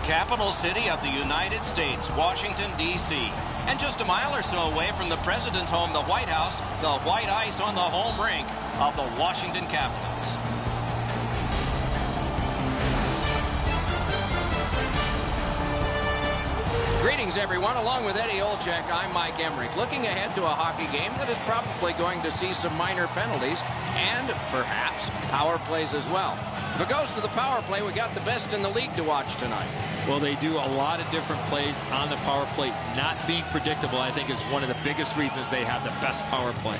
capital city of the United States, Washington, D.C. And just a mile or so away from the president's home, the White House, the white ice on the home rink of the Washington Capitals. Greetings, everyone. Along with Eddie Olczyk, I'm Mike Emmerich, looking ahead to a hockey game that is probably going to see some minor penalties and perhaps power plays as well. If it goes to the power play, we got the best in the league to watch tonight. Well, they do a lot of different plays on the power play. Not being predictable, I think, is one of the biggest reasons they have the best power play.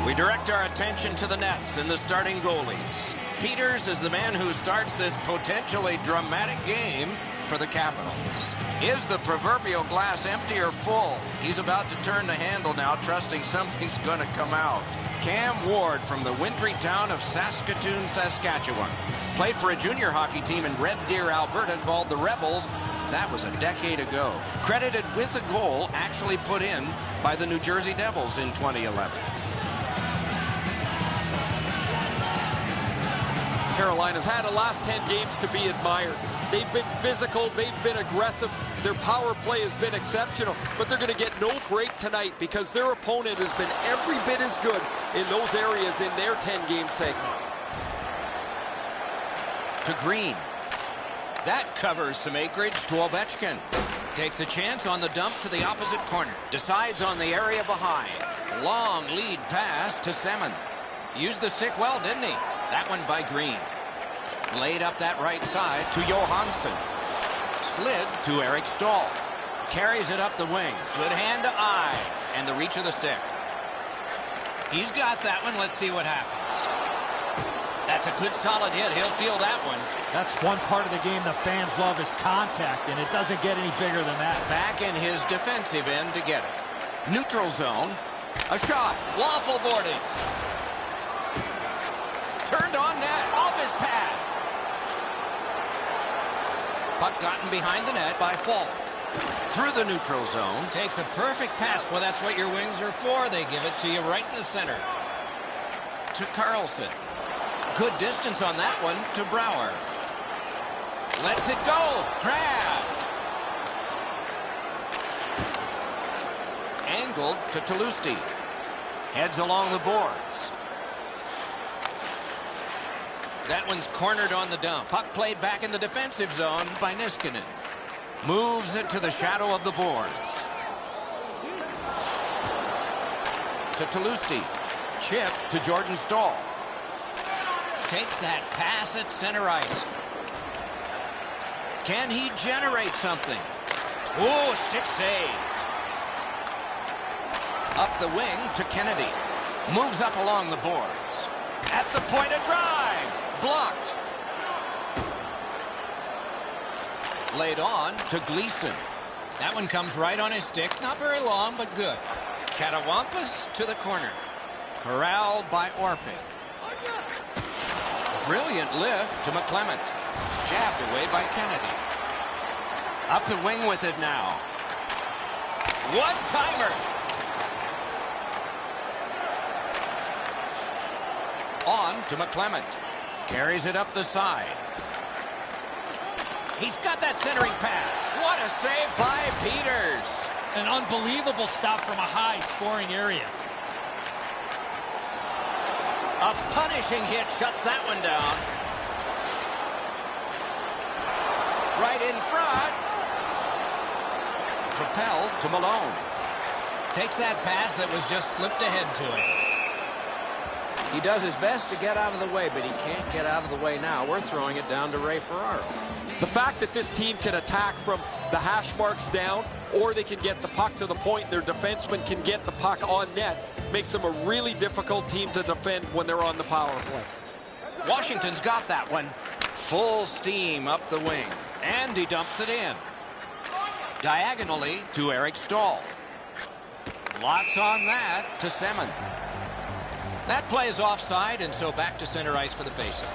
We direct our attention to the nets and the starting goalies. Peters is the man who starts this potentially dramatic game for the Capitals. Is the proverbial glass empty or full? He's about to turn the handle now, trusting something's going to come out. Cam Ward from the wintry town of Saskatoon, Saskatchewan. Played for a junior hockey team in Red Deer, Alberta called the Rebels. That was a decade ago. Credited with a goal actually put in by the New Jersey Devils in 2011. Carolina's had the last 10 games to be admired. They've been physical, they've been aggressive, their power play has been exceptional, but they're going to get no break tonight because their opponent has been every bit as good in those areas in their 10-game segment. To Green. That covers some acreage to Ovechkin. Takes a chance on the dump to the opposite corner. Decides on the area behind. Long lead pass to Semin. Used the stick well, didn't he? That one by Green. Laid up that right side to Johansson. Slid to Eric Stahl. Carries it up the wing. Good hand to eye. And the reach of the stick. He's got that one. Let's see what happens. That's a good solid hit. He'll feel that one. That's one part of the game the fans love is contact, and it doesn't get any bigger than that. Back in his defensive end to get it. Neutral zone. A shot. Waffle boarding. Turned on net. Off his pad. Puck gotten behind the net by Fall. Through the neutral zone. Takes a perfect pass. Well, that's what your wings are for. They give it to you right in the center. To Carlson. Good distance on that one to Brouwer. Lets it go. Grabbed. Angled to Toulouse. Heads along the boards. That one's cornered on the dump. Puck played back in the defensive zone by Niskanen. Moves it to the shadow of the boards. To Toulouse. Chip to Jordan Stahl. Takes that pass at center ice. Can he generate something? Oh, stick save. Up the wing to Kennedy. Moves up along the boards. At the point of drive. Blocked. Laid on to Gleason. That one comes right on his stick. Not very long, but good. Catawampus to the corner. Corralled by Orpik. Brilliant lift to McClement. Jabbed away by Kennedy. Up the wing with it now. One-timer. On to McClement. Carries it up the side. He's got that centering pass. What a save by Peters. An unbelievable stop from a high-scoring area. A punishing hit shuts that one down. Right in front. Propelled to Malone. Takes that pass that was just slipped ahead to him. He does his best to get out of the way, but he can't get out of the way now. We're throwing it down to Ray Ferraro. The fact that this team can attack from the hash marks down, or they can get the puck to the point, their defenseman can get the puck on net, makes them a really difficult team to defend when they're on the power play. Washington's got that one. Full steam up the wing. And he dumps it in. Diagonally to Eric Stahl. Lots on that to Semin. That play is offside, and so back to center ice for the faceoff.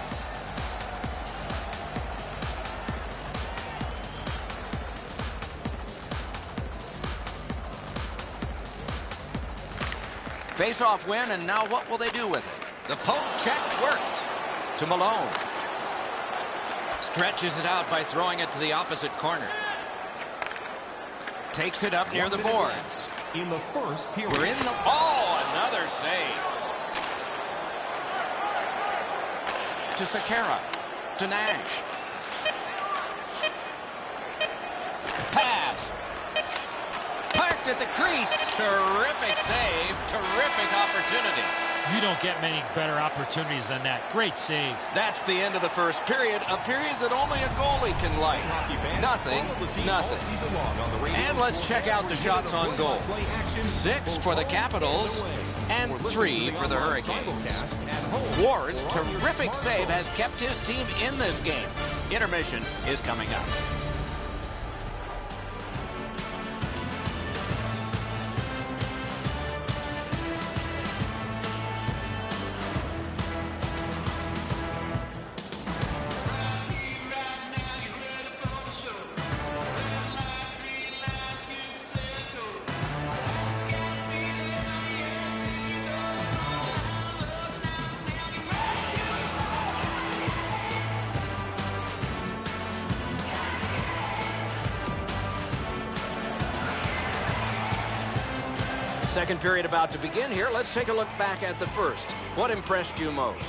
Face-off win, and now what will they do with it? The poke check worked. To Malone. Stretches it out by throwing it to the opposite corner. Takes it up near the boards. In the first period. We're in the... Oh, another save. To Sakara. To Nash. Pass. Parked at the crease. Terrific save. Terrific opportunity. You don't get many better opportunities than that. Great save. That's the end of the first period. A period that only a goalie can light. Nothing. And let's check out the shots on goal. 6 for the Capitals and 3 for the Hurricanes. Ward's terrific save has kept his team in this game. Intermission is coming up. Second period about to begin here. Let's take a look back at the first. What impressed you most?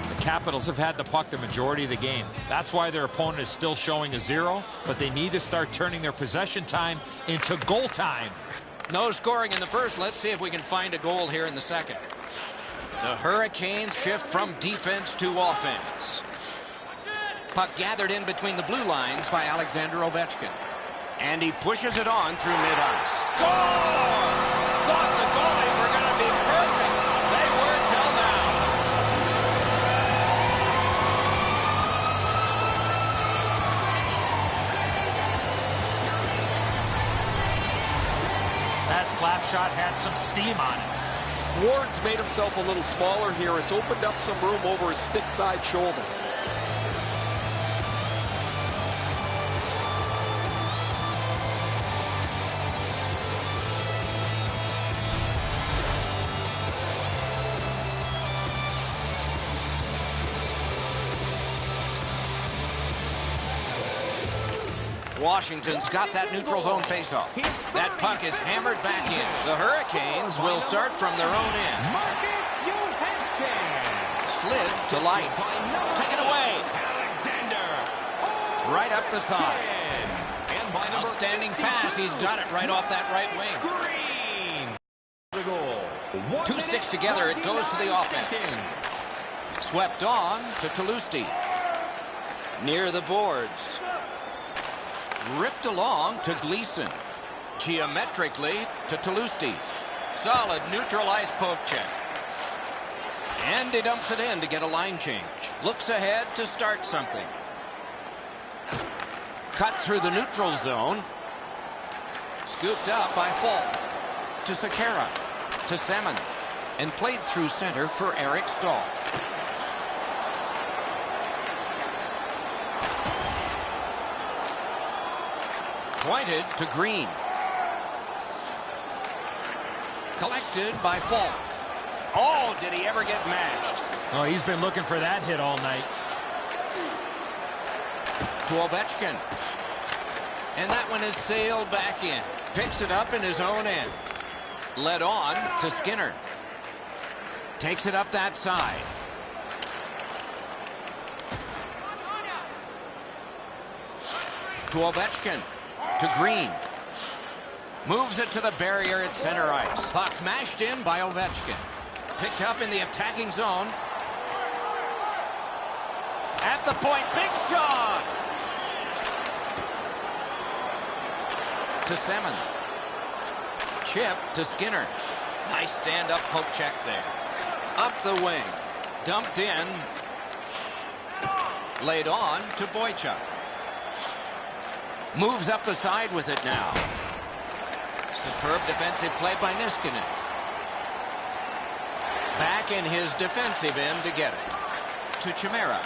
The Capitals have had the puck the majority of the game. That's why their opponent is still showing a 0, but they need to start turning their possession time into goal time. No scoring in the first. Let's see if we can find a goal here in the second. The Hurricanes shift from defense to offense. Puck gathered in between the blue lines by Alexander Ovechkin. And he pushes it on through mid-ice. Score! Thought the goalies were going to be perfect. They were till now. That slap shot had some steam on it. Ward's made himself a little smaller here. It's opened up some room over his stick side shoulder. Washington's got that neutral zone faceoff. That puck is hammered back in. The Hurricanes will start from their own end. Slid to Light. Taken away. Right up the side. Outstanding pass. He's got it right off that right wing. 2 sticks together. It goes to the offense. Swept on to Toulouse. Near the boards. Ripped along to Gleason. Geometrically to Toulouse. Solid neutral ice poke check. And he dumps it in to get a line change. Looks ahead to start something. Cut through the neutral zone. Scooped up by Falk. To Sakara. To Salmon. And played through center for Eric Stahl. Pointed to Green. Collected by Falk. Oh, did he ever get mashed? Oh, he's been looking for that hit all night. To Ovechkin. And that one is sailed back in. Picks it up in his own end. Led on to Skinner. Takes it up that side. To Ovechkin. To Green. Moves it to the barrier at center ice. Puck mashed in by Ovechkin. Picked up in the attacking zone. At the point, big shot! To Salmon. Chip to Skinner. Nice stand-up poke check there. Up the wing. Dumped in. Laid on to Boychuk. Moves up the side with it now. Superb defensive play by Niskanen. Back in his defensive end to get it. To Chimera.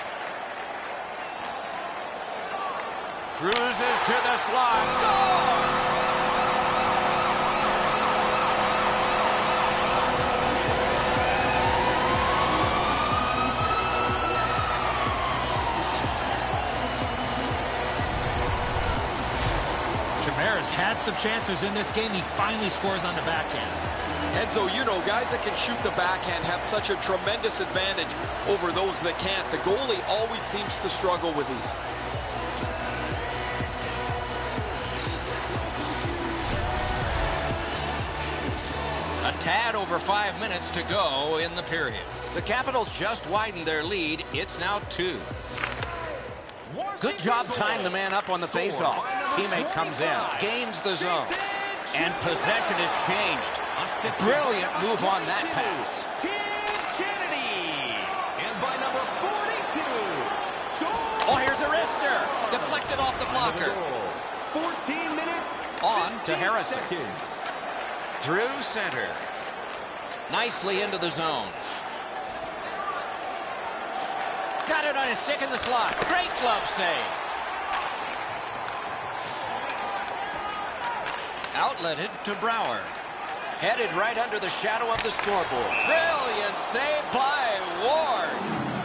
Cruises to the slot. Score! He's had some chances in this game. He finally scores on the backhand. Enzo, you know, guys that can shoot the backhand have such a tremendous advantage over those that can't. The goalie always seems to struggle with these. A tad over 5 minutes to go in the period. The Capitals just widened their lead. It's now 2. Good job tying the man up on the faceoff. Teammate comes in, gains the zone, and possession is changed. Brilliant move on that pass. Oh, here's a wrister. Deflected off the blocker. 14 minutes. On to Harrison. Through center. Nicely into the zone. Got it on his stick in the slot. Great glove save. Outletted to Brouwer. Headed right under the shadow of the scoreboard. Brilliant save by Ward.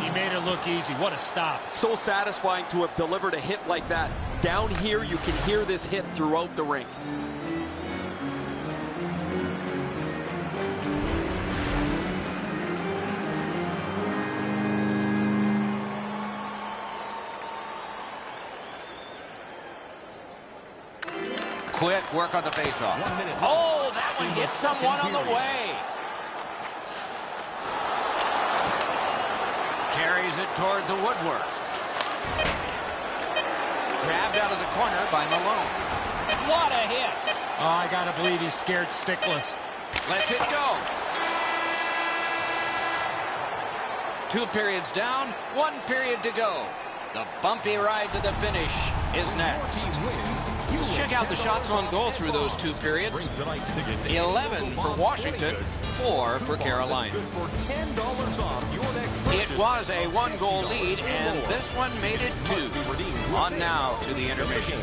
He made it look easy. What a stop. So satisfying to have delivered a hit like that. Down here, you can hear this hit throughout the rink. Quick work on the faceoff. Oh, that one hit someone on the way. Carries it toward the woodwork. Grabbed out of the corner by Malone. What a hit. Oh, I got to believe he's scared stickless. Lets it go. 2 periods down, 1 period to go. The bumpy ride to the finish is next. Let's check out the shots on goal through those 2 periods. 11 for Washington, 4 for Carolina. It was a 1-goal lead, and this one made it 2. On now to the intermission.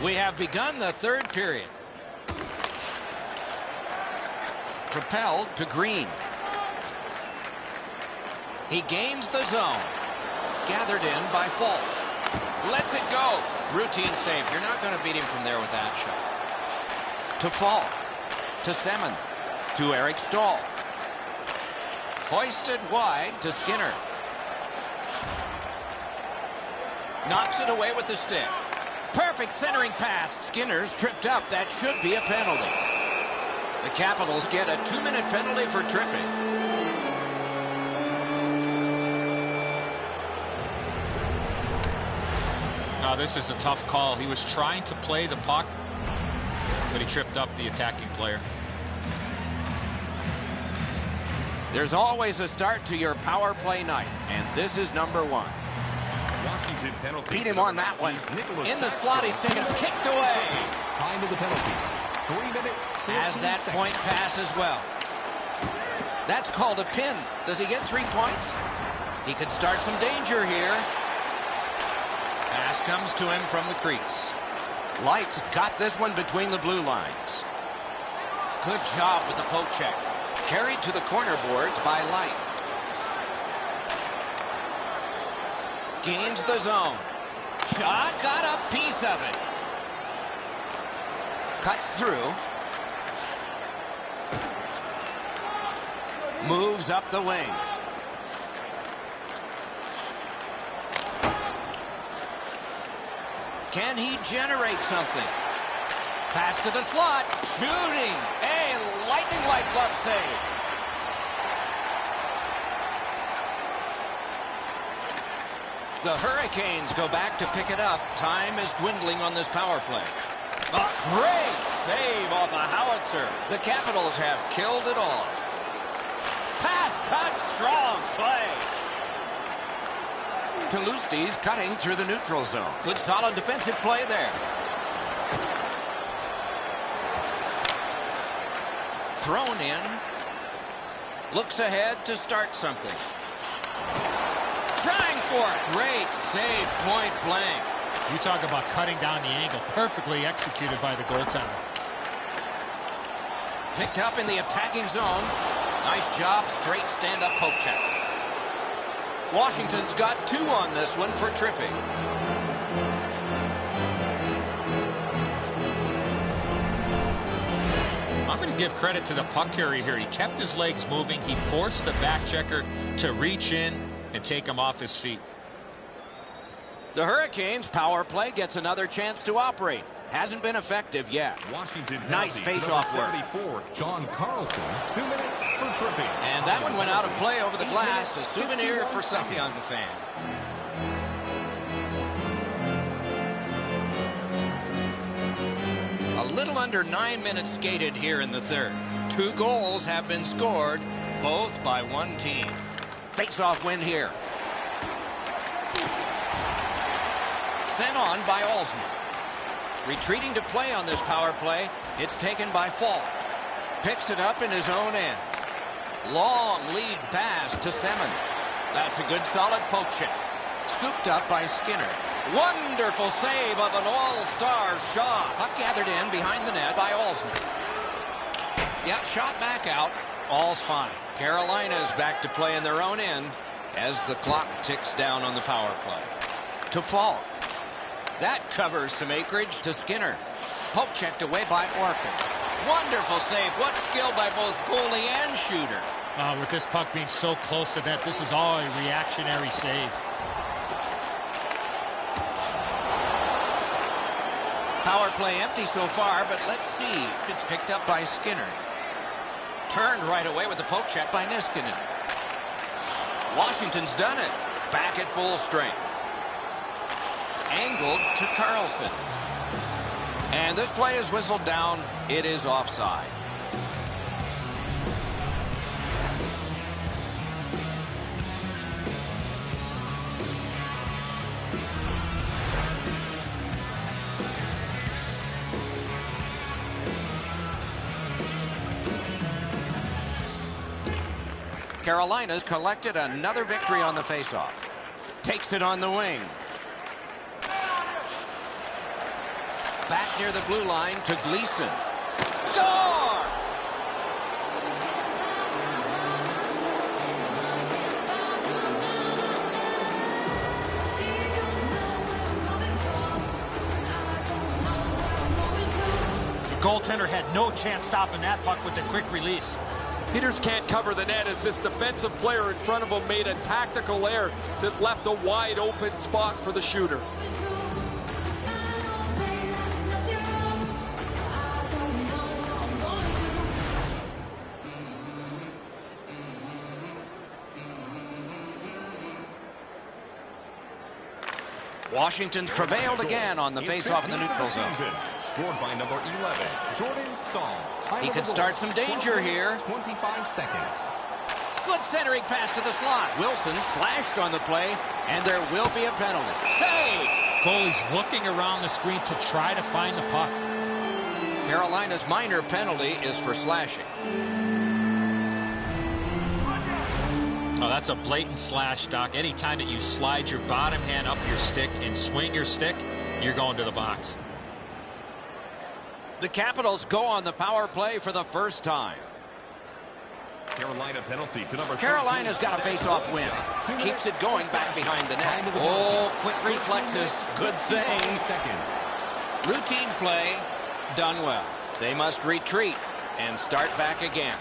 We have begun the 3rd period. Propelled to Green. He gains the zone. Gathered in by Falk. Lets it go. Routine save. You're not going to beat him from there with that shot. To Falk. To Semin. To Eric Stahl. Hoisted wide to Skinner. Knocks it away with the stick. Perfect centering pass. Skinner's tripped up. That should be a penalty. The Capitals get a 2-minute penalty for tripping. Now, this is a tough call. He was trying to play the puck, but he tripped up the attacking player. There's always a start to your power play night, and this is number 1. Beat him on that one. In the slot, he's taken kicked away. Time of the penalty. 3 minutes. Has that point pass as well. That's called a pin. Does he get 3 points? He could start some danger here. Pass comes to him from the crease. Light's got this one between the blue lines. Good job with the poke check. Carried to the corner boards by Light. Gains the zone. Shot, got a piece of it. Cuts through. Moves up the wing. Can he generate something? Pass to the slot. Shooting. A lightning-like glove save. The Hurricanes go back to pick it up. Time is dwindling on this power play. A great save off a howitzer. The Capitals have killed it off. Pass cut, strong play. Toulousti's cutting through the neutral zone. Good solid defensive play there. Thrown in. Looks ahead to start something. Trying for it. Great save, point blank. You talk about cutting down the angle. Perfectly executed by the goaltender. Picked up in the attacking zone. Nice job, straight stand-up poke check. Washington's got 2 on this one for tripping. I'm going to give credit to the puck carrier here. He kept his legs moving. He forced the back checker to reach in and take him off his feet. The Hurricanes' power play gets another chance to operate. Hasn't been effective yet. Washington Nice face-off work. 74, John Carlson, 2 minutes for tripping. And that one went out of play over the glass. A souvenir for some young fan. A little under 9 minutes skated here in the third. 2 goals have been scored, both by one team. Face-off win here. Sent on by Alsman. Retreating to play on this power play. It's taken by Falk. Picks it up in his own end. Long lead pass to Semin. That's a good solid poke check. Scooped up by Skinner. Wonderful save of an all-star shot. Puck gathered in behind the net by Alsman. Yeah, shot back out. All's fine. Carolina's back to play in their own end as the clock ticks down on the power play. To Falk. That covers some acreage to Skinner. Poke checked away by Orpik. Wonderful save. What skill by both goalie and shooter. With this puck being so close to net, this is all a reactionary save. Power play empty so far, but let's see if it's picked up by Skinner. Turned right away with the poke check by Niskanen. Washington's done it. Back at full strength. Angled to Carlson. And this play is whistled down. It is offside. Carolina's collected another victory on the faceoff. Takes it on the wing. Back near the blue line to Gleason. Score! The goaltender had no chance stopping that puck with the quick release. Hitters can't cover the net as this defensive player in front of him made a tactical error that left a wide open spot for the shooter. Washington's prevailed again on the faceoff in the neutral zone. Scored by number 11, Jordan Stahl. He could start some danger here. 25 seconds. Good centering pass to the slot. Wilson slashed on the play, and there will be a penalty. Save! Goalie's looking around the screen to try to find the puck. Carolina's minor penalty is for slashing. Oh, that's a blatant slash, Doc. Anytime that you slide your bottom hand up your stick and swing your stick, you're going to the box. The Capitals go on the power play for the first time. Carolina penalty to number 13. Carolina's got a face-off win. Keeps it going back behind the net. Oh, quick reflexes. Good thing. Routine play done well. They must retreat and start back again.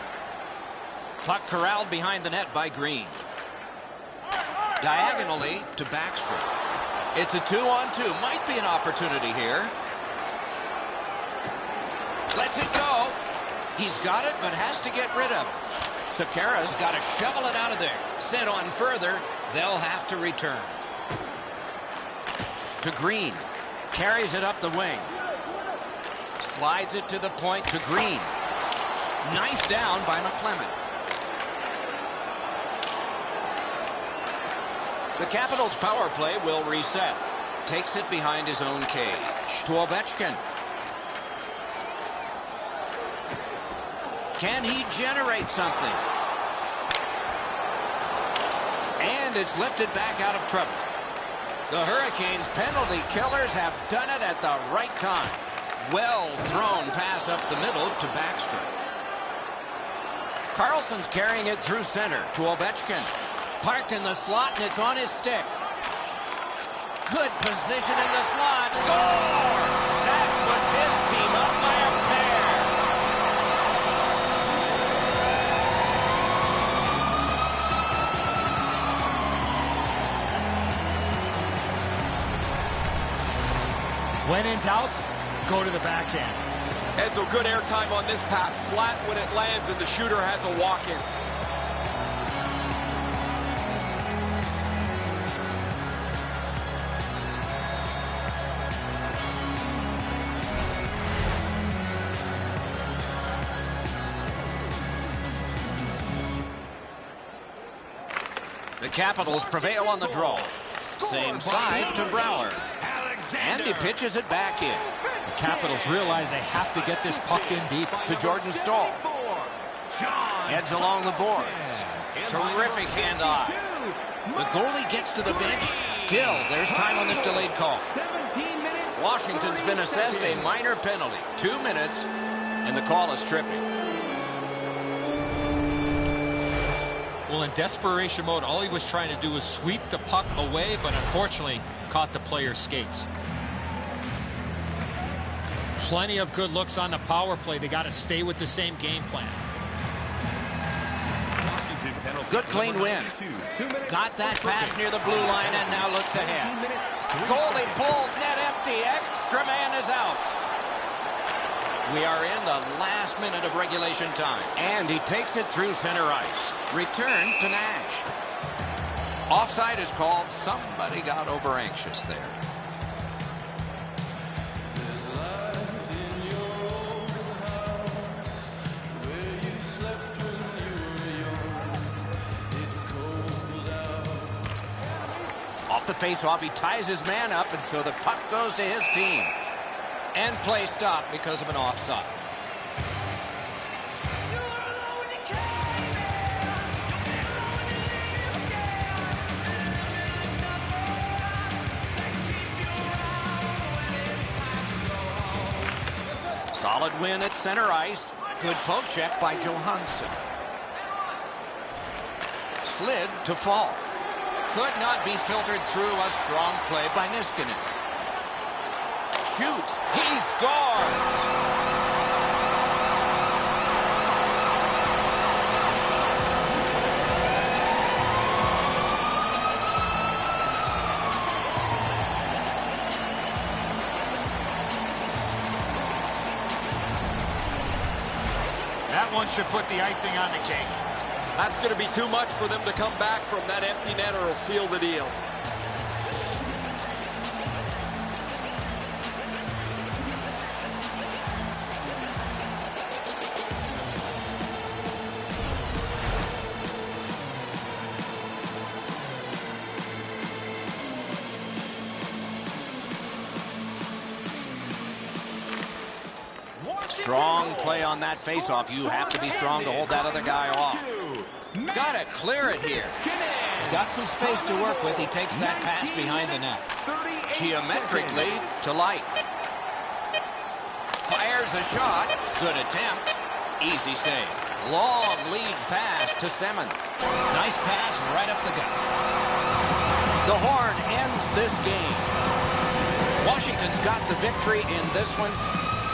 Puck corralled behind the net by Green. Diagonally to Backstrom. It's a 2-on-2. Might be an opportunity here. Lets it go. He's got it, but has to get rid of it. Sekera's got to shovel it out of there. Sent on further. They'll have to return. To Green. Carries it up the wing. Slides it to the point to Green. Knife down by McClement. The Capitals' power play will reset. Takes it behind his own cage. To Ovechkin. Can he generate something? And it's lifted back out of trouble. The Hurricanes' penalty killers have done it at the right time. Well thrown pass up the middle to Backstrom. Carlson's carrying it through center to Ovechkin. Parked in the slot, and it's on his stick. Good position in the slot. Score! That puts his team up by a pair. When in doubt, go to the backhand. Edzo, good airtime on this pass. Flat when it lands, and the shooter has a walk-in. The Capitals prevail on the draw. Same side to Brouwer. And he pitches it back in. The Capitals realize they have to get this puck in deep. To Jordan Staal. Heads along the boards. Terrific handoff. The goalie gets to the bench. Still, there's time on this delayed call. Washington's been assessed a minor penalty. 2 minutes, and the call is tripping. Well, in desperation mode, all he was trying to do was sweep the puck away, but unfortunately caught the player's skates. Plenty of good looks on the power play. They got to stay with the same game plan. Good clean win. Got that pass near the blue line and now looks ahead. Goalie pulled, net empty. Extra man is out. We are in the last minute of regulation time. And he takes it through center ice. Return to Nash. Offside is called. Somebody got over anxious there. Off the face-off, he ties his man up, and so the puck goes to his team. And play stopped because of an offside. Solid win at center ice. Good poke check by Johansson. Slid to fall. Could not be filtered through. A strong play by Niskanen. Shoots. He scores. That one should put the icing on the cake. That's going to be too much for them to come back from. That empty net or it'll seal the deal. Strong play on that faceoff. You have to be strong to hold that other guy off. Got to clear it here. He's got some space to work with. He takes that pass behind the net. Geometrically to Light. Fires a shot. Good attempt. Easy save. Long lead pass to Semin. Nice pass right up the gut. The horn ends this game. Washington's got the victory in this one.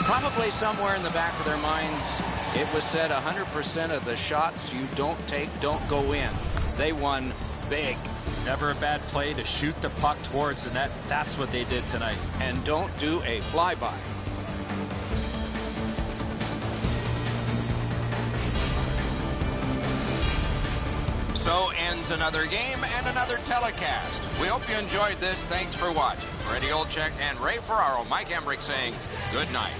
Probably somewhere in the back of their minds, it was said 100% of the shots you don't take don't go in. They won big. Never a bad play to shoot the puck towards the net. That's what they did tonight. And don't do a flyby. So ends another game and another telecast. We hope you enjoyed this. Thanks for watching. For Eddie Olczyk and Ray Ferraro, Mike Emmerich saying good night.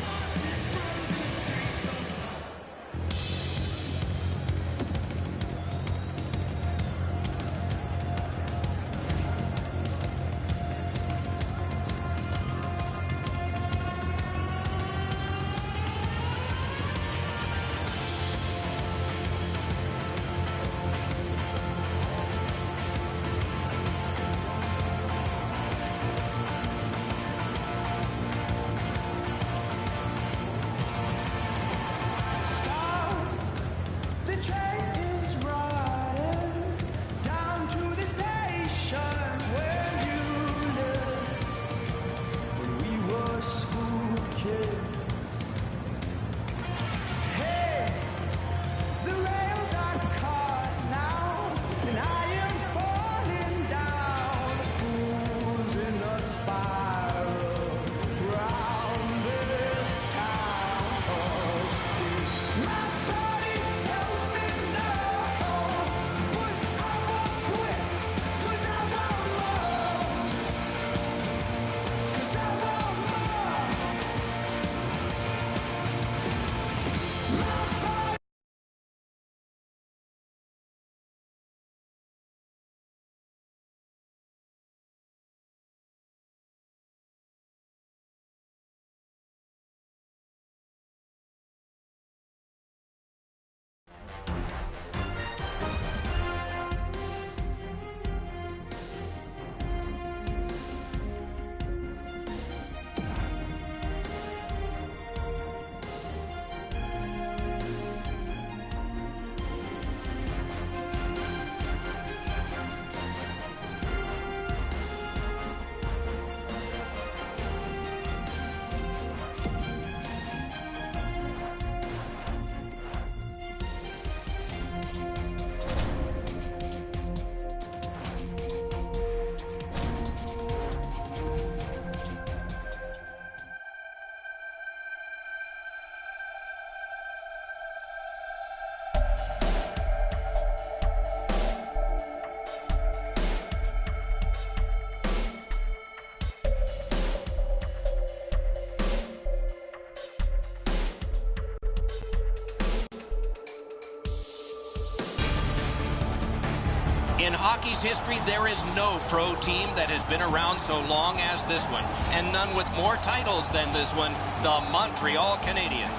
In hockey's history, there is no pro team that has been around so long as this one, and none with more titles than this one, the Montreal Canadiens.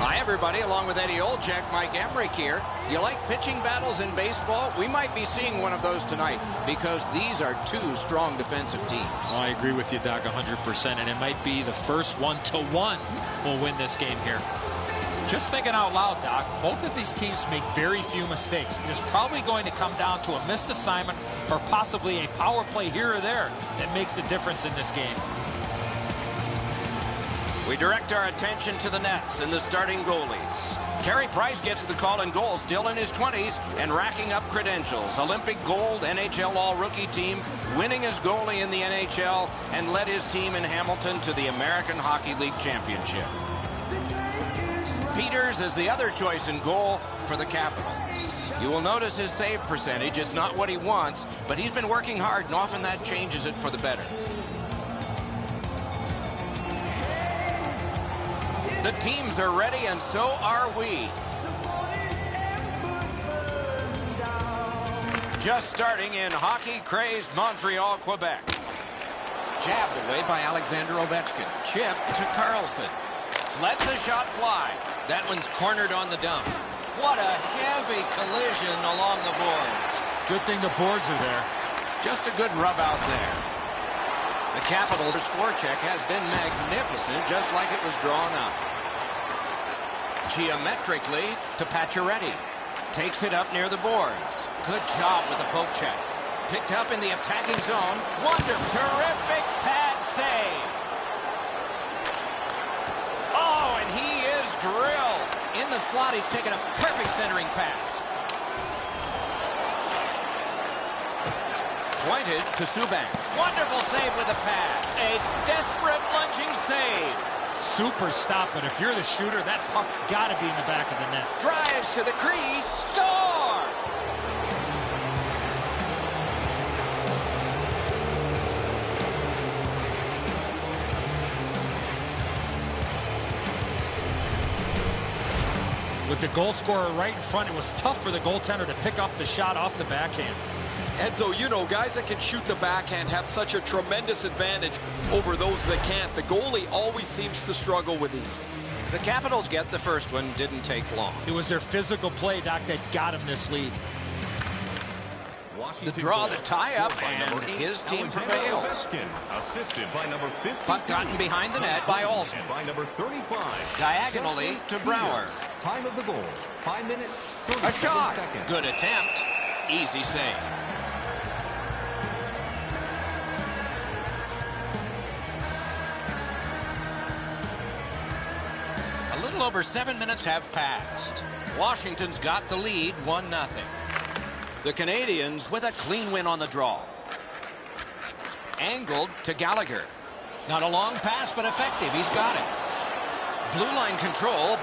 Hi, everybody. Along with Eddie Olczyk, Mike Emrick here. You like pitching battles in baseball? We might be seeing one of those tonight because these are two strong defensive teams. Oh, I agree with you, Doc, 100%, and it might be the first 1-1 will win this game here. Just thinking out loud, Doc, both of these teams make very few mistakes. It is probably going to come down to a missed assignment or possibly a power play here or there that makes a difference in this game. We direct our attention to the nets and the starting goalies. Carey Price gets the call in goal, still in his 20s and racking up credentials. Olympic gold, NHL All-Rookie team, winning as goalie in the NHL, and led his team in Hamilton to the American Hockey League Championship. Peters is the other choice in goal for the Capitals. You will notice his save percentage is not what he wants, but he's been working hard, and often that changes it for the better. The teams are ready, and so are we. Just starting in hockey-crazed Montreal, Quebec. Jabbed away by Alexander Ovechkin. Chip to Carlson. Lets a shot fly. That one's cornered on the dump. What a heavy collision along the boards. Good thing the boards are there. Just a good rub out there. The Capitals' forecheck has been magnificent, just like it was drawn up. Geometrically to Pacioretty. Takes it up near the boards. Good job with the poke check. Picked up in the attacking zone. Terrific pad save. Oh, and he is drilled. In the slot, he's taken a perfect centering pass. Pointed to Subban. Wonderful save with the pad. A desperate lunging save. Super stop, but if you're the shooter, that puck's got to be in the back of the net. Drives to the crease. Score! With the goal scorer right in front, it was tough for the goaltender to pick up the shot off the backhand. Enzo, you know, guys that can shoot the backhand have such a tremendous advantage over those that can't. The goalie always seems to struggle with these. The Capitals get the first one. Didn't take long. It was their physical play, Doc, that got him this lead. The draw, the tie-up, and his team prevails. Assisted by number 50. Puck gotten behind the net by Olsen. By number 35. Diagonally to Brouwer. Time of the goal, 5 minutes, A shot. seconds. Good attempt. Easy save. A little over 7 minutes have passed. Washington's got the lead, 1-0. The Canadiens with a clean win on the draw. Angled to Gallagher. Not a long pass, but effective. He's got it. Blue line control.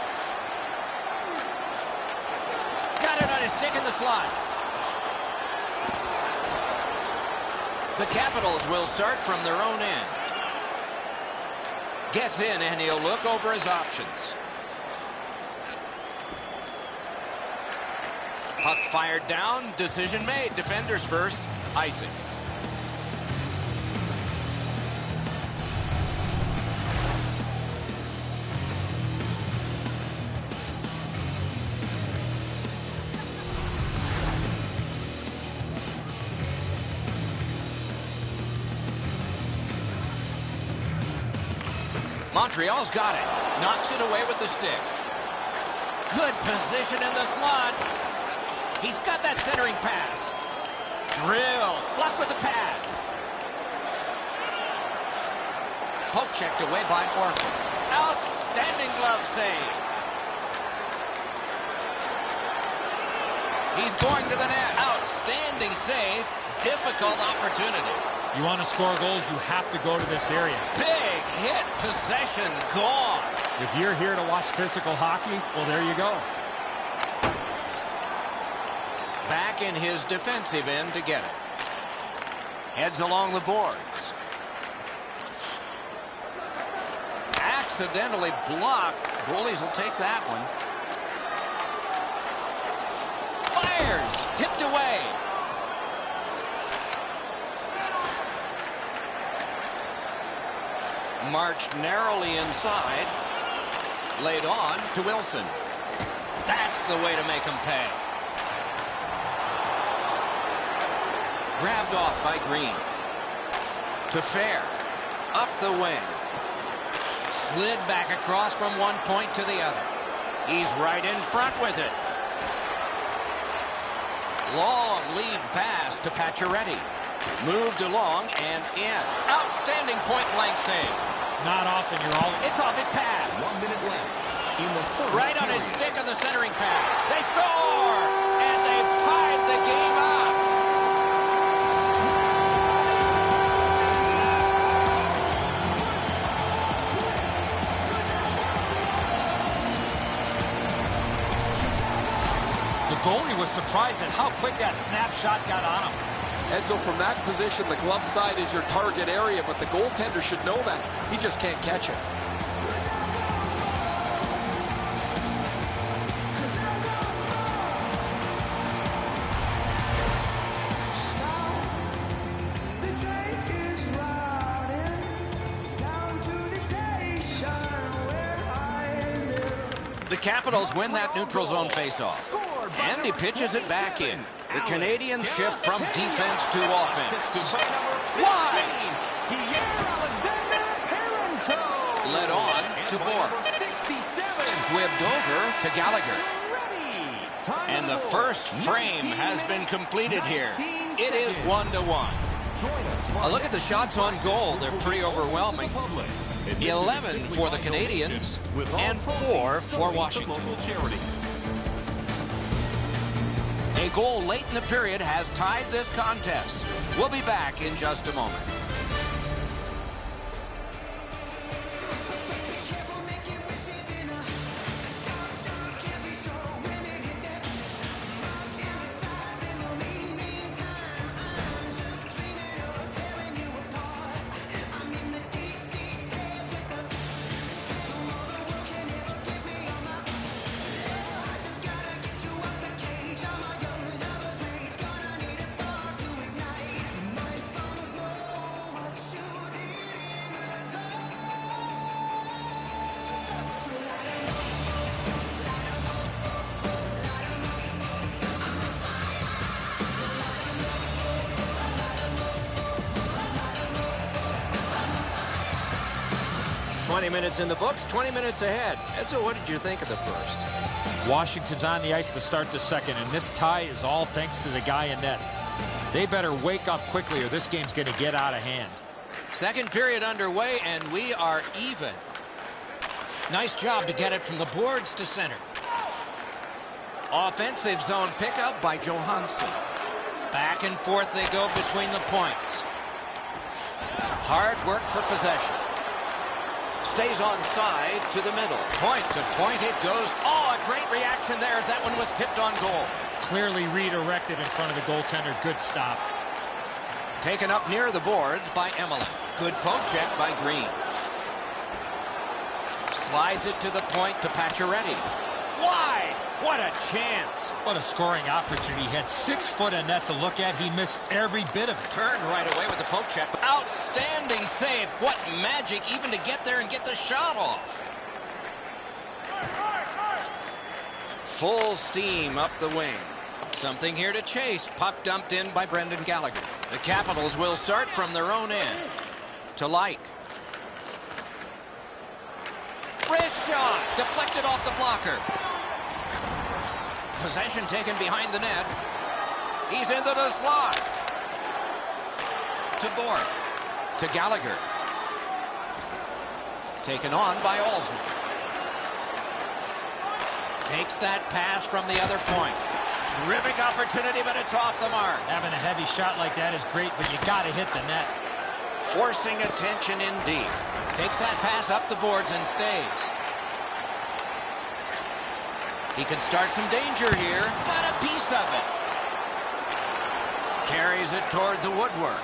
Got it on his stick in the slot. The Capitals will start from their own end. Gets in, and he'll look over his options. Puck fired down. Decision made. Defenders first. Icing. Montreal's got it. Knocks it away with the stick. Good position in the slot. He's got that centering pass. Drill. Blocked with the pad. Poke checked away by Orton. Outstanding glove save. He's going to the net. Outstanding save. Difficult opportunity. You want to score goals, you have to go to this area. Big hit. Possession gone. If you're here to watch physical hockey, well, there you go. Back in his defensive end to get it. Heads along the boards. accidentally blocked. Goalies will take that one. Fires, tipped away. Marched narrowly inside. Laid on to Wilson. That's the way to make him pay. Grabbed off by Green. To Fair. Up the wing. Slid back across from one point to the other. He's right in front with it. Long lead pass to Pacioretty. Moved along and in. Outstanding point-blank save. Not often you're all... It's off his pad. 1 minute left in the third Right on his period. stick on the centering pass. They score! And they've tied the game up. The goalie was surprised at how quick that snapshot got on him. Edzo, from that position, the glove side is your target area, but the goaltender should know that. He just can't catch it. The Capitals win that neutral zone faceoff. And he pitches it back in. The Canadians shift from defense to offense. Wide! Led on to Bork. Squibbed over to Gallagher. And the first frame has been completed here. It is 1-1. A look at the shots on goal. They're pretty overwhelming. 11 for the Canadians and 4 for Washington. A goal late in the period has tied this contest. We'll be back in just a moment. Minutes in the books, 20 minutes ahead. Edzo, what did you think of the first? Washington's on the ice to start the second, and this tie is all thanks to the guy in net. They better wake up quickly or this game's going to get out of hand. Second period underway, and we are even. Nice job to get it from the boards to center. Offensive zone pickup by Johansson. Back and forth they go between the points. Hard work for possession. Stays on side to the middle. Point to point it goes. Oh, a great reaction there as that one was tipped on goal. Clearly redirected in front of the goaltender. Good stop. Taken up near the boards by Emelin. Good poke check by Green. Slides it to the point to Pacioretty. Wide! What a chance. What a scoring opportunity. He had 6 foot of net to look at. He missed every bit of it. Turned right away with the poke check. Outstanding save. What magic even to get there and get the shot off. Full steam up the wing. Something here to chase. Puck dumped in by Brendan Gallagher. The Capitals will start from their own end. To Like. Wrist shot. Deflected off the blocker. Possession taken behind the net. He's into the slot. To Bork. To Gallagher. Taken on by Alsman. Takes that pass from the other point. Terrific opportunity, but it's off the mark. Having a heavy shot like that is great, but you got to hit the net. Forcing attention indeed. Takes that pass up the boards and stays. He can start some danger here. Got a piece of it. Carries it toward the woodwork.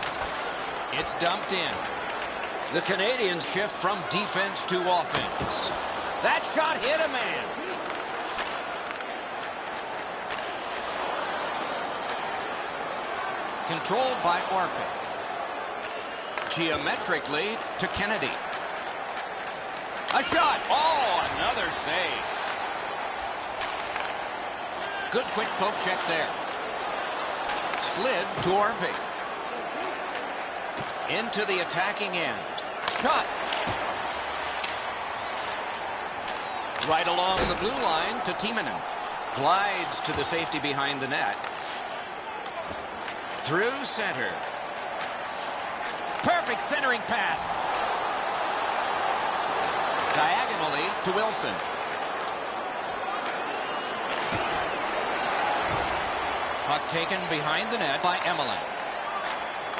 It's dumped in. The Canadians shift from defense to offense. That shot hit a man. Controlled by Orpik. Geometrically to Kennedy. A shot. Oh, another save. Good quick poke check there. Slid to Orpik. Into the attacking end. Shot. Right along the blue line to Timonen. Glides to the safety behind the net. Through center. Perfect centering pass. Diagonally to Wilson. Puck taken behind the net by Emelin.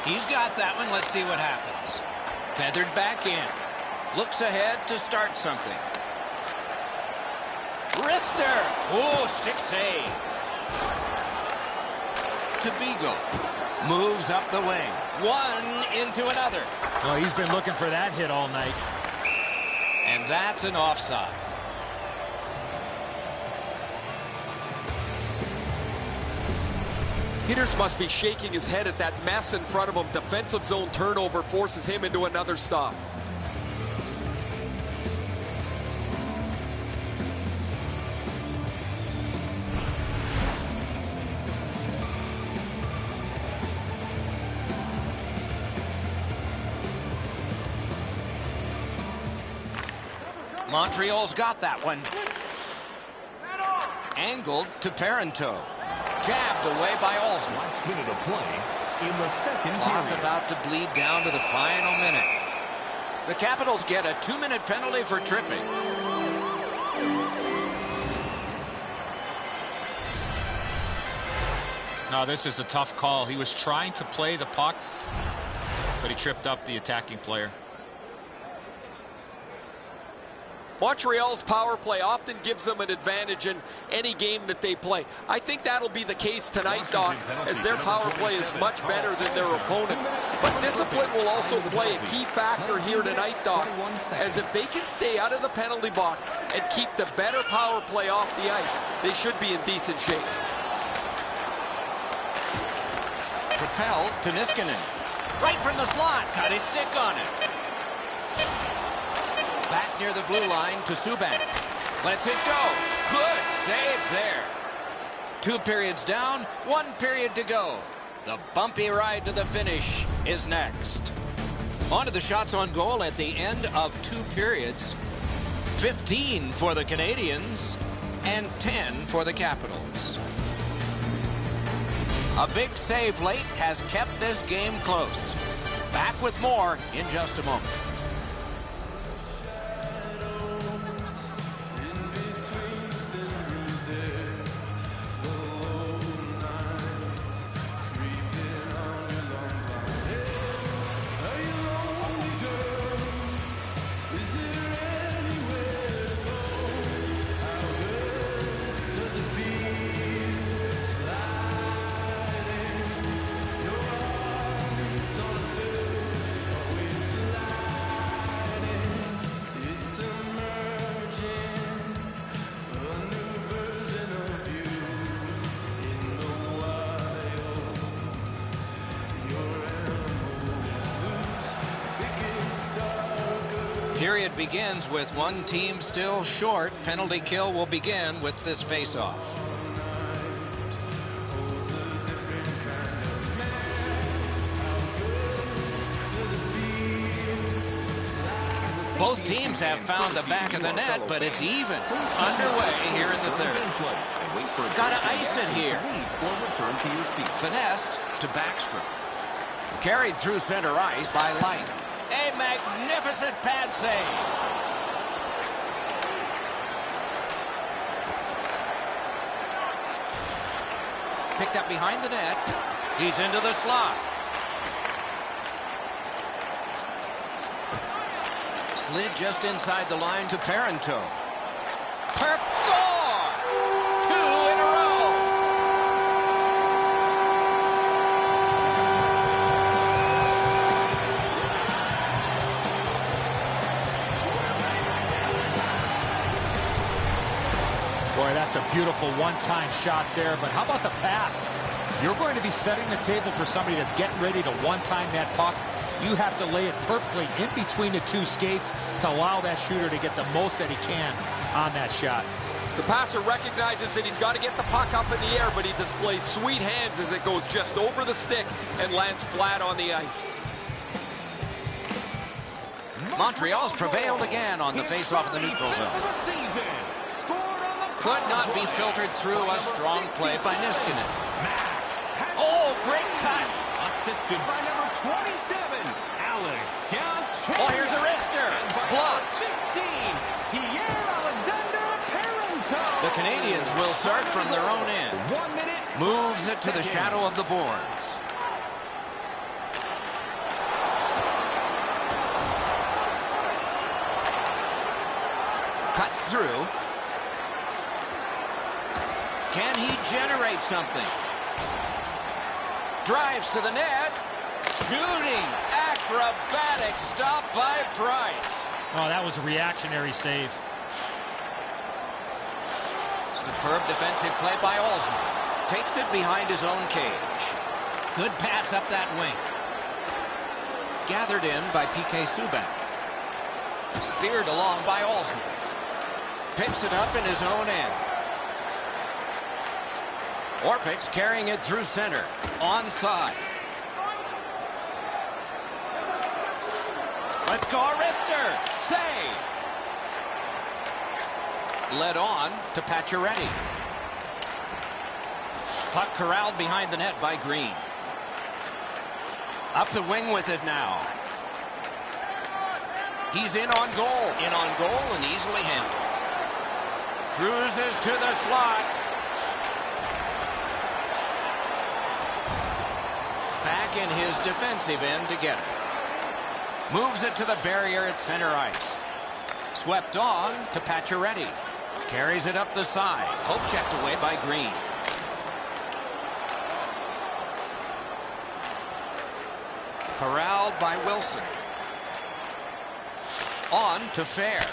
He's got that one. Let's see what happens. Feathered back in. Looks ahead to start something. Wrister. Oh, stick save. To Beagle. Moves up the wing. One into another. Well, he's been looking for that hit all night. And that's an offside. Peters must be shaking his head at that mess in front of him. Defensive zone turnover forces him into another stop. Montreal's got that one. Angled to Parenteau. Jabbed away by Olsen. Last minute of play in the second Clock period. about to bleed down to the final minute. The Capitals get a 2-minute penalty for tripping. No, this is a tough call. He was trying to play the puck, but he tripped up the attacking player. Montreal's power play often gives them an advantage in any game that they play. I think that'll be the case tonight, Doc, as their power play is much better than their opponents. But discipline will also play a key factor here tonight, Doc, as if they can stay out of the penalty box and keep the better power play off the ice, they should be in decent shape. Propelled to Niskanen. Right from the slot. Got his stick on it. Back near the blue line to Subban. Lets it go. Good save there. 2 periods down, 1 period to go. The bumpy ride to the finish is next. On to the shots on goal at the end of 2 periods. 15 for the Canadians and 10 for the Capitals. A big save late has kept this game close. Back with more in just a moment. Period begins with one team still short. Penalty kill will begin with this faceoff. Both teams have found the back of the net, but it's even. Underway here in the third. Gotta ice it here. Finessed to Backstrom. Carried through center ice by Light. A magnificent pad save. Picked up behind the net. He's into the slot. Slid just inside the line to Parenteau. Score! 2 in a row. Boy, that's a beautiful one-time shot there, but how about the pass? You're going to be setting the table for somebody that's getting ready to one-time that puck. You have to lay it perfectly in between the two skates to allow that shooter to get the most that he can on that shot. The passer recognizes that he's got to get the puck up in the air, but he displays sweet hands as it goes just over the stick and lands flat on the ice. Montreal's prevailed again on the face-off in the neutral zone. Could not be filtered through a strong play by Niskanen. Oh, great cut. Assisted by number 27, Alex Galchenyuk. Oh, here's a wrister. Blocked. 15, Pierre-Alexander Parenteau. The Canadians will start from their own end. 1 minute. Moves it to the shadow of the boards. Cuts through. Can he generate something? Drives to the net. Shooting. Acrobatic stop by Price. Oh, that was a reactionary save. Superb defensive play by Olsen. Takes it behind his own cage. Good pass up that wing. Gathered in by P.K. Subban. Speared along by Olsen. Picks it up in his own end. Orpik's carrying it through center. Onside. Let's go, Arister. Save. Led on to Pacioretty. Puck corralled behind the net by Green. Up the wing with it now. He's in on goal. In on goal and easily handled. Cruises to the slot. Back in his defensive end to get it. Moves it to the barrier at center ice. Swept on to Pacioretty. Carries it up the side. Hope checked away by Green. Corralled by Wilson. On to Fair.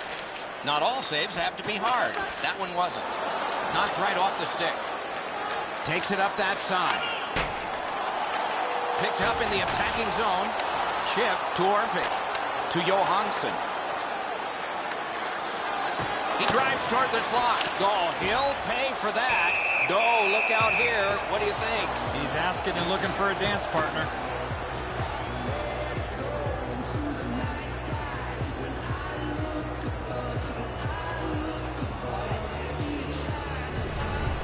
Not all saves have to be hard. That one wasn't. Knocked right off the stick. Takes it up that side. Picked up in the attacking zone. Chip to Orpik. To Johansson. He drives toward the slot. Oh, he'll pay for that. Oh, look out here. What do you think? He's asking and looking for a dance partner.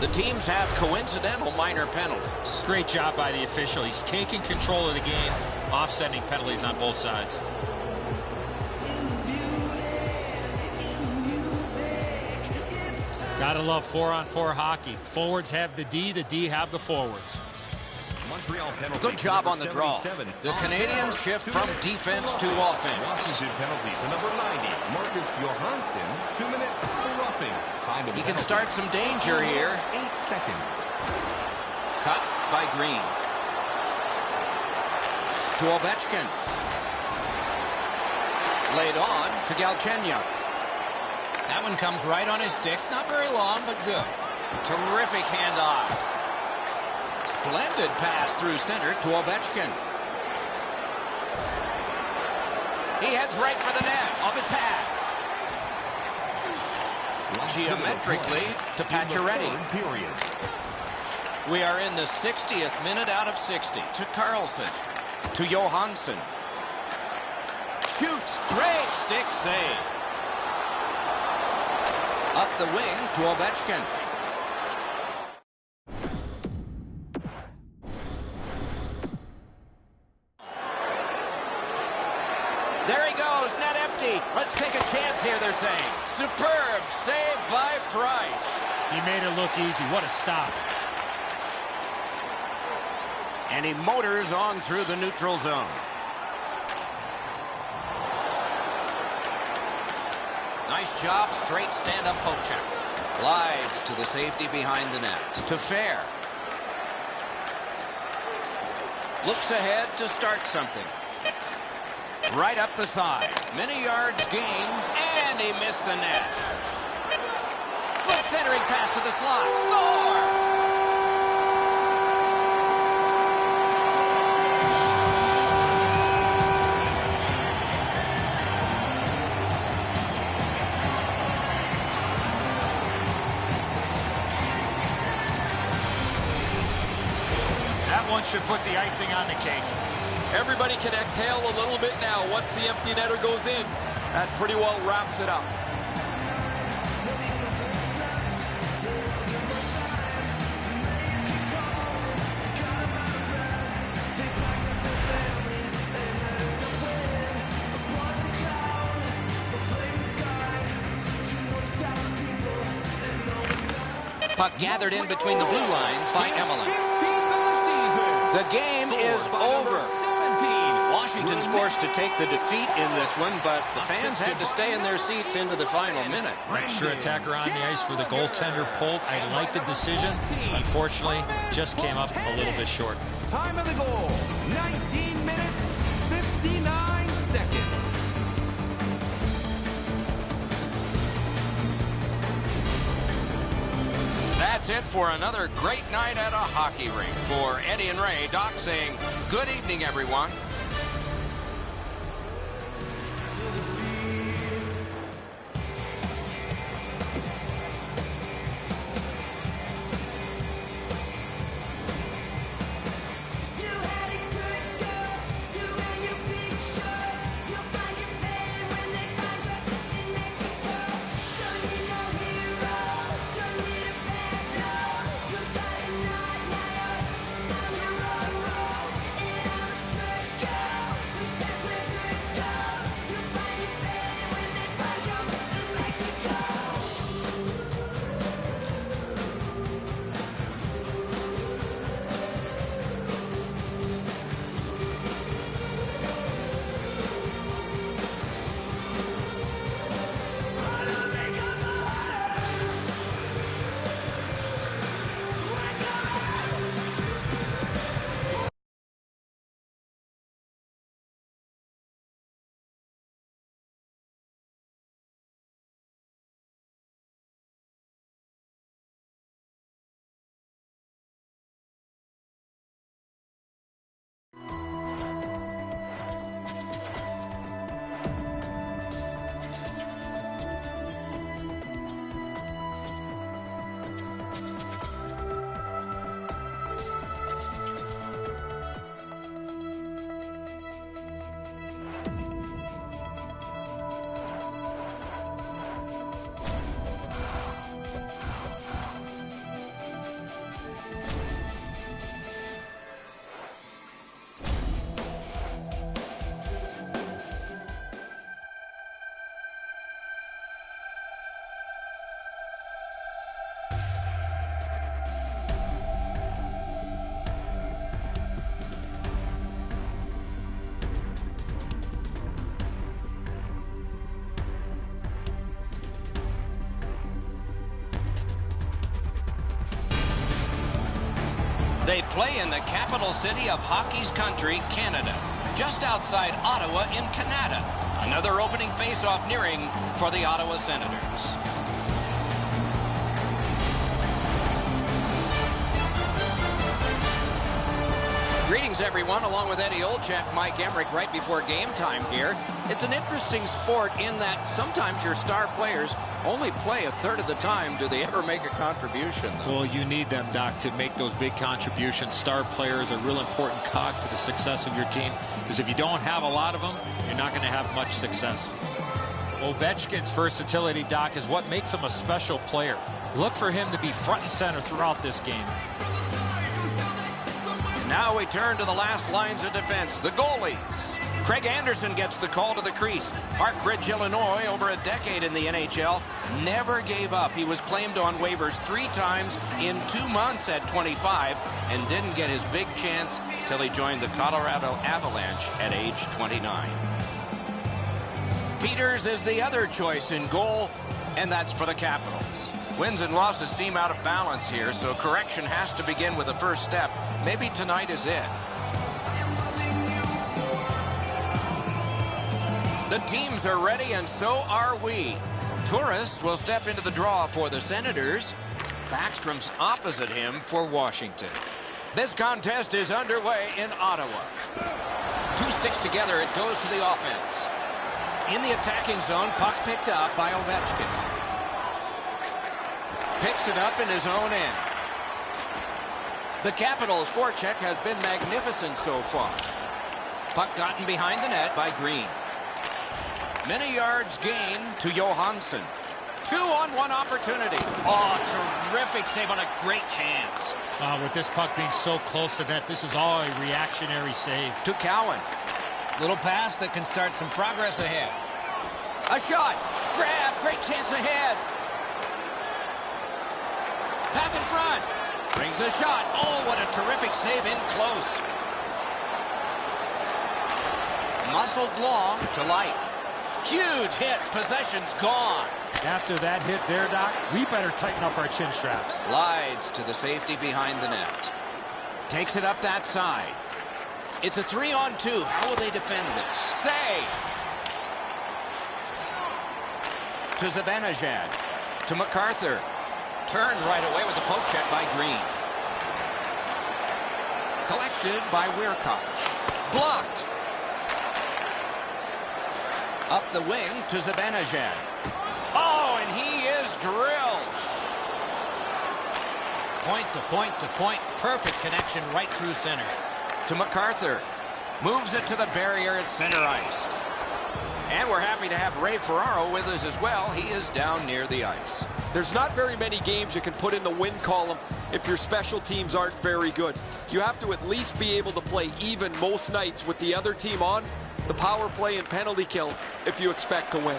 The teams have coincidental minor penalties. Great job by the official. He's taking control of the game, offsetting penalties on both sides. Gotta love 4-on-4 hockey. Forwards have the D have the forwards. Montreal penalty. Good job on the draw. The Canadians shift from defense to offense. Washington penalty to number 90, Marcus Johansson. 2 minutes for roughing. He can start some danger here. 8 seconds. Cut by Green. To Ovechkin. Laid on to Galchenyuk. That one comes right on his stick. Not very long, but good. Terrific hand-eye. Splendid pass through center to Ovechkin. He heads right for the net off his pad. Geometrically to Pacioretty. We are in the 60th minute out of 60. To Carlson. To Johansson. Shoots. Great stick save. Up the wing to Ovechkin. There he goes, net empty. Let's take a chance here, they're saying. Superb save by Price. He made it look easy. What a stop. And he motors on through the neutral zone. Nice job, straight stand-up poke check. Glides to the safety behind the net. To Fair. Looks ahead to start something. Right up the side. Many yards gained, and he missed the net. Good centering pass to the slot. Score! That one should put the icing on the cake. Everybody can exhale a little bit now once the empty netter goes in. That pretty well wraps it up. Puck gathered in between the blue lines by Emelin. The game is over. Washington's forced to take the defeat in this one, but the fans had to stay in their seats into the final minute. Extra attacker on the ice for the goaltender pulled. I like the decision. Unfortunately, just came up a little bit short. Time of the goal, 19 minutes, 59 seconds. That's it for another great night at a hockey rink. For Eddie and Ray, Doc saying, good evening, everyone. They play in the capital city of hockey's country, Canada, just outside Ottawa in Canada. Another opening face-off nearing for the Ottawa Senators. Greetings, everyone, along with Eddie Olczyk, Mike Emmerich, right before game time here. It's an interesting sport in that sometimes your star players only play a third of the time. Do they ever make a contribution, though? Well, you need them, Doc, to make those big contributions. Star players are a real important cog to the success of your team, because if you don't have a lot of them, you're not going to have much success. Ovechkin's versatility, Doc, is what makes him a special player. Look for him to be front and center throughout this game. Now we turn to the last lines of defense, the goalies. Craig Anderson gets the call to the crease. Park Ridge, Illinois, over a decade in the NHL, never gave up. He was claimed on waivers 3 times in 2 months at 25 and didn't get his big chance till he joined the Colorado Avalanche at age 29. Peters is the other choice in goal, and that's for the Capitals. Wins and losses seem out of balance here, so correction has to begin with the first step. Maybe tonight is it. The teams are ready, and so are we. Tourist will step into the draw for the Senators. Backstrom's opposite him for Washington. This contest is underway in Ottawa. Two sticks together, it goes to the offense. In the attacking zone, puck picked up by Ovechkin. Picks it up in his own end. The Capitals' forecheck has been magnificent so far. Puck gotten behind the net by Green. Many yards gained to Johansson. 2-on-1 opportunity. Oh, terrific save on a great chance. With this puck being so close to net, this is all a reactionary save. To Cowan. Little pass that can start some progress ahead. A shot. Grab. Great chance ahead. Back in front. Brings a shot. Oh, what a terrific save in close. Muscled long to light. Huge hit. Possession's gone. After that hit there, Doc, we better tighten up our chin straps. Slides to the safety behind the net. Takes it up that side. It's a 3-on-2. How will they defend this? Save. To Zibanejad. To MacArthur. Turned right away with the poke check by Green. Collected by Weirkoch. Blocked. Up the wing to Zibanejad. Oh, and he is drilled. Point to point to point. Perfect connection right through center. To MacArthur. Moves it to the barrier at center ice. And we're happy to have Ray Ferraro with us as well. He is down near the ice. There's not very many games you can put in the win column if your special teams aren't very good. You have to at least be able to play even most nights with the other team on the power play and penalty kill if you expect to win.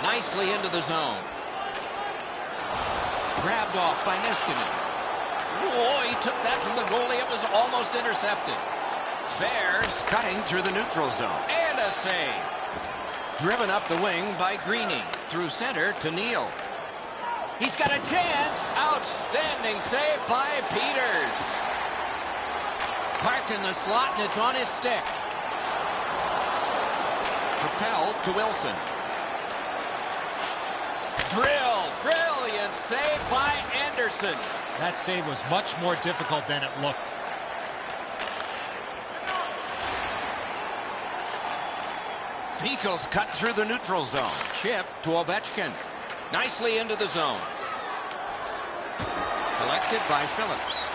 Nicely into the zone. Grabbed off by Niskanen. Oh, he took that from the goalie. It was almost intercepted. Sayers cutting through the neutral zone. And a save. Driven up the wing by Greening. Through center to Neal. He's got a chance. Outstanding save by Peters. Parked in the slot, and it's on his stick. Propelled to Wilson. Drilled. Brilliant save by Anderson. That save was much more difficult than it looked. Beagles cut through the neutral zone. Chip to Ovechkin. Nicely into the zone. Collected by Phillips.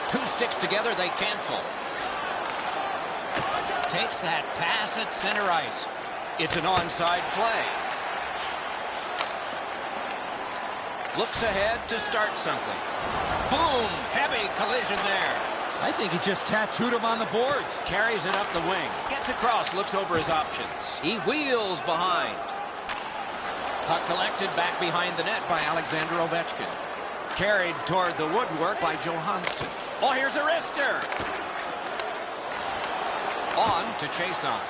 Two sticks together, they cancel. Takes that pass at center ice. It's an onside play. Looks ahead to start something. Boom! Heavy collision there. I think he just tattooed him on the boards. Carries it up the wing. Gets across, looks over his options. He wheels behind. Puck collected back behind the net by Alexander Ovechkin. Carried toward the woodwork by Johansson. Oh, here's a wrister. On to Chason.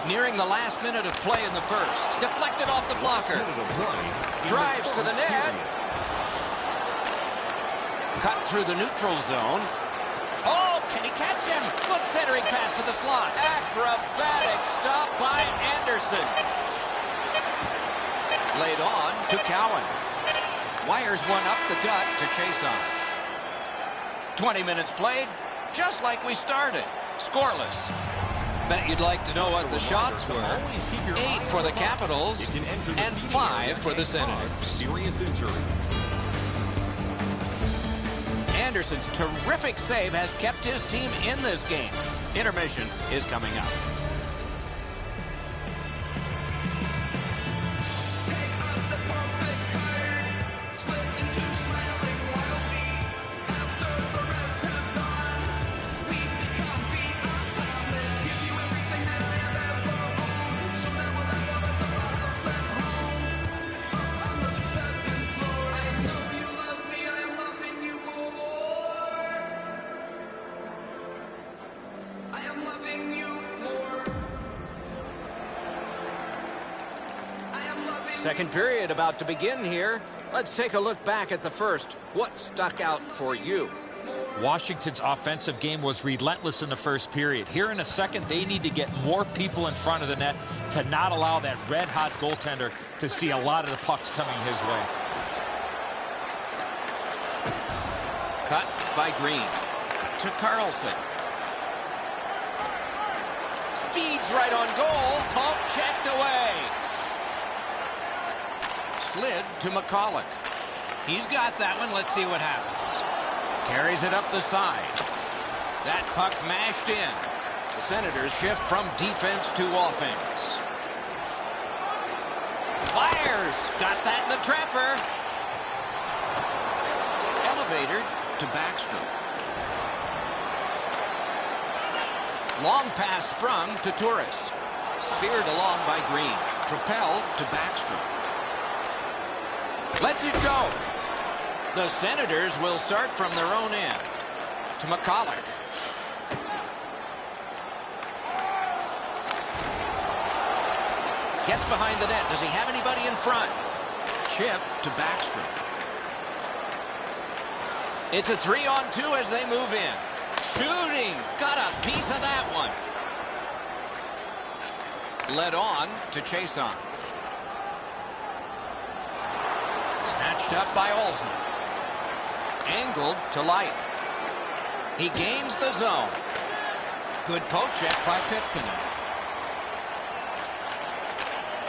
Nearing the last minute of play in the first. Deflected off the blocker. Drives to the net. Cut through the neutral zone. Oh, can he catch him? Foot centering pass to the slot. Acrobatic stop by Anderson. Laid on to Cowan. Wires one up the gut to Chason. 20 minutes played, just like we started. Scoreless. Bet you'd like to know what the shots were. 8 for the Capitals and 5 for the Senators. Serious injury. Anderson's terrific save has kept his team in this game. Intermission is coming up. Second period about to begin here. Let's take a look back at the first. What stuck out for you? Washington's offensive game was relentless in the first period. Here in the second, they need to get more people in front of the net to not allow that red-hot goaltender to see a lot of the pucks coming his way. Cut by Green to Carlson. Speeds right on goal. Pump checked away. Slid to McCulloch. He's got that one. Let's see what happens. Carries it up the side. That puck mashed in. The Senators shift from defense to offense. Fires. Got that in the trapper. Elevator to Backstrom. Long pass sprung to Turris. Speared along by Green. Propelled to Backstrom. Lets it go. The Senators will start from their own end. To McCulloch. Gets behind the net. Does he have anybody in front? Chip to Backstrom. It's a 3-on-2 as they move in. Shooting. Got a piece of that one. Led on to Chason. Snatched up by Olsen. Angled to Light. He gains the zone. Good poke check by Pitkanen.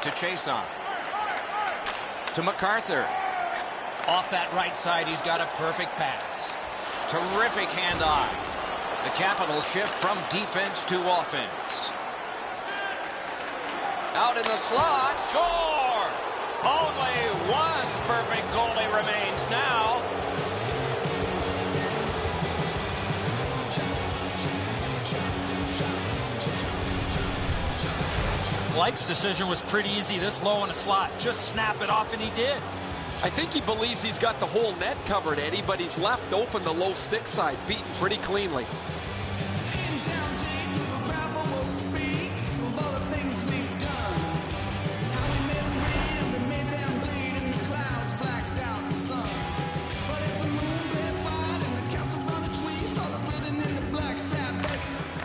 To Chason. To MacArthur. Off that right side, he's got a perfect pass. Terrific hand-eye. The Capitals shift from defense to offense. Out in the slot. Score! Only one perfect goalie remains now. Light's decision was pretty easy this low in the slot. Just snap it off, and he did. I think he believes he's got the whole net covered, Eddie, but he's left open the low stick side, beaten pretty cleanly.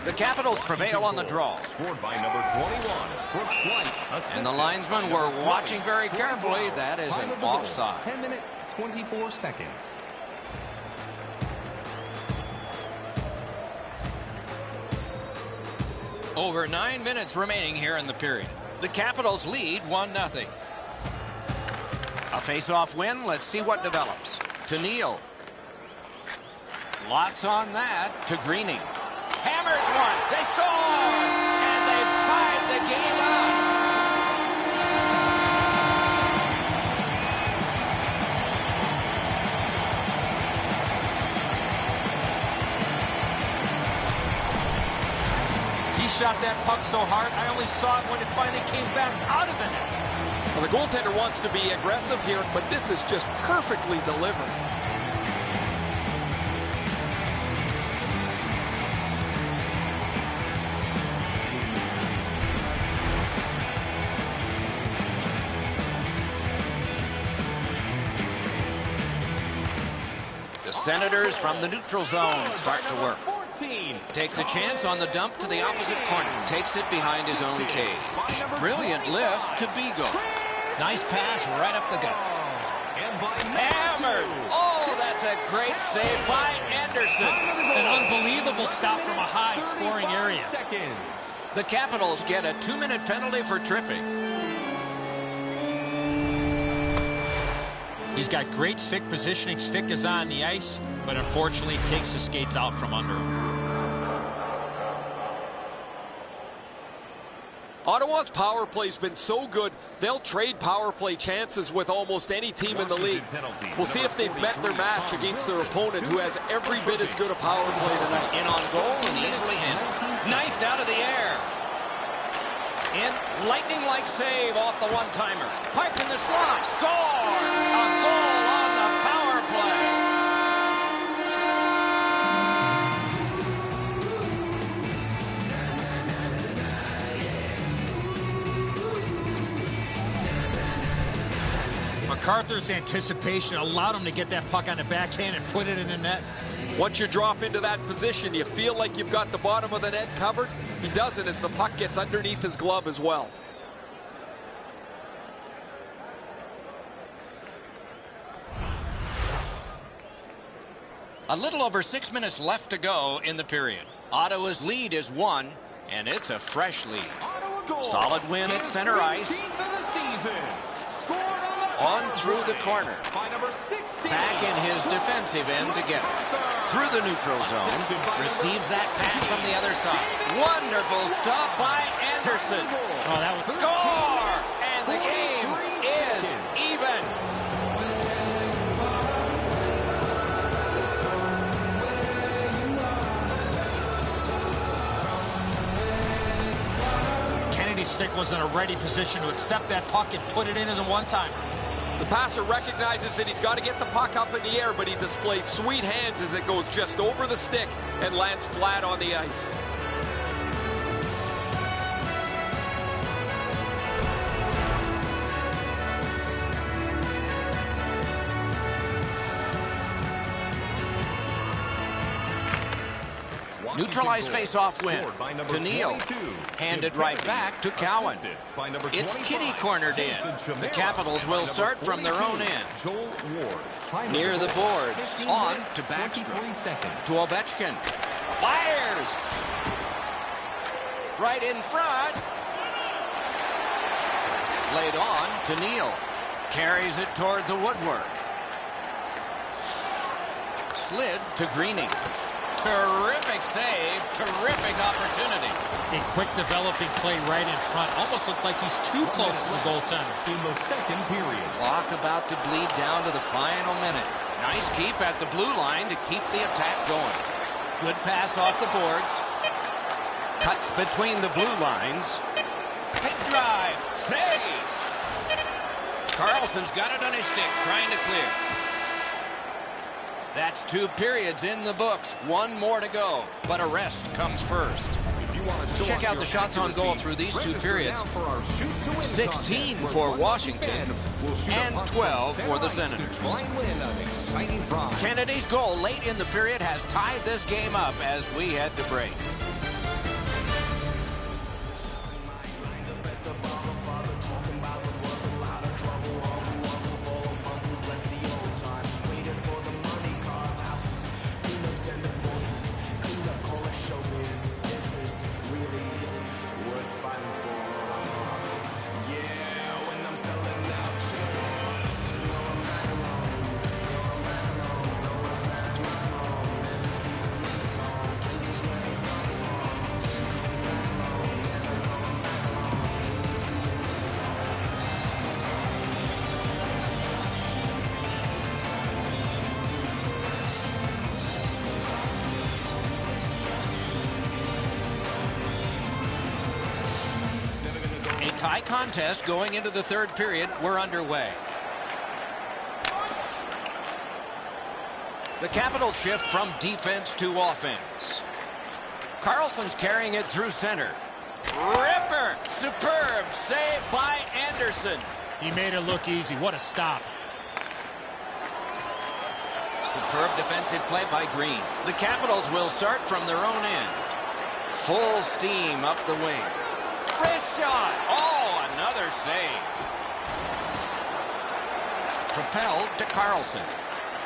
The Capitals prevail on the draw. Scored by number 21, Brooks White. And the linesmen were watching very carefully. That is an offside. 10 minutes, 24 seconds. Over 9 minutes remaining here in the period. The Capitals lead 1-0. A face-off win. Let's see what develops. To Neal. Lots on that to Greening. Hammers one. They score! And they've tied the game up. He shot that puck so hard, I only saw it when it finally came back out of the net. Well, the goaltender wants to be aggressive here, but this is just perfectly delivered. Senators from the neutral zone start to work. Takes a chance on the dump to the opposite corner. Takes it behind his own cage. Brilliant lift to Beagle. Nice pass right up the gut. Hammered. Oh, that's a great save by Anderson. An unbelievable stop from a high scoring area. The Capitals get a 2-minute penalty for tripping. He's got great stick positioning. Stick is on the ice, but unfortunately takes the skates out from under him. Ottawa's power play's been so good, they'll trade power play chances with almost any team in the league. We'll see if they've met their match against their opponent, who has every bit as good a power play tonight. In on goal and easily handled. Knifed out of the air. In lightning-like save off the one-timer. Piped in the slot. Score! A goal on the power play. MacArthur's anticipation allowed him to get that puck on the backhand and put it in the net. Once you drop into that position, you feel like you've got the bottom of the net covered. He doesn't as the puck gets underneath his glove as well. A little over 6 minutes left to go in the period. Ottawa's lead is 1, and it's a fresh lead. Solid win at center ice. On through the corner. Back in his defensive end to get it. Through the neutral zone. Receives that pass from the other side. Wonderful stop by Anderson. Oh, that was... Score! And the game is even. Kennedy's stick was in a ready position to accept that puck and put it in as a one-timer. The passer recognizes that he's got to get the puck up in the air, but he displays sweet hands as it goes just over the stick and lands flat on the ice. Neutralized face-off win to Neal. Handed right back to Cowan. It's Kitty cornered in. The Capitals will start from their own end. Near the boards. On to Backstrom. To Ovechkin. Fires! Right in front. Laid on to Neal. Carries it toward the woodwork. Slid to Greening. Terrific save, terrific opportunity. A quick developing play right in front. Almost looks like he's too close to the goaltender. In the second period. Clock about to bleed down to the final minute. Nice keep at the blue line to keep the attack going. Good pass off the boards. Cuts between the blue lines. Big drive, save. Carlson's got it on his stick, trying to clear. That's 2 periods in the books. 1 more to go, but a rest comes first. Check out the shots on goal through these 2 periods. 16 for Washington and 12 for the Senators. Kennedy's goal late in the period has tied this game up as we head to break. Tie contest going into the 3rd period. We're underway. The Capitals shift from defense to offense. Carlson's carrying it through center. Ripper! Superb save by Anderson. He made it look easy. What a stop. Superb defensive play by Green. The Capitals will start from their own end. Full steam up the wing. Wrist shot. Oh, another save. Propelled to Carlson.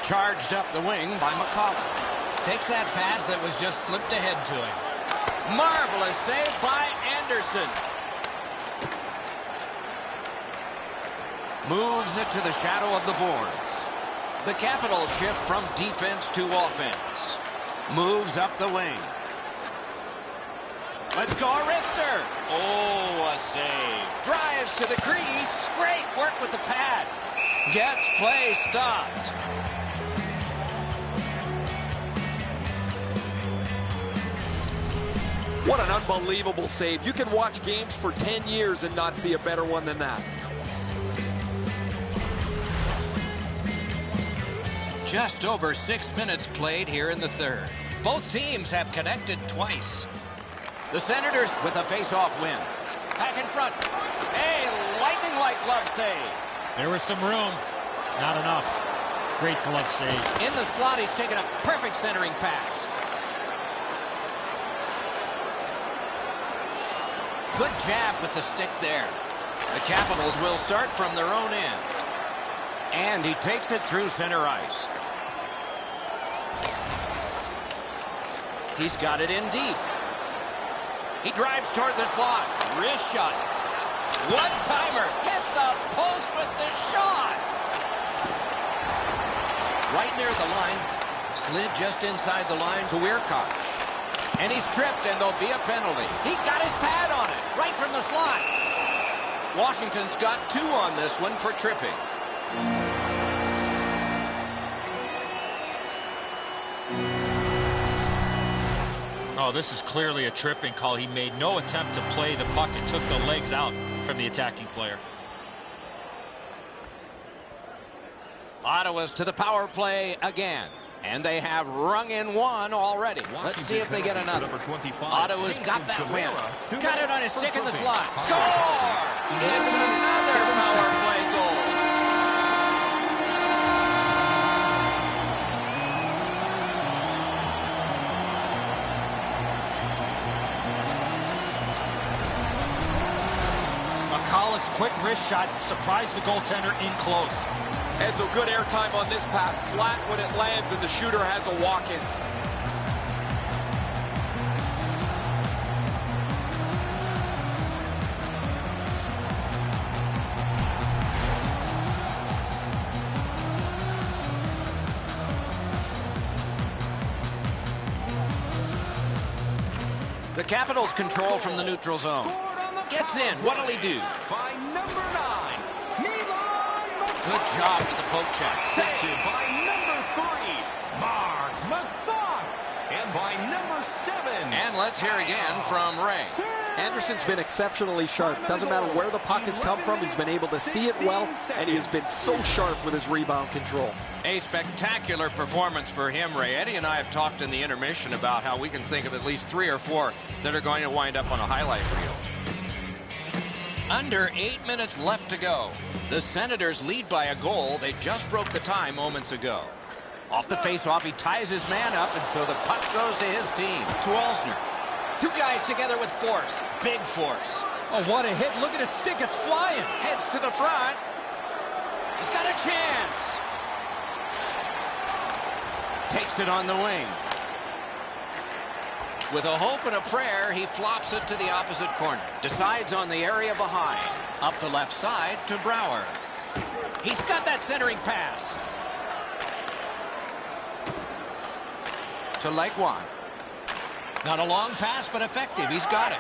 Charged up the wing by McCollum. Takes that pass that was just slipped ahead to him. Marvelous save by Anderson. Moves it to the shadow of the boards. The Capitals shift from defense to offense. Moves up the wing. Let's go, Arister. Oh, a save. Drives to the crease. Great work with the pad. Gets play stopped. What an unbelievable save. You can watch games for 10 years and not see a better one than that. Just over 6 minutes played here in the 3rd. Both teams have connected twice. The Senators with a face-off win. Back in front. A lightning-like glove save. There was some room. Not enough. Great glove save. In the slot, he's taken a perfect centering pass. Good jab with the stick there. The Capitals will start from their own end. And he takes it through center ice. He's got it in deep. He drives toward the slot. Wrist shot. One-timer. Hit the post with the shot. Right near the line. Slid just inside the line to Weirkoch. And he's tripped, and there'll be a penalty. He got his pad on it, right from the slot. Washington's got 2 on this one for tripping. Oh, this is clearly a tripping call. He made no attempt to play the puck and took the legs out from the attacking player. Ottawa's to the power play again. And they have rung in 1 already. Let's see if they get another. Ottawa's got that win. Got it on his stick in the slot. Score! It's another power play goal. McCulloch's quick wrist shot surprised the goaltender in close. Edzo, good airtime on this pass. Flat when it lands, and the shooter has a walk-in. The Capitals control from the neutral zone. Gets in. What'll he do? By number 9, Good job with the poke check. Save. by number 3, Mark Mathot. And by number 7. And let's hear again from Ray. Anderson's been exceptionally sharp. Doesn't matter where the puck has come from. He's been able to see it well, and he has been so sharp with his rebound control. A spectacular performance for him, Ray. Eddie and I have talked in the intermission about how we can think of at least 3 or 4 that are going to wind up on a highlight reel. Under 8 minutes left to go. The Senators lead by a goal. They just broke the tie moments ago. Off the faceoff, he ties his man up, and so the puck goes to his team, to Alsner. 2 guys together with force. Big force. Oh, what a hit. Look at his stick. It's flying. Heads to the front. He's got a chance. Takes it on the wing. With a hope and a prayer, he flops it to the opposite corner. Decides on the area behind. Up the left side to Brouwer. He's got that centering pass. To Legwand. Not a long pass, but effective. He's got it.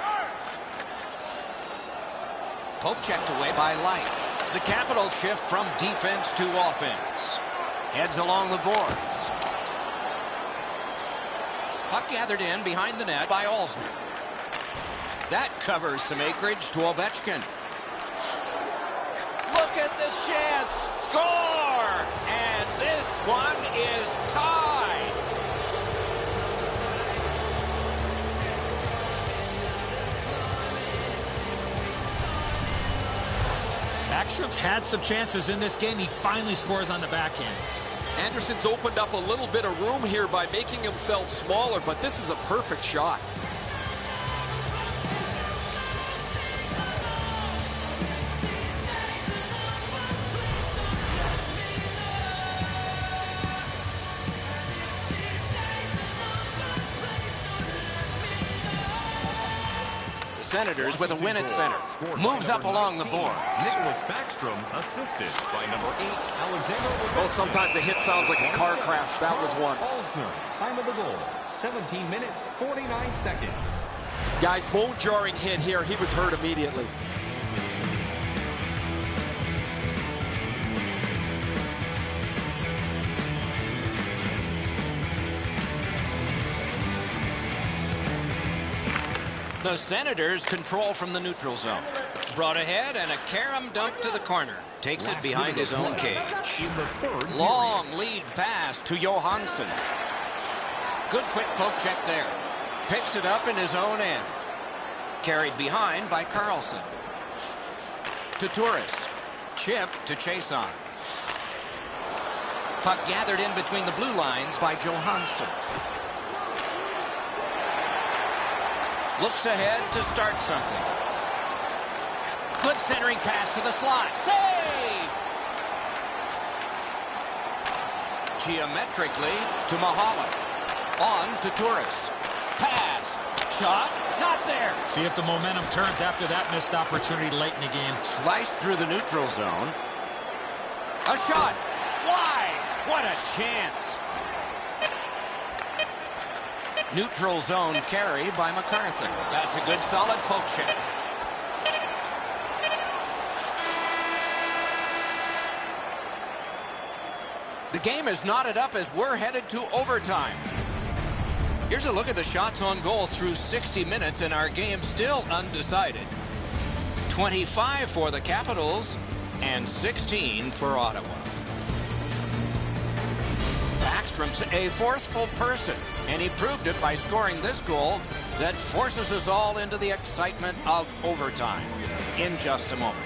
Poke checked away by Light. The Capitals shift from defense to offense. Heads along the boards. Puck gathered in behind the net by Alsner. That covers some acreage to Ovechkin. Look at this chance. Score! And this one is tied. Backstrom's had some chances in this game. He finally scores on the backhand. Anderson's opened up a little bit of room here by making himself smaller, but this is a perfect shot. Senators with a win at center. Moves up along the board. Nicholas Backstrom assisted by number 8, Alexander. Well, sometimes a hit sounds like a car crash. That was one. Alsner, time of the goal, 17 minutes, 49 seconds. Guys, bone-jarring hit here. He was hurt immediately. The Senators control from the neutral zone. Brought ahead and a carom dump to the corner. Takes it behind his own cage. Long lead pass to Johansson. Good quick poke check there. Picks it up in his own end. Carried behind by Carlson. To Turris. Chip to Chason. Puck gathered in between the blue lines by Johansson. Looks ahead to start something. Good centering pass to the slot. Save! Geometrically to Mahalik. On to Turris. Pass. Shot. Not there. See if the momentum turns after that missed opportunity late in the game. Sliced through the neutral zone. A shot. Wide. What a chance. Neutral zone carry by MacArthur. That's a good solid poke check. The game is knotted up as we're headed to overtime. Here's a look at the shots on goal through 60 minutes, and our game still undecided. 25 for the Capitals and 16 for Ottawa. Backstrom's a forceful person, and he proved it by scoring this goal that forces us all into the excitement of overtime in just a moment.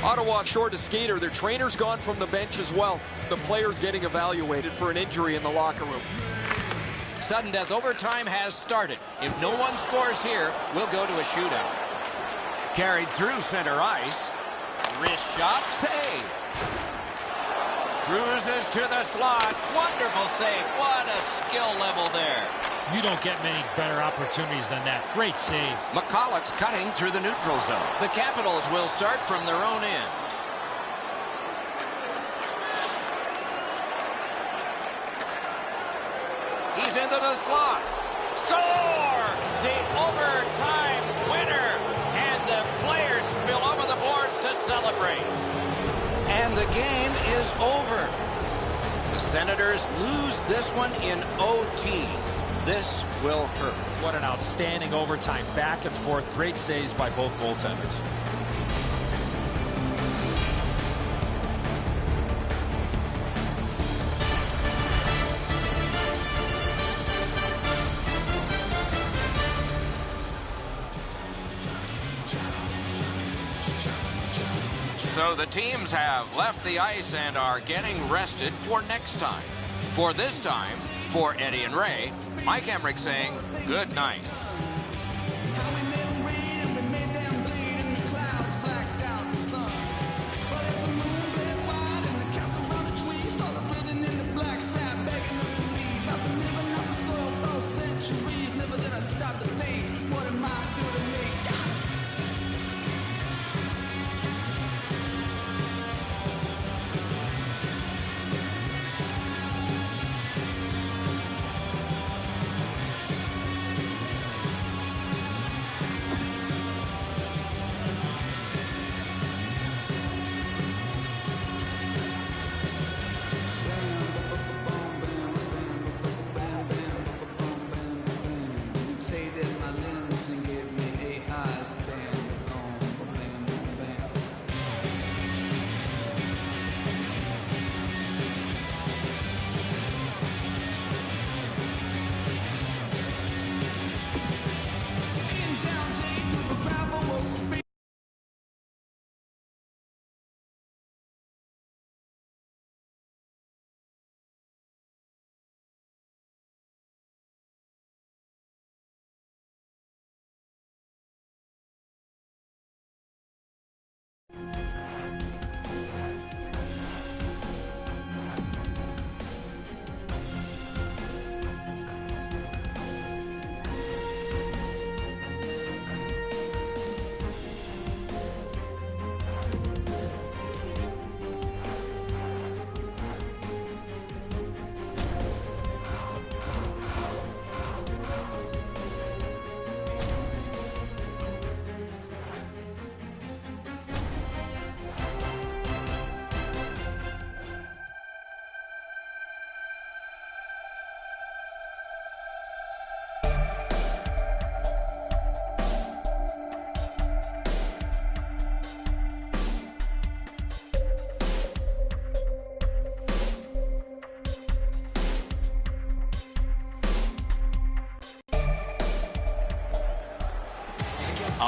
Ottawa short a skater. Their trainer's gone from the bench as well. The players getting evaluated for an injury in the locker room. Sudden death overtime has started. If no one scores here, we'll go to a shootout. Carried through center ice. Wrist shot. Save. Cruises to the slot. Wonderful save. What a skill level there. You don't get many better opportunities than that. Great save. McCulloch's cutting through the neutral zone. The Capitals will start from their own end. He's into the slot. Score! The overtime winner. And the players spill over the boards to celebrate. And the game is over. The Senators lose this one in OT. This will hurt. What an outstanding overtime. Back and forth. Great saves by both goaltenders. So the teams have left the ice and are getting rested for next time. For this time, for Eddie and Ray, Mike Emmerich saying good night.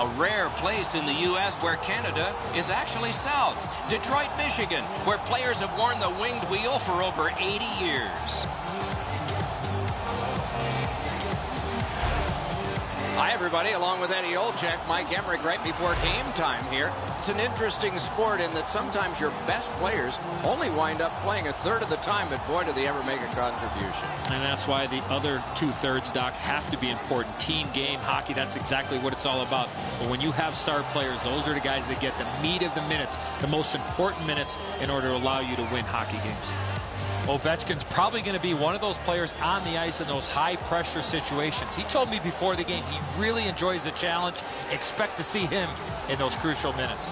A rare place in the U.S. where Canada is actually south. Detroit, Michigan, where players have worn the winged wheel for over 80 years. Hi, everybody. Along with Eddie Olczyk, Mike Emmerich right before game time here. It's an interesting sport in that sometimes your best players only wind up playing a third of the time, but boy, do they ever make a contribution. And that's why the other two-thirds, Doc, have to be important. Team game, hockey, that's exactly what it's all about. But when you have star players, those are the guys that get the meat of the minutes, the most important minutes in order to allow you to win hockey games. Ovechkin's probably going to be one of those players on the ice in those high-pressure situations. He told me before the game he really enjoys the challenge. Expect to see him in those crucial minutes.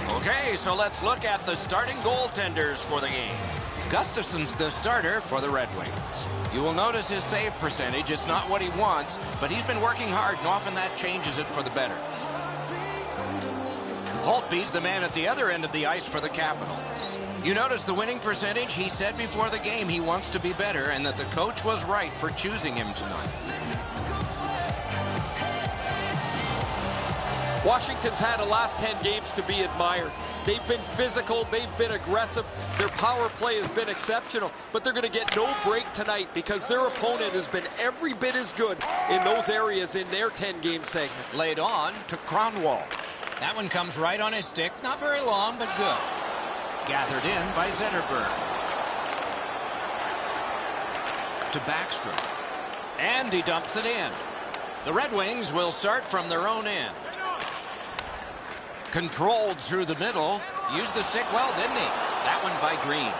Okay, so let's look at the starting goaltenders for the game. Gustafson's the starter for the Red Wings. You will notice his save percentage. It's not what he wants, but he's been working hard, and often that changes it for the better. Holtby's the man at the other end of the ice for the Capitals. You notice the winning percentage? He said before the game he wants to be better and that the coach was right for choosing him tonight. Washington's had the last 10 games to be admired. They've been physical, they've been aggressive, their power play has been exceptional, but they're going to get no break tonight because their opponent has been every bit as good in those areas in their 10-game segment. Laid on to Kronwall. That one comes right on his stick. Not very long, but good. Gathered in by Zetterberg. To Backstrom. And he dumps it in. The Red Wings will start from their own end. Controlled through the middle. Used the stick well, didn't he? That one by Green.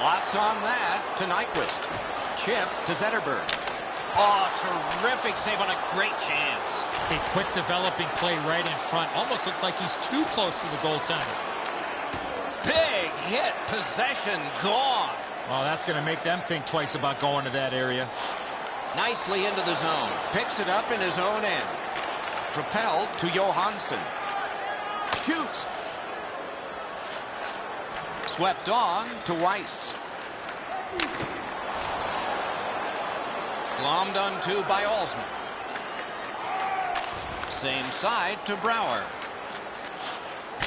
Lots on that to Nyquist. Chip to Zetterberg. Oh, terrific save on a great chance. A quick developing play right in front. Almost looks like he's too close to the goaltender. Big hit. Possession gone. Well, that's going to make them think twice about going to that area. Nicely into the zone. Picks it up in his own end. Propelled to Johansson. Shoots. Swept on to Weiss. Glommed onto by Alsman. Same side to Brouwer.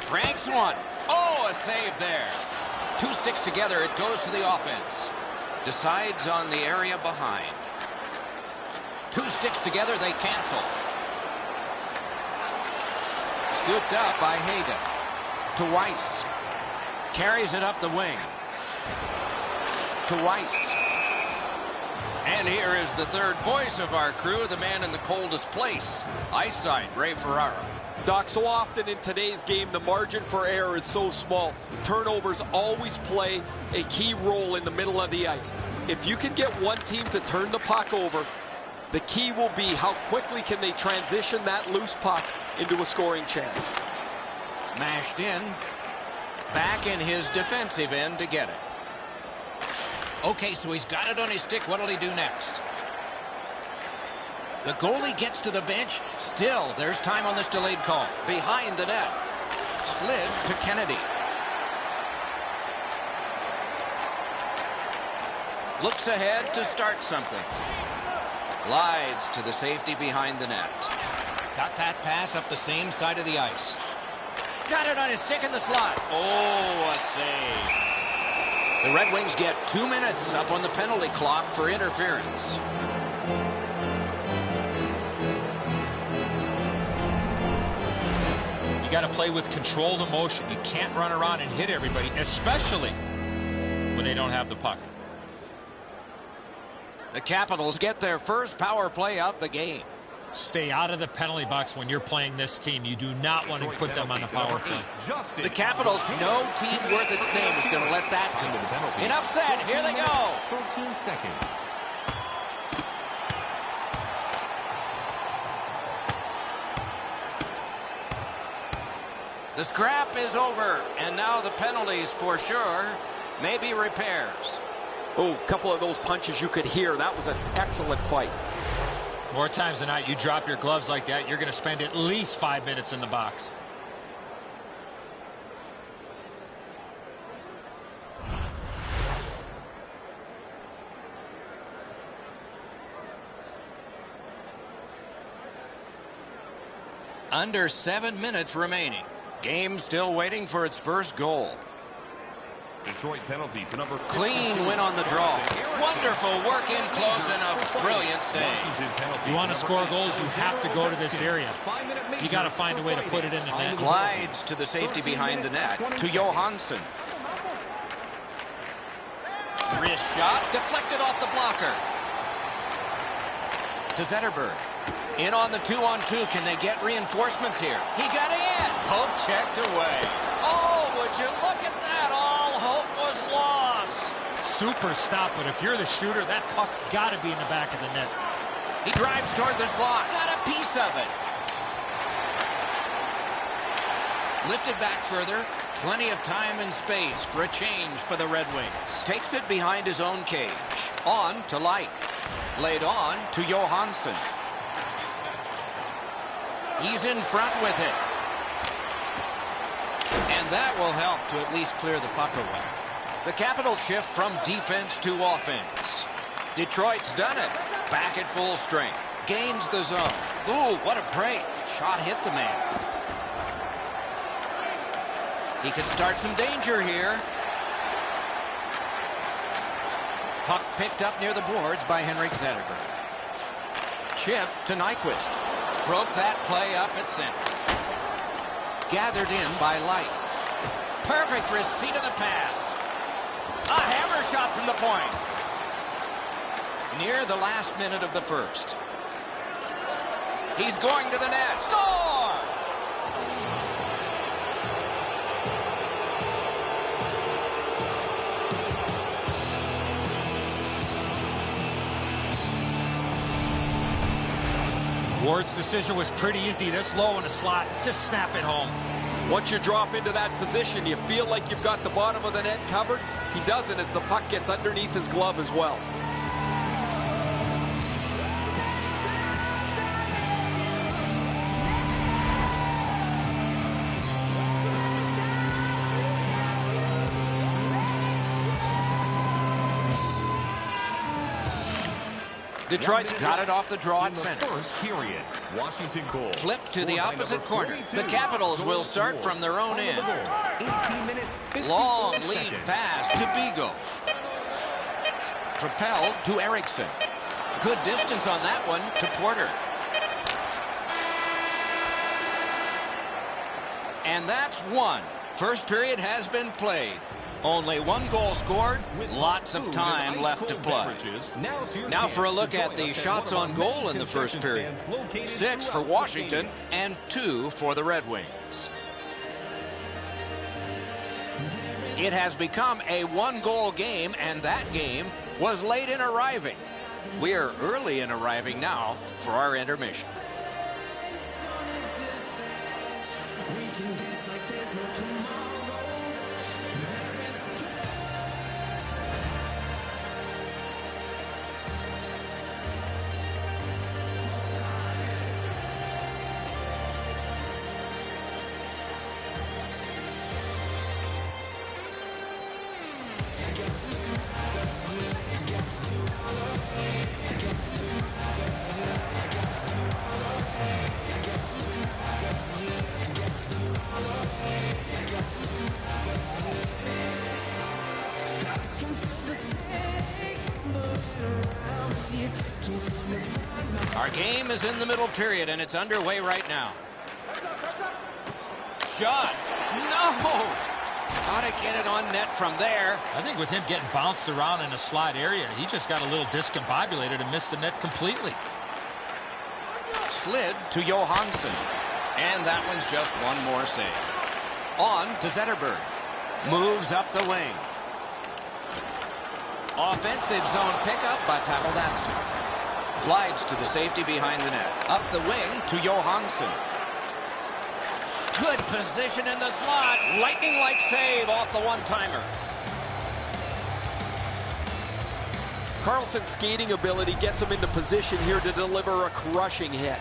Ranks one. Oh, a save there. Two sticks together, it goes to the offense. Decides on the area behind. Two sticks together, they cancel. Scooped up by Hayden. To Weiss. Carries it up the wing. To Weiss. And here is the third voice of our crew, the man in the coldest place. Ice side, Ray Ferraro. Doc, so often in today's game, the margin for error is so small. Turnovers always play a key role in the middle of the ice. If you can get one team to turn the puck over, the key will be how quickly can they transition that loose puck into a scoring chance. Mashed in. Back in his defensive end to get it. Okay, so he's got it on his stick. What'll he do next? The goalie gets to the bench. Still, there's time on this delayed call. Behind the net. Slid to Kennedy. Looks ahead to start something. Glides to the safety behind the net. Got that pass up the same side of the ice. Got it on his stick in the slot. Oh, a save. The Red Wings get 2 minutes up on the penalty clock for interference. You got to play with controlled emotion. You can't run around and hit everybody, especially when they don't have the puck. The Capitals get their first power play of the game. Stay out of the penalty box when you're playing this team. You do not want to put them on the power play. The Capitals, no team worth its name is going to let that go. Enough said. Here they go. 13 seconds. The scrap is over, and now the penalties for sure. Maybe repairs. Oh, a couple of those punches you could hear. That was an excellent fight. More times than not, you drop your gloves like that, you're going to spend at least 5 minutes in the box. Under 7 minutes remaining. Game still waiting for its first goal. Detroit penalty to number 50. Clean win on the draw. Wonderful work in close and a brilliant save. You want to score goals, you have to go to this area. You got to find a way to put it in the net. Glides to the safety behind the net. To Johansson. Wrist shot. Deflected off the blocker. To Zetterberg. In on the 2-on-2. Can they get reinforcements here? He got in. Poke checked away. Oh, would you look at that? All hope was lost. Super stop, but if you're the shooter, that puck's got to be in the back of the net. He drives toward the slot. Got a piece of it. Lifted back further. Plenty of time and space for a change for the Red Wings. Takes it behind his own cage. On to Light. Laid on to Johansson. He's in front with it. And that will help to at least clear the puck away. The Capitals shift from defense to offense. Detroit's done it. Back at full strength. Gains the zone. Ooh, what a break. Shot hit the man. He could start some danger here. Puck picked up near the boards by Henrik Zetterberg. Chip to Nyquist. Broke that play up at center. Gathered in by Light. Perfect receipt of the pass. A hammer shot from the point. Near the last minute of the first. He's going to the net. Score! Ward's decision was pretty easy. This low in the slot, just snap it home. Once you drop into that position, you feel like you've got the bottom of the net covered. He doesn't as the puck gets underneath his glove as well. Detroit's got it off the draw at center. First period. Washington goal. Flip to the opposite corner. The Capitals will start from their own end. 18 minutes. Long lead pass to Beagle. Propelled to Eriksson. Good distance on that one to Porter. And that's one. First period has been played. Only one goal scored, lots of time left to play. Now for a look at the shots on goal in the first period. 6 for Washington and 2 for the Red Wings. It has become a one-goal game, and that game was late in arriving. We're early in arriving now for our intermission. Our game is in the middle period, and it's underway right now. Shot. No! How to get it on net from there. I think with him getting bounced around in the slot area, he just got a little discombobulated and missed the net completely. Slid to Johansson. And that one's just one more save. On to Zetterberg. Moves up the wing. Offensive zone pickup by Pavel Datsyuk. Glides to the safety behind the net. Up the wing to Johansson. Good position in the slot. Lightning-like save off the one-timer. Carlson's skating ability gets him into position here to deliver a crushing hit.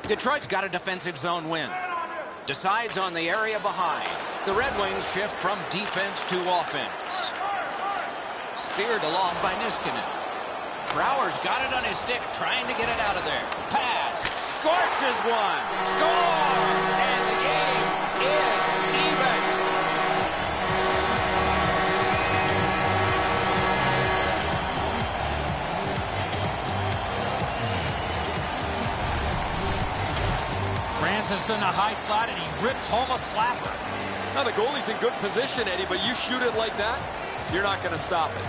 Detroit's got a defensive zone win. Decides on the area behind. The Red Wings shift from defense to offense. Speared along by Niskanen. Brouwer's got it on his stick, trying to get it out of there. Pass. Scorches one. Score! And the game is even. Franzen's in the high slot, and he rips home a slapper. Now the goalie's in good position, Eddie, but you shoot it like that, you're not going to stop it.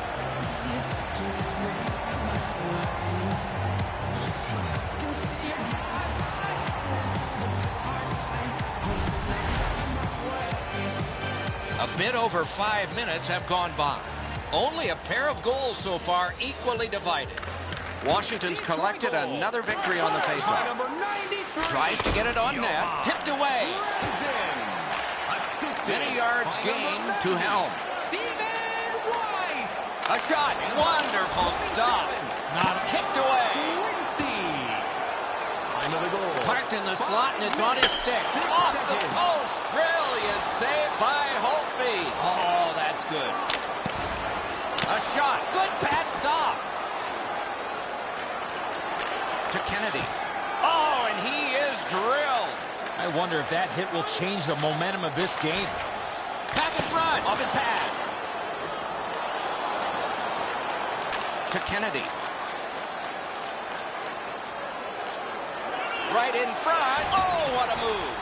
A bit over 5 minutes have gone by. Only a pair of goals so far, equally divided. Washington's collected another victory on the faceoff. Tries to get it on net. Tipped away. Many yards gained to Helm. A shot. Wonderful stop. Not kicked away. Parked in the slot, and it's on his stick. Off the post. Brilliant save by Holtby. Oh, that's good. A shot. Good pad stop. To Kennedy. Oh, and he is drilled. I wonder if that hit will change the momentum of this game. Back in front. Off his pad. To Kennedy. Right in front. Oh, what a move.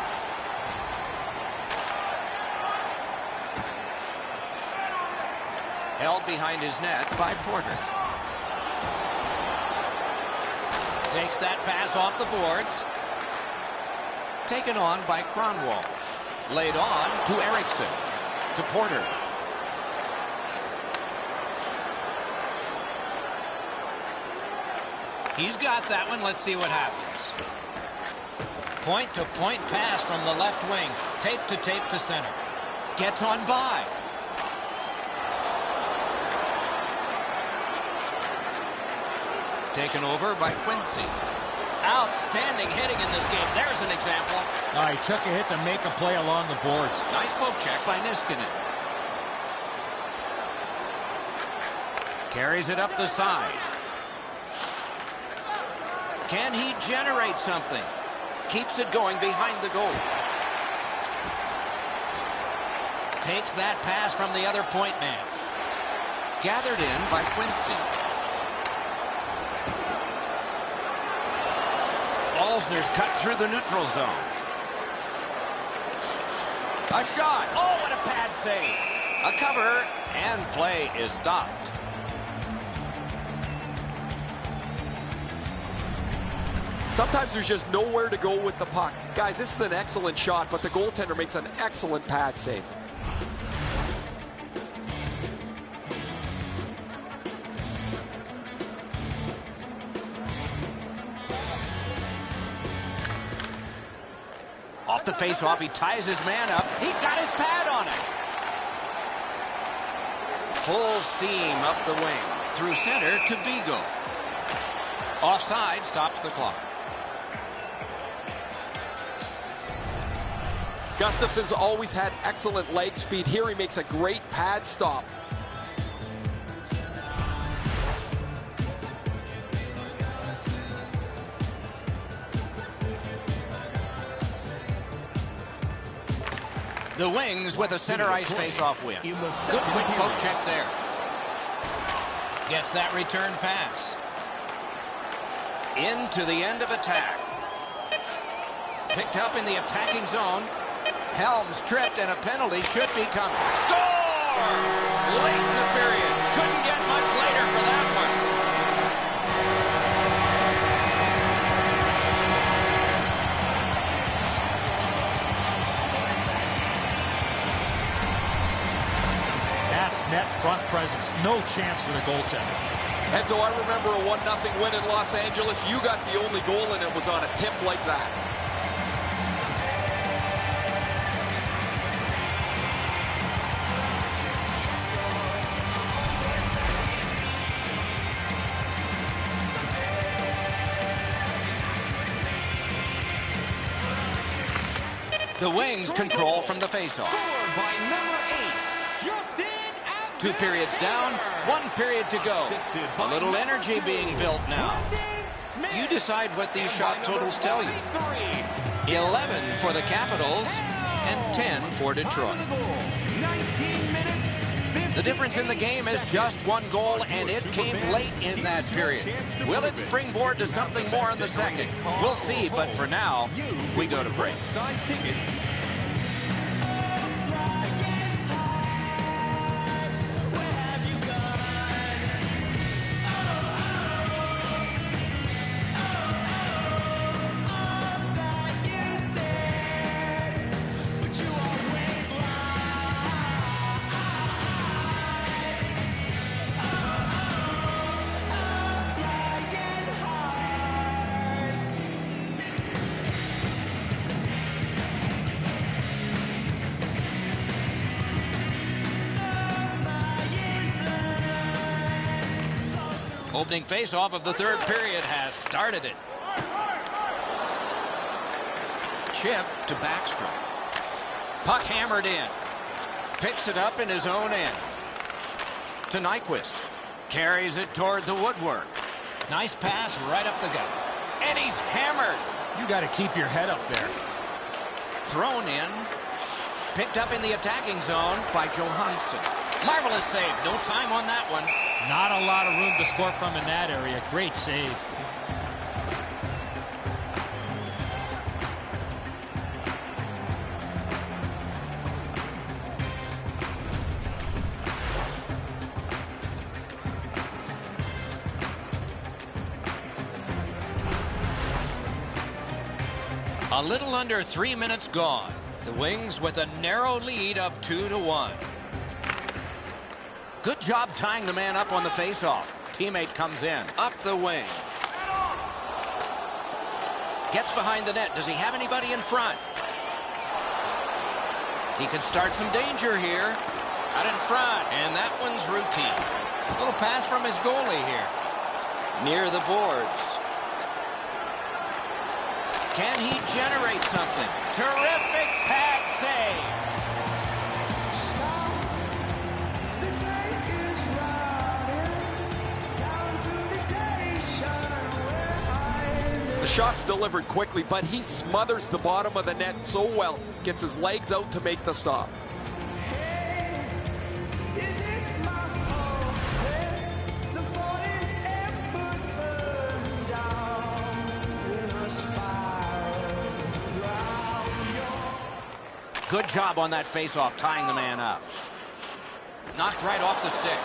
Held behind his net by Porter. Takes that pass off the boards. Taken on by Kronwall. Laid on to Eriksson. To Porter. He's got that one. Let's see what happens. Point-to-point pass from the left wing. Tape to tape to center. Gets on by. Taken over by Quincy. Outstanding hitting in this game. There's an example. He took a hit to make a play along the boards. Nice poke check by Niskanen. Carries it up the side. Can he generate something? Keeps it going behind the goal. Takes that pass from the other point man. Gathered in by Quincy. Alsner's cut through the neutral zone. A shot. Oh, what a pad save. A cover, and play is stopped. Sometimes there's just nowhere to go with the puck. Guys, this is an excellent shot, but the goaltender makes an excellent pad save. Off the face-off, he ties his man up. He got his pad on it. Full steam up the wing. Through center to Beagle. Offside stops the clock. Gustafson's always had excellent leg speed. Here he makes a great pad stop. The Wings with a center ice face-off win. Good quick poke check there. Gets that return pass. Into the end of attack. Picked up in the attacking zone. Helms tripped, and a penalty should be coming. Score! Late in the period. Couldn't get much later for that one. That's net front presence. No chance for the goaltender. And so I remember a 1-0 win in Los Angeles. You got the only goal, and it was on a tip like that. The Wings control from the faceoff. Scored by number 8, Justin. 2 periods down, 1 period to go. A little energy being built now. You decide what these shot totals tell you. 11 for the Capitals and 10 for Detroit. 19 minutes. The difference in the game is just 1 goal, and it came late in that period. Will it springboard to something more in the second? We'll see, but for now, we go to break. Side tickets. Opening faceoff of the 3rd period has started it. Chip to Backstrom. Puck hammered in. Picks it up in his own end. To Nyquist. Carries it toward the woodwork. Nice pass right up the gut. And he's hammered. You got to keep your head up there. Thrown in. Picked up in the attacking zone by Johansson. Marvelous save. No time on that one. Not a lot of room to score from in that area. Great save. A little under 3 minutes gone. The Wings with a narrow lead of 2-1. Good job tying the man up on the faceoff. Teammate comes in. Up the wing. Gets behind the net. Does he have anybody in front? He could start some danger here. Out in front. And that one's routine. Little pass from his goalie here. Near the boards. Can he generate something? Terrific pad save. The shot's delivered quickly, but he smothers the bottom of the net so well. Gets his legs out to make the stop. Good job on that faceoff, tying the man up. Knocked right off the stick.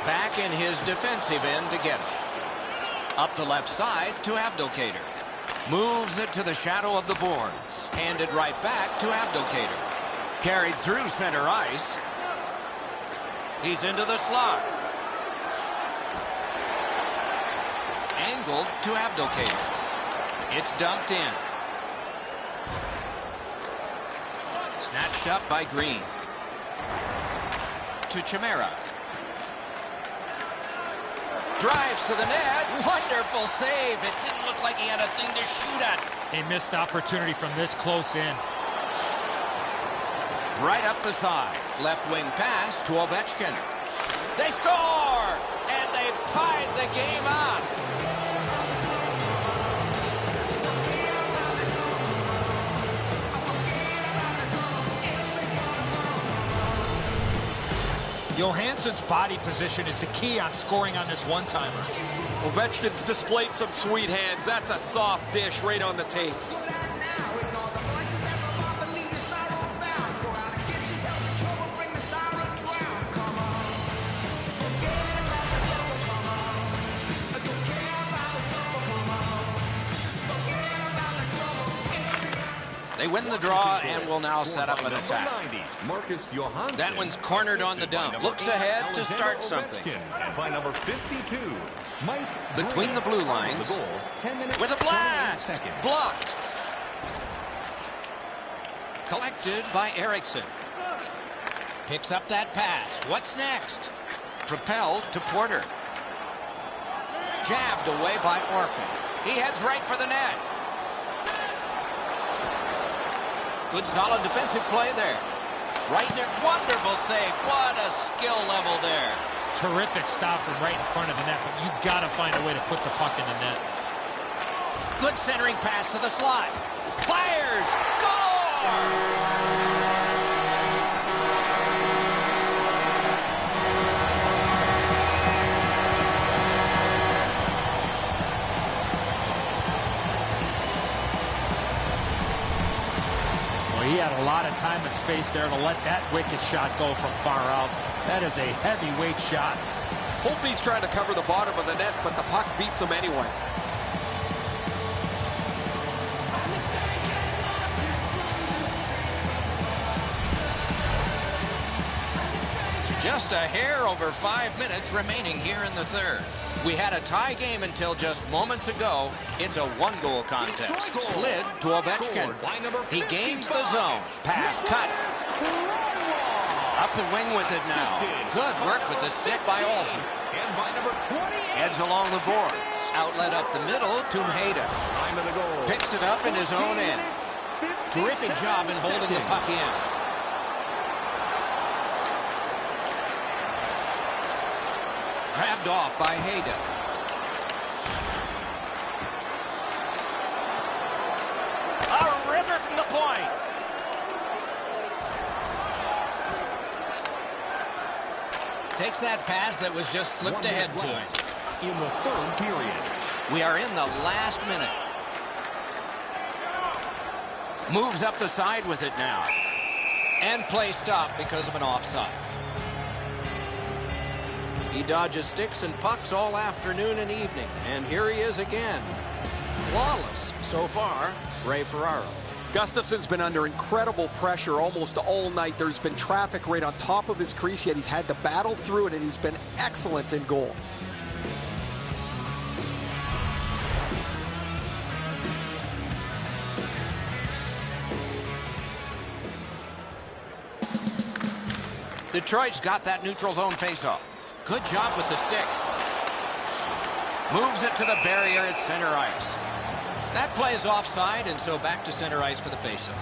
Back in his defensive end to get it. Up the left side to Abdelkader. Moves it to the shadow of the boards. Handed right back to Abdelkader. Carried through center ice. He's into the slot. Angled to Abdelkader. It's dumped in. Snatched up by Green. To Chimera. Drives to the net. Wonderful save. It didn't look like he had a thing to shoot at. A missed opportunity from this close in. Right up the side. Left wing pass to Ovechkin. They score! And they've tied the game up. Johansson's body position is the key on scoring on this one-timer. Ovechkin's displayed some sweet hands. That's a soft dish right on the tape. They win the draw and will now set up an attack. That one's cornered on the dump. Looks ahead to start something. Between the blue lines. With a blast! Blocked. Collected by Eriksson. Picks up that pass. What's next? Propelled to Porter. Jabbed away by Orpin. He heads right for the net. Good solid defensive play there. Right there. Wonderful save. What a skill level there. Terrific stop from right in front of the net, but you got to find a way to put the puck in the net. Good centering pass to the slot. Fires! Score! He had a lot of time and space there to let that wicked shot go from far out. That is a heavyweight shot. Holtby's trying to cover the bottom of the net, but the puck beats him anyway. Just a hair over 5 minutes remaining here in the third. We had a tie game until just moments ago. It's a one-goal contest. Slid to Ovechkin. He gains the zone. Pass cut. Up the wing with it now. Good work with the stick by Olsen. Heads along the boards. Outlet up the middle to Hayden. Picks it up in his own end. Terrific job in holding the puck in. Grabbed off by Hayden. A river from the point. Takes that pass that was just slipped ahead to him. In the third period. We are in the last minute. Moves up the side with it now. And play stopped because of an offside. He dodges sticks and pucks all afternoon and evening. And here he is again. Flawless so far, Ray Ferraro. Gustafson's been under incredible pressure almost all night. There's been traffic right on top of his crease, yet he's had to battle through it, and he's been excellent in goal. Detroit's got that neutral zone faceoff. Good job with the stick. Moves it to the barrier at center ice. That play is offside, and so back to center ice for the faceoff.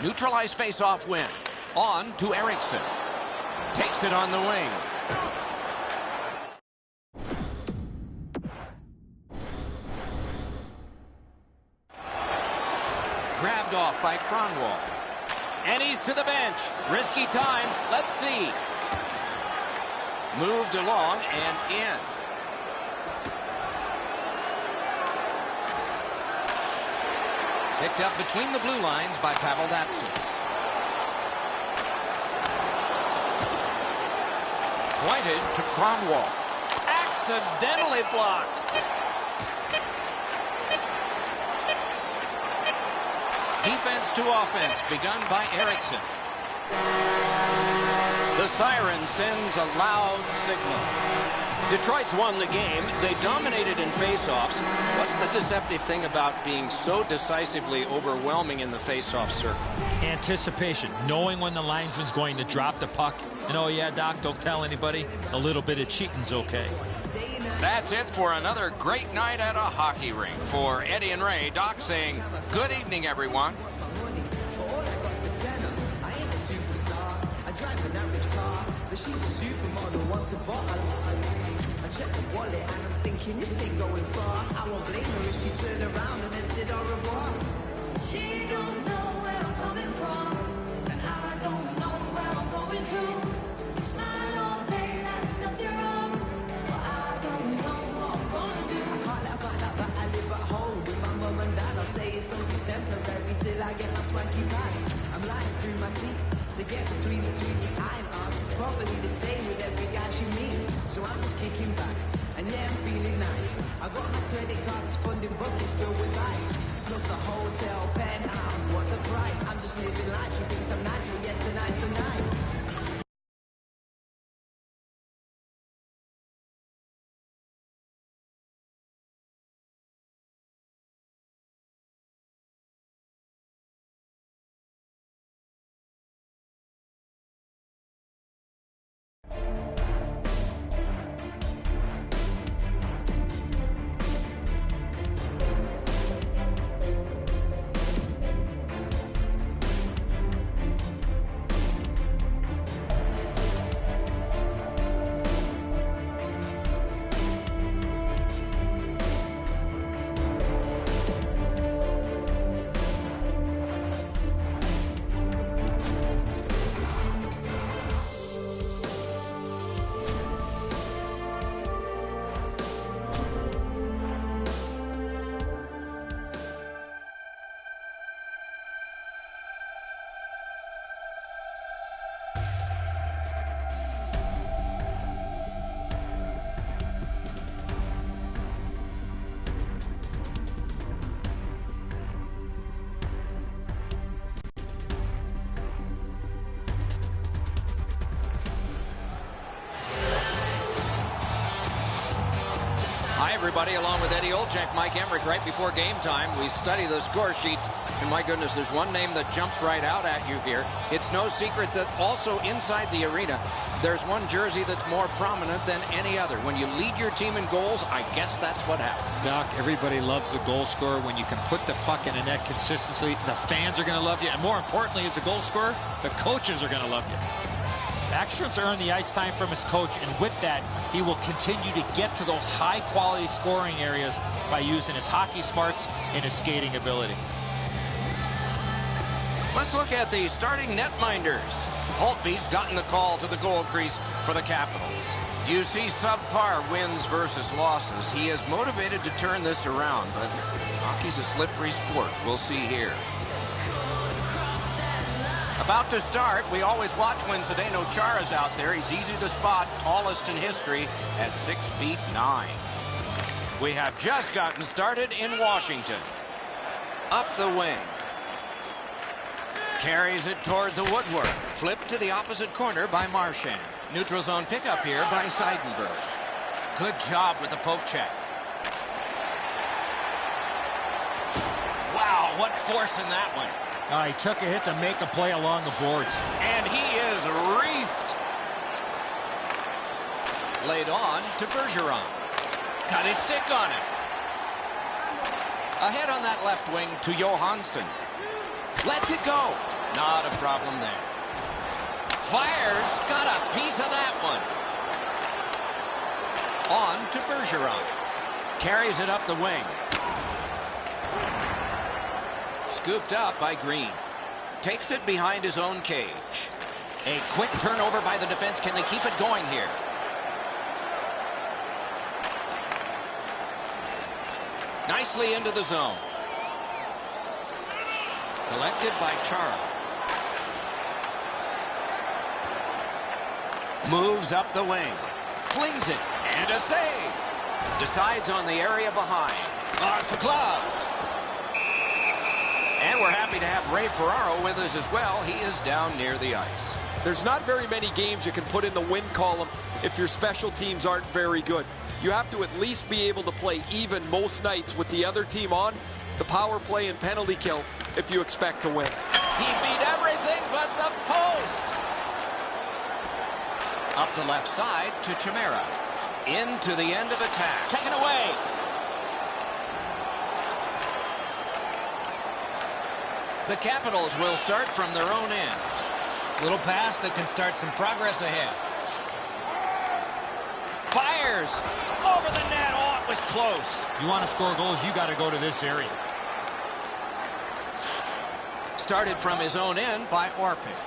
Neutralized faceoff win. On to Eriksson. Takes it on the wing. Grabbed off by Kronwall. And he's to the bench. Risky time. Let's see. Moved along and in. Picked up between the blue lines by Pavel Datsyuk. Pointed to Kronwall. Accidentally blocked. Defense to offense, begun by Eriksson. The siren sends a loud signal. Detroit's won the game. They dominated in faceoffs. What's the deceptive thing about being so decisively overwhelming in the faceoff circle? Anticipation, knowing when the linesman's going to drop the puck. And oh yeah, Doc, don't tell anybody. A little bit of cheating's okay. That's it for another great night at a hockey rink. For Eddie and Ray, Doc saying, good evening, everyone. She don't know where I'm coming from, and I don't know where I'm going to. You smile all day, that's nothing wrong, but I don't know what I'm gonna do. I can't let find out that I live at home with my mum and dad. I'll say it's only temporary till I get my swanky bag. I'm lying through my teeth to get between the dreamy eye and arms. It's probably the same with every guy she meets, so I'm just kicking back. And yeah, I'm feeling nice. I got my credit cards, funding buckets filled with ice. Plus the hotel, penthouse, what's the price? I'm just living life. She thinks I'm nice, but yet tonight's the night. everybody. Along with Eddie Olczyk, Mike Emmerich, right before game time. We study the score sheets, and my goodness, there's one name that jumps right out at you here. It's no secret that also inside the arena, there's one jersey that's more prominent than any other. When you lead your team in goals, I guess that's what happens. Doc, everybody loves a goal scorer. When you can put the puck in the net consistently, the fans are going to love you. And more importantly, as a goal scorer, the coaches are going to love you. Backstrom's earned the ice time from his coach, and with that, he will continue to get to those high-quality scoring areas by using his hockey smarts and his skating ability. Let's look at the starting netminders. Holtby's gotten the call to the goal crease for the Capitals. You see subpar wins versus losses. He is motivated to turn this around, but hockey's a slippery sport. We'll see here. About to start, we always watch when Zdeno Chara's out there. He's easy to spot, tallest in history at 6'9". We have just gotten started in Washington. Up the wing. Carries it toward the woodwork. Flipped to the opposite corner by Marchand. Neutral zone pickup here by Seidenberg. Good job with the poke check. Wow, what force in that one. He took a hit to make a play along the boards. And he is reefed. Laid on to Bergeron. Got his stick on it. Ahead on that left wing to Johansson. Lets it go. Not a problem there. Fires. Got a piece of that one. On to Bergeron. Carries it up the wing. Scooped up by Green. Takes it behind his own cage. A quick turnover by the defense. Can they keep it going here? Nicely into the zone. Collected by Chara. Moves up the wing. Flings it. And a save. Decides on the area behind. Gloved. And we're happy to have Ray Ferraro with us as well. He is down near the ice. There's not very many games you can put in the win column if your special teams aren't very good. You have to at least be able to play even most nights with the other team on the power play and penalty kill if you expect to win. He beat everything but the post. Up the left side to Chimera. Into the end of attack. Taken away. The Capitals will start from their own end. Little pass that can start some progress ahead. Fires over the net. Oh, it was close. You want to score goals, you got to go to this area. Started from his own end by Orpik.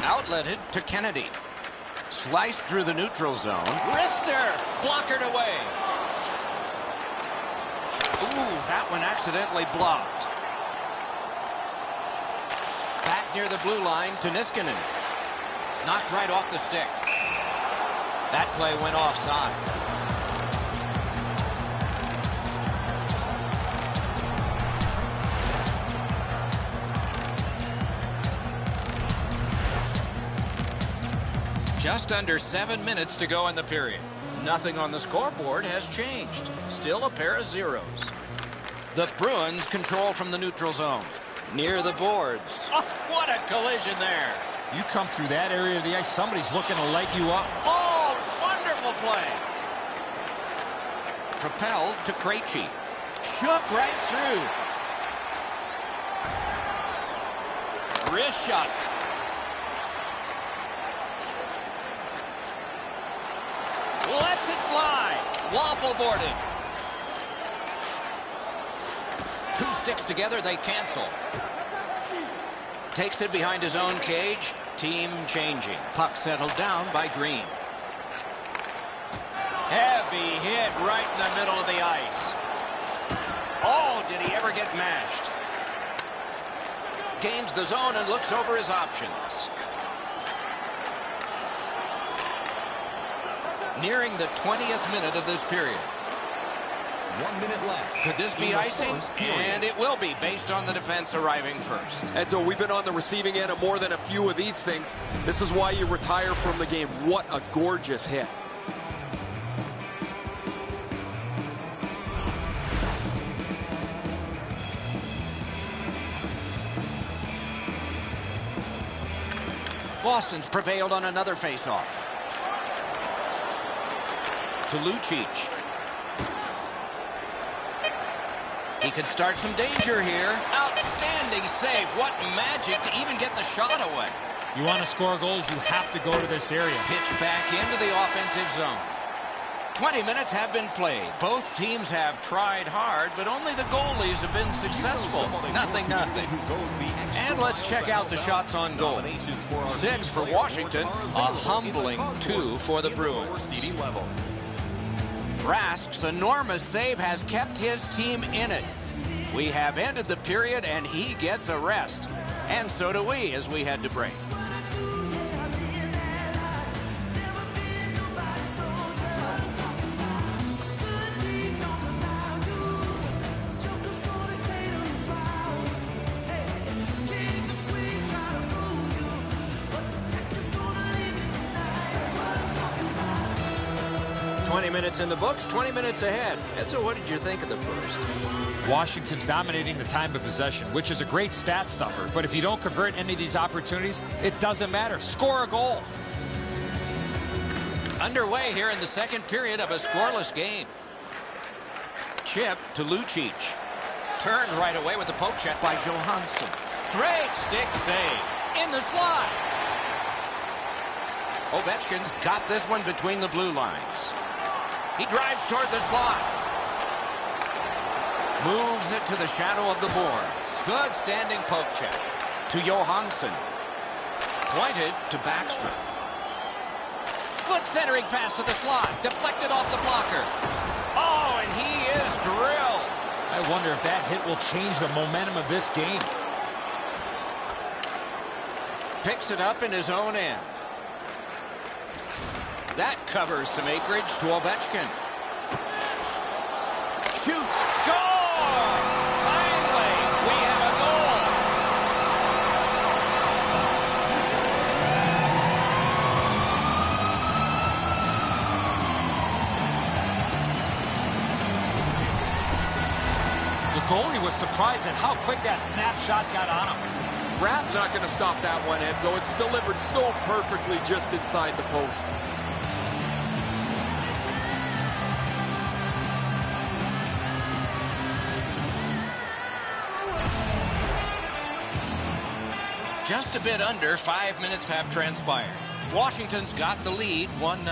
Outletted to Kennedy. Sliced through the neutral zone. Wrister blockered away. Ooh, that one accidentally blocked. Back near the blue line to Niskanen. Knocked right off the stick. That play went offside. Just under 7 minutes to go in the period. Nothing on the scoreboard has changed. Still a pair of zeros. The Bruins control from the neutral zone. Near the boards. Oh, what a collision there. You come through that area of the ice, somebody's looking to light you up. Oh, wonderful play. Propelled to Krejci. Shook right through. Wrist shot. Lets it fly. Waffle boarding. Two sticks together, they cancel. Takes it behind his own cage. Team changing. Puck settled down by Green. Heavy hit right in the middle of the ice. Oh, did he ever get mashed? Gains the zone and looks over his options. Nearing the 20th minute of this period. 1 minute left. Could this be icing? And it will be, based on the defense arriving first. And so we've been on the receiving end of more than a few of these things. This is why you retire from the game. What a gorgeous hit. Boston's prevailed on another faceoff. To Lucic. He could start some danger here. Outstanding save. What magic to even get the shot away. You want to score goals, you have to go to this area. Pitch back into the offensive zone. 20 minutes have been played. Both teams have tried hard, but only the goalies have been successful. Nothing. And let's check out the shots on goal. 6 for Washington, a humbling 2 for the Bruins. Rask's enormous save has kept his team in it. We have ended the period, and he gets a rest. And so do we as we head to break. Minutes in the books, 20 minutes ahead. And so what did you think of the first? Washington's dominating the time of possession, which is a great stat stuffer. But if you don't convert any of these opportunities, it doesn't matter. Score a goal. Underway here in the second period of a scoreless game. Chip to Lucic. Turned right away with the poke check by Johansson. Great stick save in the slot. Ovechkin's got this one between the blue lines. He drives toward the slot. Moves it to the shadow of the boards. Good standing poke check to Johansson. Pointed to Backstrom. Good centering pass to the slot. Deflected off the blocker. Oh, and he is drilled. I wonder if that hit will change the momentum of this game. Picks it up in his own end. That covers some acreage to Ovechkin. Shoots. Score! Finally, we have a goal. The goalie was surprised at how quick that snapshot got on him. Brad's not going to stop that one, Enzo. It's delivered so perfectly just inside the post. Just a bit under 5 minutes have transpired. Washington's got the lead, 1-0.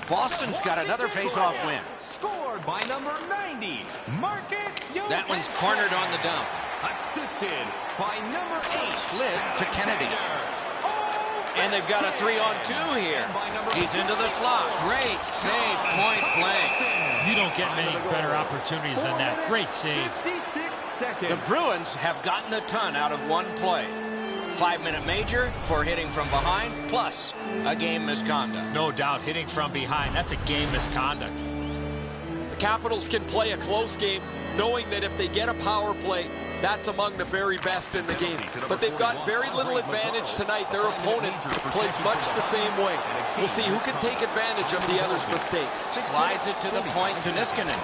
Boston's got another face-off win. Scored by number 90, Marcus Johansson. That one's cornered on the dump. Assisted by number 8, Slid to Kennedy. And they've got a 3-on-2 here. He's into the slot. Great save, point blank. You don't get many better opportunities than that. Great save. 56 seconds. The Bruins have gotten a ton out of one play. 5-minute major for hitting from behind, plus a game misconduct. No doubt, hitting from behind, that's a game misconduct. The Capitals can play a close game knowing that if they get a power play, that's among the very best in the game. But they've got very little advantage tonight. Their opponent plays much the same way. We'll see who can take advantage of the other's mistakes. Slides it to the point to Niskanen.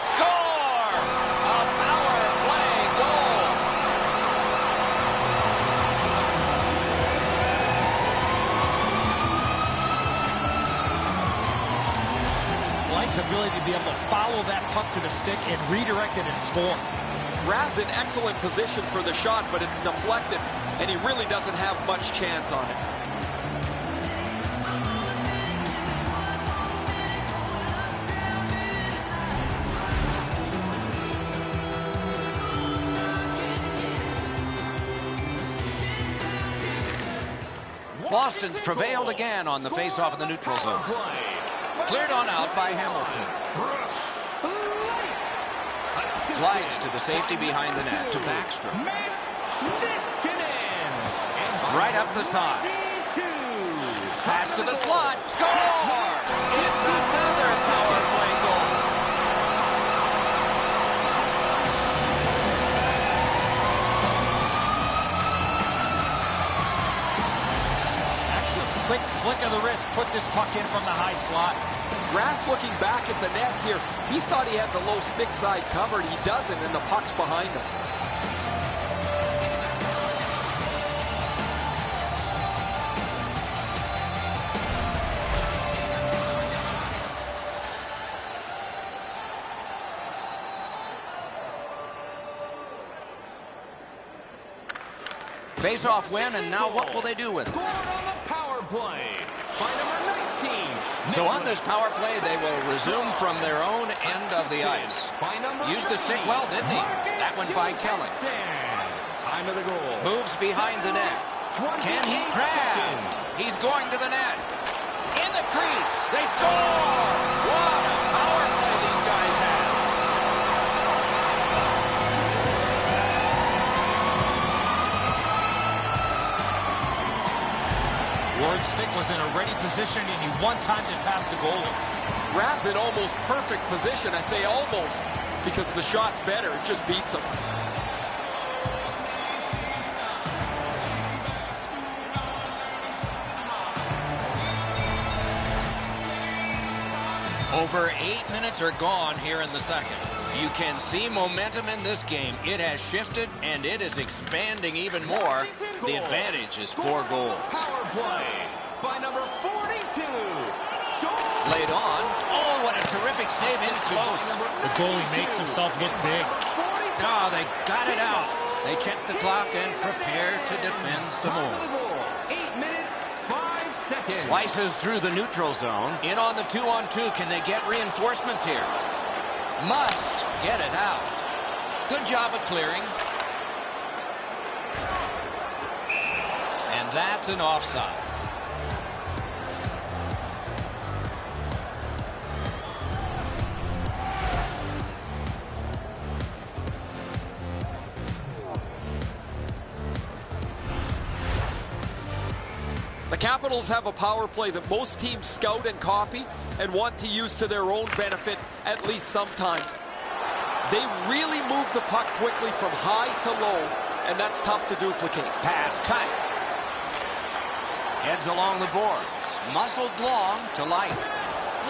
Score! A power play goal. Blake's ability to be able to follow that puck to the stick and redirect it and score. Rad's in excellent position for the shot, but it's deflected, and he really doesn't have much chance on it. Boston's prevailed again on the face-off in the neutral zone. Cleared on out by Hamilton. Glides to the safety behind the net to Backstrom. Right up the side. Pass to the slot. Score! It's another power play goal. Actually, it's a quick flick of the wrist. Put this puck in from the high slot. Rask looking back at the net here. He thought he had the low stick side covered. He doesn't, and the puck's behind him. Face-off win, and now what will they do with it? Scored on the power play by number 19. So on this power play, they will resume from their own end of the ice. Used the stick well, didn't he? That one by Kelly. Time of the goal. Moves behind the net. Can he grab? He's going to the net. In the crease. They score! What a power play these guys have. Ward's stick was in a ready position, and he one-timed it past the goalie. Raz in almost perfect position. I say almost because the shot's better. It just beats him. Over 8 minutes are gone here in the second. You can see momentum in this game. It has shifted, and it is expanding even more. The advantage is 4 goals. Power play by number 42. Laid on. Oh, what a terrific save in close. The goalie makes himself look big. Oh, they got it out. They check the clock and prepare to defend some more. 8 minutes, 5 seconds. Slices through the neutral zone. In on the 2-on-2. Can they get reinforcements here? Must get it out. Good job of clearing. And that's an offside. The Capitals have a power play that most teams scout and copy and want to use to their own benefit, at least sometimes. They really move the puck quickly from high to low, and that's tough to duplicate. Pass cut. Heads along the boards. Muscled long to Light.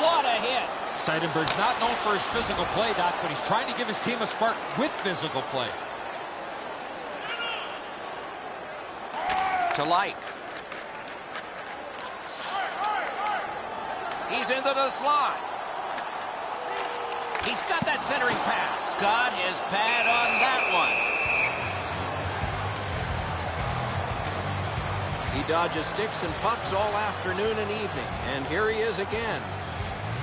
What a hit. Seidenberg's not known for his physical play, Doc, but he's trying to give his team a spark with physical play. To Light. He's into the slot. He's got that centering pass. Got his pad on that one. He dodges sticks and pucks all afternoon and evening. And here he is again.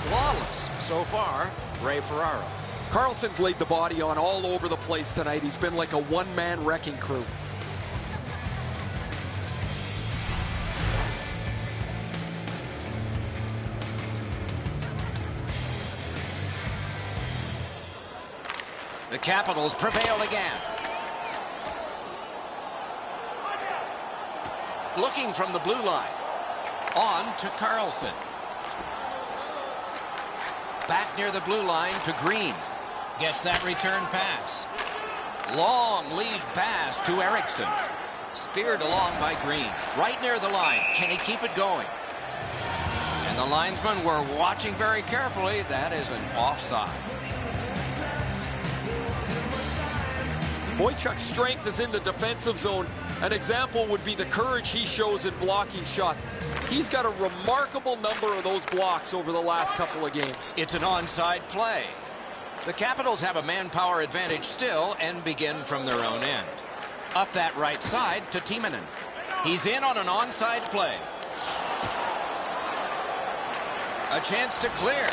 Flawless so far, Ray Ferraro. Carlson's laid the body on all over the place tonight. He's been like a one-man wrecking crew. The Capitals prevail again. Looking from the blue line. On to Carlson. Back near the blue line to Green. Gets that return pass. Long lead pass to Erickson. Speared along by Green. Right near the line. Can he keep it going? And the linesmen were watching very carefully. That is an offside. Boychuk's strength is in the defensive zone. An example would be the courage he shows in blocking shots. He's got a remarkable number of those blocks over the last couple of games. It's an onside play. The Capitals have a manpower advantage still and begin from their own end. Up that right side to Timonen. He's in on an onside play. A chance to clear.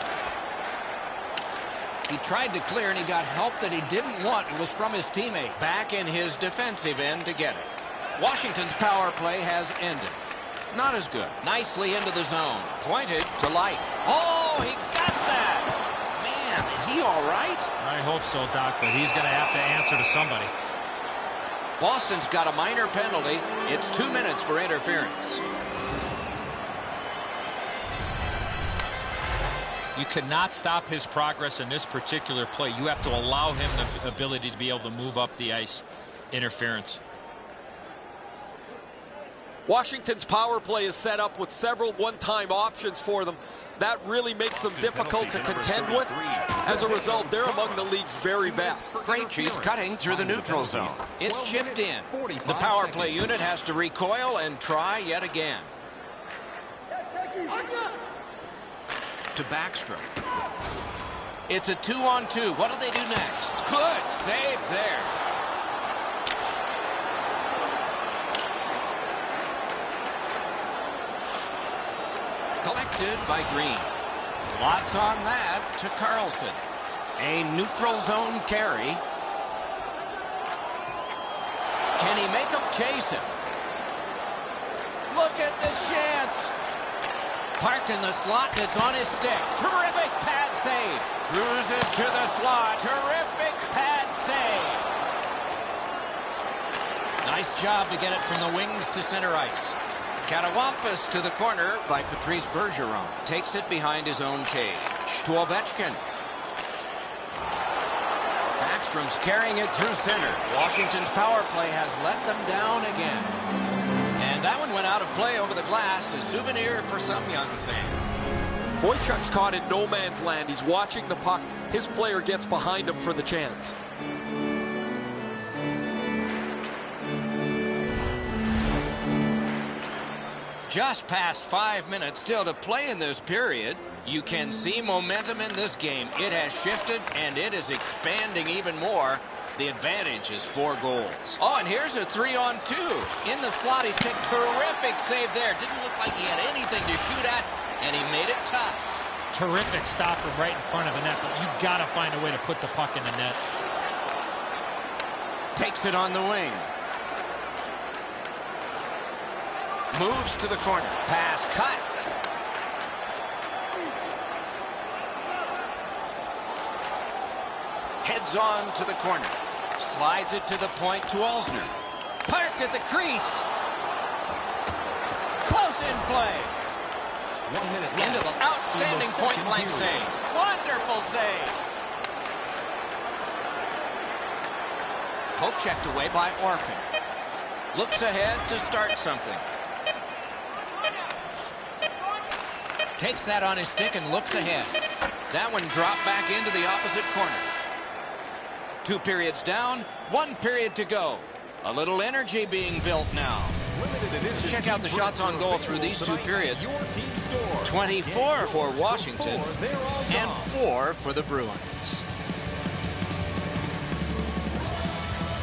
He tried to clear and he got help that he didn't want. It was from his teammate. Back in his defensive end to get it. Washington's power play has ended. Not as good. Nicely into the zone. Pointed to Light. Oh, he got that. Man, is he all right? I hope so, Doc, but he's going to have to answer to somebody. Boston's got a minor penalty. It's 2 minutes for interference. You cannot stop his progress in this particular play. You have to allow him the ability to be able to move up the ice. Interference. Washington's power play is set up with several one-time options for them. That really makes them difficult to contend with. As a result, they're among the league's very best. Krejci's cutting through the neutral zone. It's chipped in. The power play unit has to recoil and try yet again. To Backstrom. It's a 2-on-2. What do they do next? Good save there. intercepted by Green. Lots on that to Carlson. A neutral zone carry. Can he make him chase him? Look at this chance. Parked in the slot, and it's on his stick. Terrific pad save. Cruises to the slot. Terrific pad save. Nice job to get it from the wings to center ice. Katawampus to the corner by Patrice Bergeron. Takes it behind his own cage. To Ovechkin. Backstrom's carrying it through center. Washington's power play has let them down again. And that one went out of play over the glass. A souvenir for some young fan. Boychuk's caught in no man's land. He's watching the puck. His player gets behind him for the chance. Just past 5 minutes still to play in this period. You can see momentum in this game. It has shifted, and it is expanding even more. The advantage is 4 goals. Oh, and here's a 3-on-2. In the slot, he's taken terrific save there. Didn't look like he had anything to shoot at, and he made it tough. Terrific stop from right in front of the net, but you got to find a way to put the puck in the net. Takes it on the wing. Moves to the corner. Pass cut. Heads on to the corner. Slides it to the point to Alzner. Parked at the crease. Close in play. 1 minute left. Into the outstanding point-blank save. Wonderful save. Poke checked away by Orpin. Looks ahead to start something. Takes that on his stick and looks ahead. That one dropped back into the opposite corner. 2 periods down, 1 period to go. A little energy being built now. Let's check out the shots on goal through these 2 periods. 24 for Washington and 4 for the Bruins.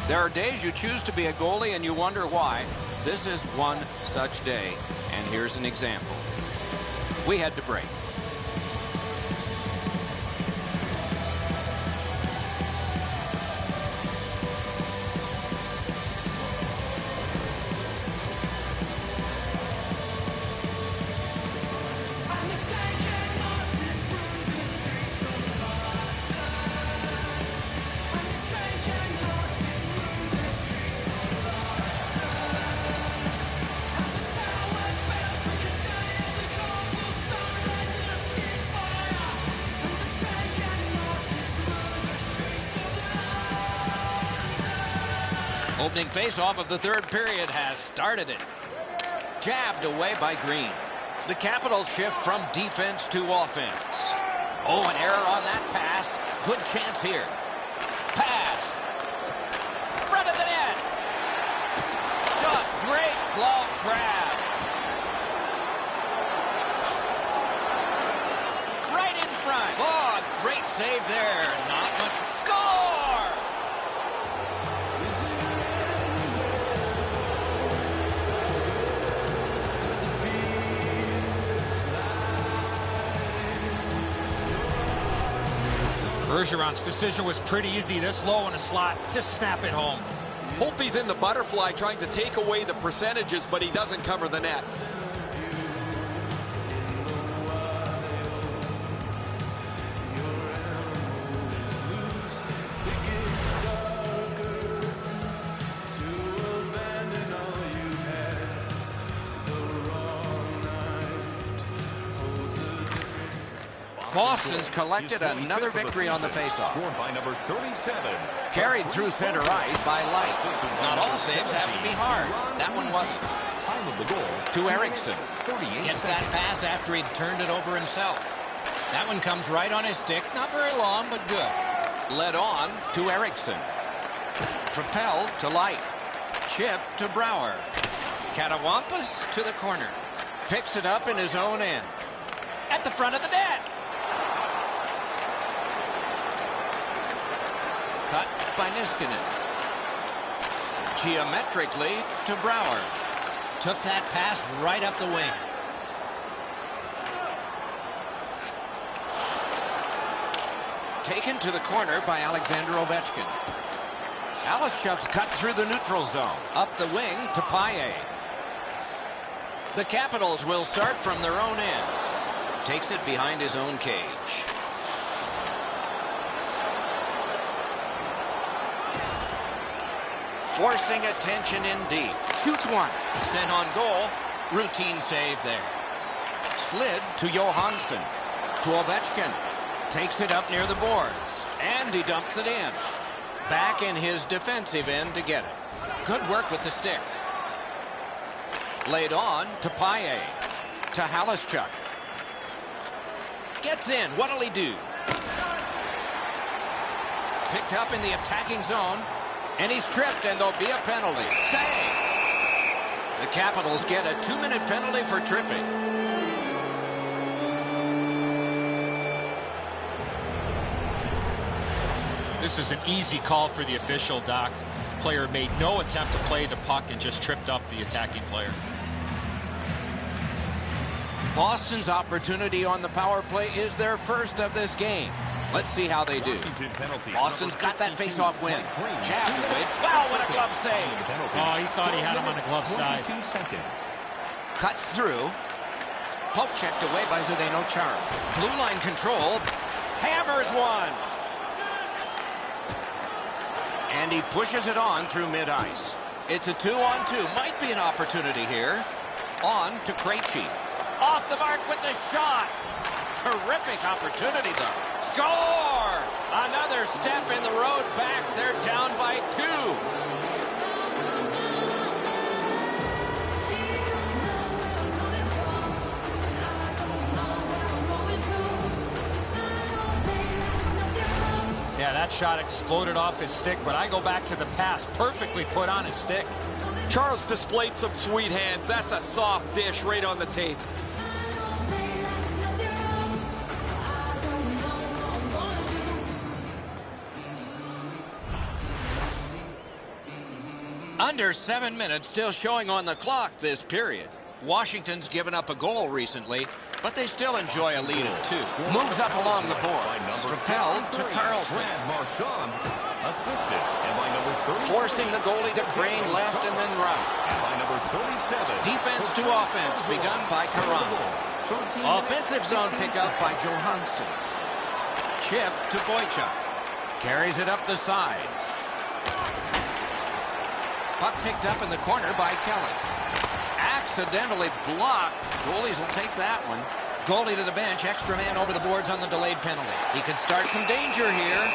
There are days you choose to be a goalie and you wonder why. This is one such day, and here's an example. We had to break. Opening face-off of the 3rd period has started it. Jabbed away by Green. The Capitals shift from defense to offense. Oh, an error on that pass. Good chance here. Pass. Front of the net. Shot. Great glove grab. Right in front. Oh, great save there. Not much. Score! Bergeron's decision was pretty easy. This low in the slot, just snap it home. Hope he's in the butterfly trying to take away the percentages, but he doesn't cover the net. Boston's collected another victory on the faceoff. Scored by number 37. Carried through center ice by Light. Not all saves have to be hard. That one wasn't. Time of the goal. To Eriksson. 38 Gets that pass after he'd turned it over himself. That one comes right on his stick. Not very long, but good. Led on to Eriksson. Propelled to Light. Chip to Brouwer. Katawampus to the corner. Picks it up in his own end. At the front of the net. Cut by Niskanen. Geometrically to Brouwer. Took that pass right up the wing. Taken to the corner by Alexander Ovechkin. Alishchuk's cut through the neutral zone. Up the wing to Paille. The Capitals will start from their own end. Takes it behind his own cage. Forcing attention in deep. Shoots one. Sent on goal. Routine save there. Slid to Johansson. To Ovechkin. Takes it up near the boards. And he dumps it in. Back in his defensive end to get it. Good work with the stick. Laid on to Paille. To Halishchuk. Gets in. What'll he do? Picked up in the attacking zone. And he's tripped, and there'll be a penalty. Save! The Capitals get a 2-minute penalty for tripping. This is an easy call for the official, Doc. Player made no attempt to play the puck and just tripped up the attacking player. Boston's opportunity on the power play is their first of this game. Let's see how they do. Boston's got that face-off win. Jabbed away. Wow, what a glove save. Oh, he thought he had him on the glove side. Cuts through. Poke checked away by Zdeno Chara. Blue line control. Hammers one. And he pushes it on through mid-ice. It's a 2-on-2. Might be an opportunity here. On to Krejci. Off the mark with the shot. Terrific opportunity, though. Score! Another step in the road back. They're down by 2. Yeah, that shot exploded off his stick, but I go back to the pass. Perfectly put on his stick. Charles displayed some sweet hands. That's a soft dish right on the tape. Under 7 minutes still showing on the clock this period. Washington's given up a goal recently, but they still enjoy a lead of 2. Moves up along the boards. Propelled to Carlson. Forcing the goalie to crane left and then right. Defense to offense begun by Caron. Offensive zone pickup by Johansson. Chip to Boychuk. Carries it up the side. Puck picked up in the corner by Kelly. Accidentally blocked. Goalies will take that one. Goalie to the bench. Extra man over the boards on the delayed penalty. He can start some danger here.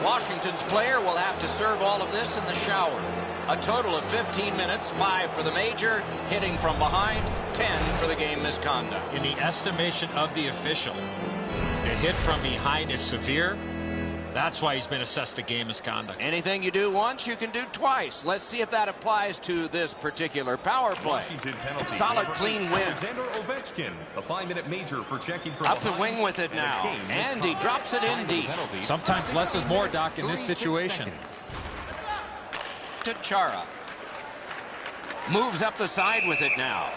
Washington's player will have to serve all of this in the shower. A total of 15 minutes, 5 for the major. Hitting from behind, 10 for the game misconduct. In the estimation of the official, the hit from behind is severe. That's why he's been assessed a game misconduct. Anything you do once, you can do twice. Let's see if that applies to this particular power play. Solid, clean win. Alexander Ovechkin, a 5-minute major for checking from up the wing with it now. And he drops it in deep. Sometimes less is more, Doc, in this situation. To Chara. Moves up the side with it now.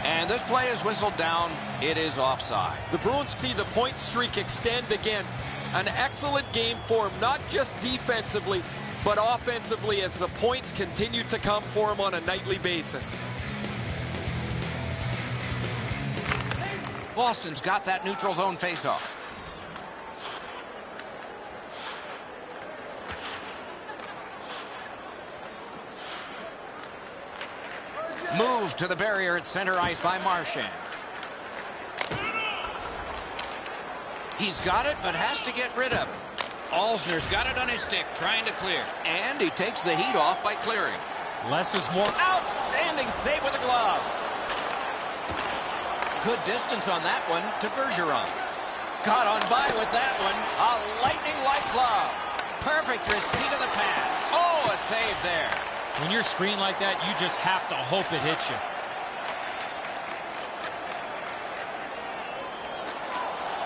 And this play is whistled down. It is offside. The Bruins see the point streak extend again. An excellent game for him, not just defensively, but offensively as the points continue to come for him on a nightly basis. Boston's got that neutral zone faceoff. Move to the barrier at center ice by Marchand. He's got it, but has to get rid of it. Alzner's got it on his stick, trying to clear. And he takes the heat off by clearing. Less is more. Outstanding save with a glove. Good distance on that one to Bergeron. Got on by with that one. A lightning-like glove. Perfect receipt of the pass. Oh, a save there. When you're screened like that, you just have to hope it hits you.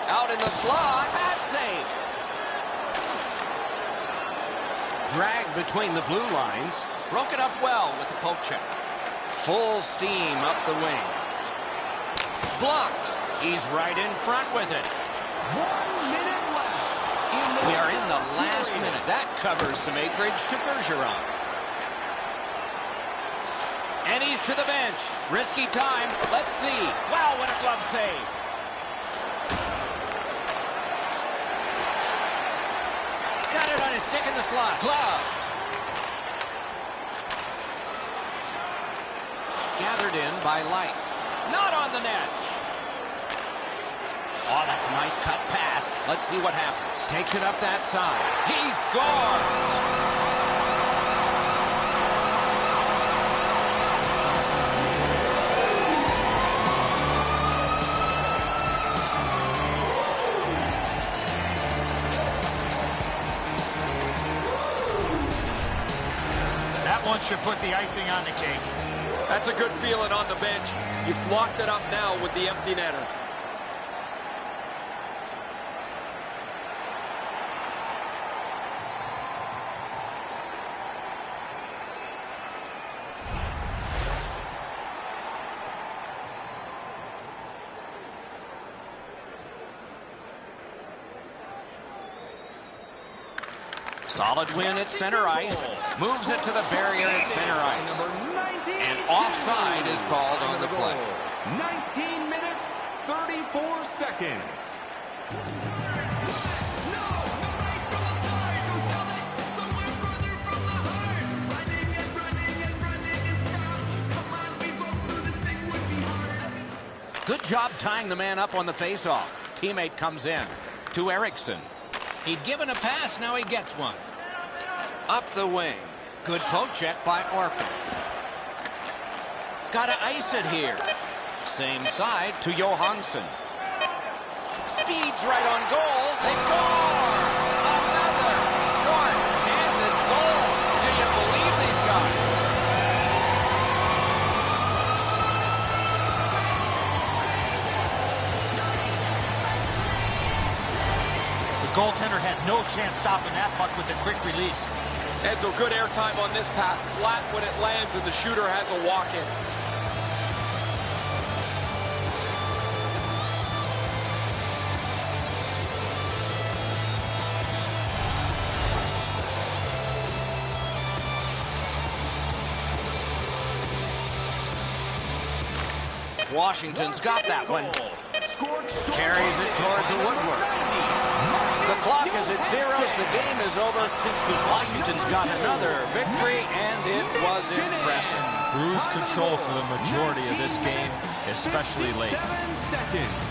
Out in the slot, that save. Dragged between the blue lines. Broke it up well with the poke check. Full steam up the wing. Blocked. He's right in front with it. 1 minute left. We are in the last minute. That covers some acreage to Bergeron. And he's to the bench. Risky time. Let's see. Wow, what a glove save. Got it on his stick in the slot. Gloved. Gathered in by Light. Not on the net. Oh, that's a nice cut pass. Let's see what happens. Takes it up that side. He scores! That one should put the icing on the cake. That's a good feeling on the bench. You've locked it up now with the empty netter. Solid win at center ice. Moves it to the barrier at center ice. And offside is called on the play. 19 minutes, 34 seconds. Good job tying the man up on the faceoff. Teammate comes in to Eriksson. He'd given a pass, now he gets one. Up the wing. Good poke check by Orpin. Gotta ice it here. Same side to Johansson. Speeds right on goal. They score! Another short-handed goal. Do you believe these guys? The goaltender had no chance stopping that puck with the quick release. Enzo, good airtime on this pass. Flat when it lands and the shooter has a walk-in. Washington's got that one. Carries it toward the woodwork. The clock is at zeros. The game is over. Washington's got another victory, and it was impressive. Cruise control for the majority of this game, especially late. 7 seconds.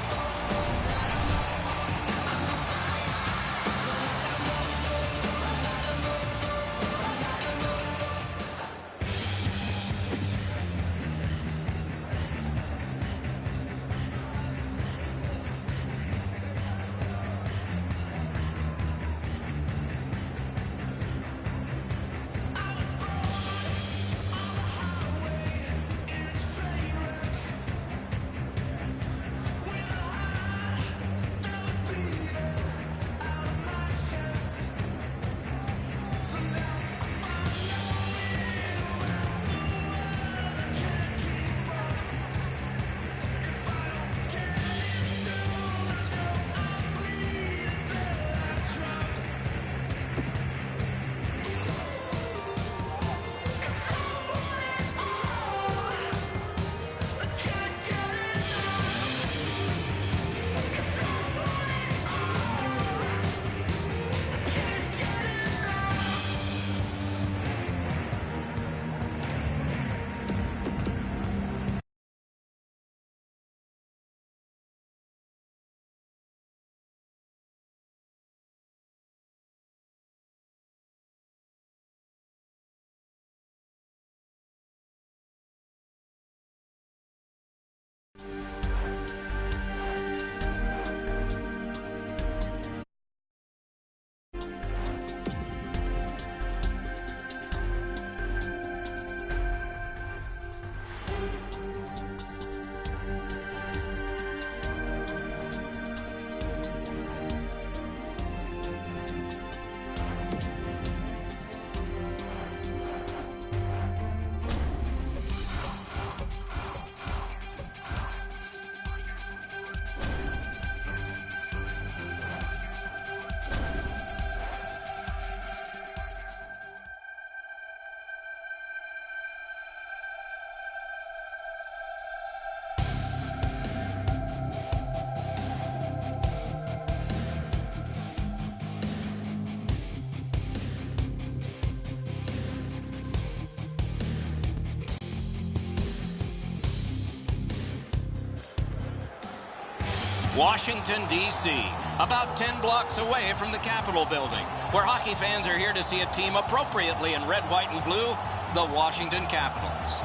Washington, D.C., about 10 blocks away from the Capitol building, where hockey fans are here to see a team appropriately in red, white, and blue, the Washington Capitals.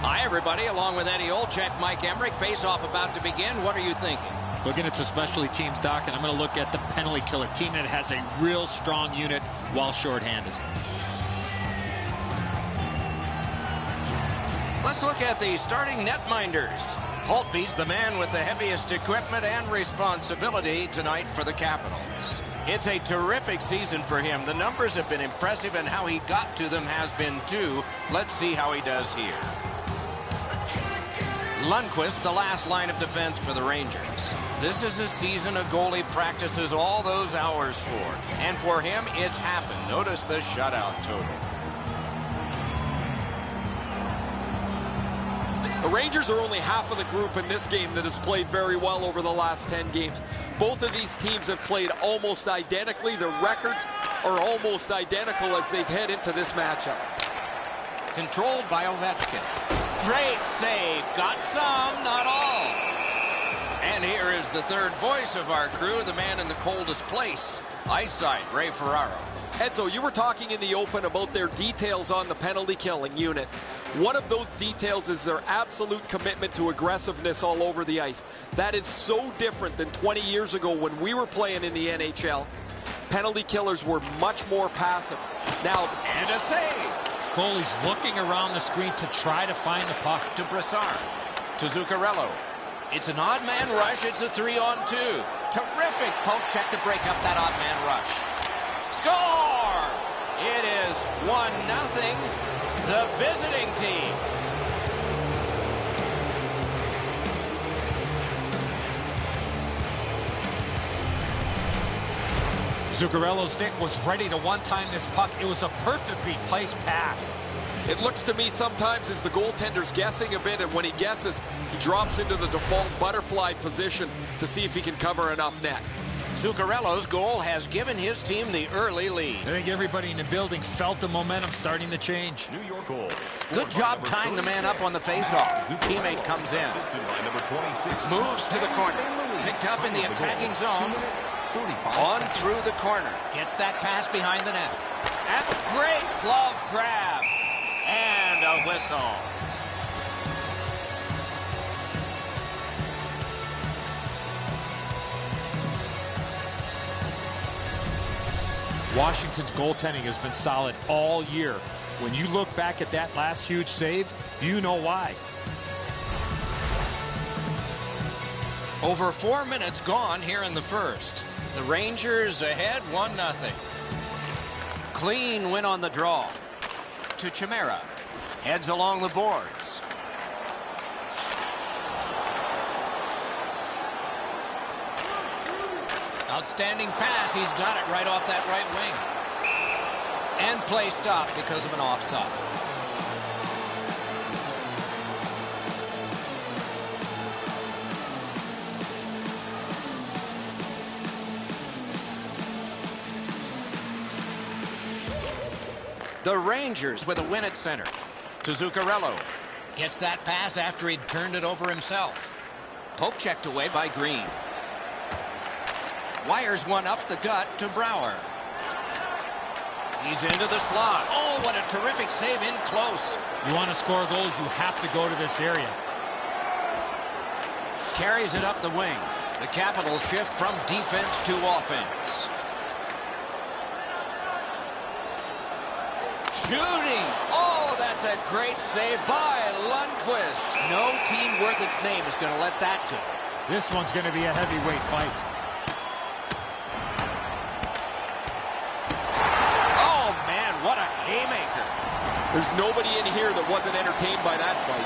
Hi, everybody. Along with Eddie Olczyk, Mike Emmerich. Face-off about to begin. What are you thinking? Looking at the specialty teams, Doc, and I'm going to look at the penalty kill, a team that has a real strong unit while shorthanded. Let's look at the starting netminders. Holtby's the man with the heaviest equipment and responsibility tonight for the Capitals. It's a terrific season for him. The numbers have been impressive, and how he got to them has been too. Let's see how he does here. Lundqvist, the last line of defense for the Rangers. This is a season a goalie practices all those hours for. And for him, it's happened. Notice the shutout total. The Rangers are only half of the group in this game that has played very well over the last 10 games. Both of these teams have played almost identically. Their records are almost identical as they head into this matchup. Controlled by Ovechkin. Great save. Got some, not all. And here is the third voice of our crew, the man in the coldest place. Ice side, Ray Ferraro. Edzo, you were talking in the open about their details on the penalty killing unit. One of those details is their absolute commitment to aggressiveness all over the ice. That is so different than 20 years ago when we were playing in the NHL. Penalty killers were much more passive. Now, and a save. Goalie's looking around the screen to try to find the puck. To Brassard. To Zuccarello. It's an odd man rush. It's a 3-on-2. Terrific poke check to break up that odd man rush. Score! It is 1-0. The visiting team. Zuccarello's stick was ready to one-time this puck. It was a perfectly placed pass. it looks to me sometimes as the goaltender's guessing a bit, and when he guesses, he drops into the default butterfly position to see if he can cover enough net. Zuccarello's goal has given his team the early lead. I think everybody in the building felt the momentum starting to change. New York goal. Good job tying the man up on the faceoff. Teammate comes in. Moves to the corner. Picked up in the attacking zone. On through the corner. Gets that pass behind the net. And a great glove grab. And a whistle. Washington's goaltending has been solid all year. When you look back at that last huge save, you know why. Over 4 minutes gone here in the first. The Rangers ahead 1-0. Clean win on the draw. To Chimera. Heads along the boards. Outstanding pass. He's got it right off that right wing. And play stopped because of an offside. The Rangers with a win at center. To Zuccarello. Gets that pass after he'd turned it over himself. Poke checked away by Green. Wires one up the gut to Brouwer. He's into the slot. Oh, what a terrific save in close. You want to score goals, you have to go to this area. Carries it up the wing. The Capitals shift from defense to offense. Shooting. Oh, that's a great save by Lundqvist. No team worth its name is going to let that go. This one's going to be a heavyweight fight. Oh, man, what a haymaker. There's nobody in here that wasn't entertained by that fight.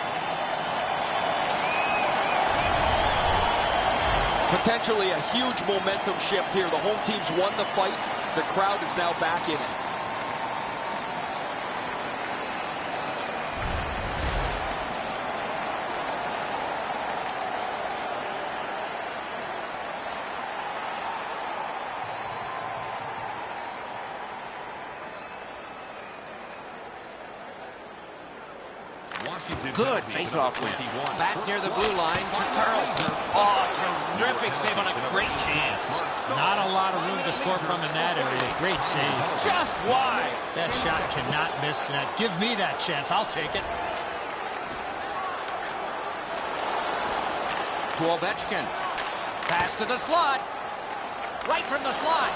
Potentially a huge momentum shift here. The home team's won the fight. The crowd is now back in it. Good face-off win. Back near the blue line to Carlson. Oh, terrific save on a great chance. Not a lot of room to score from in that area. Great save. Just wide. That shot cannot miss net. Give me that chance. I'll take it. To Ovechkin. Pass to the slot. Right from the slot.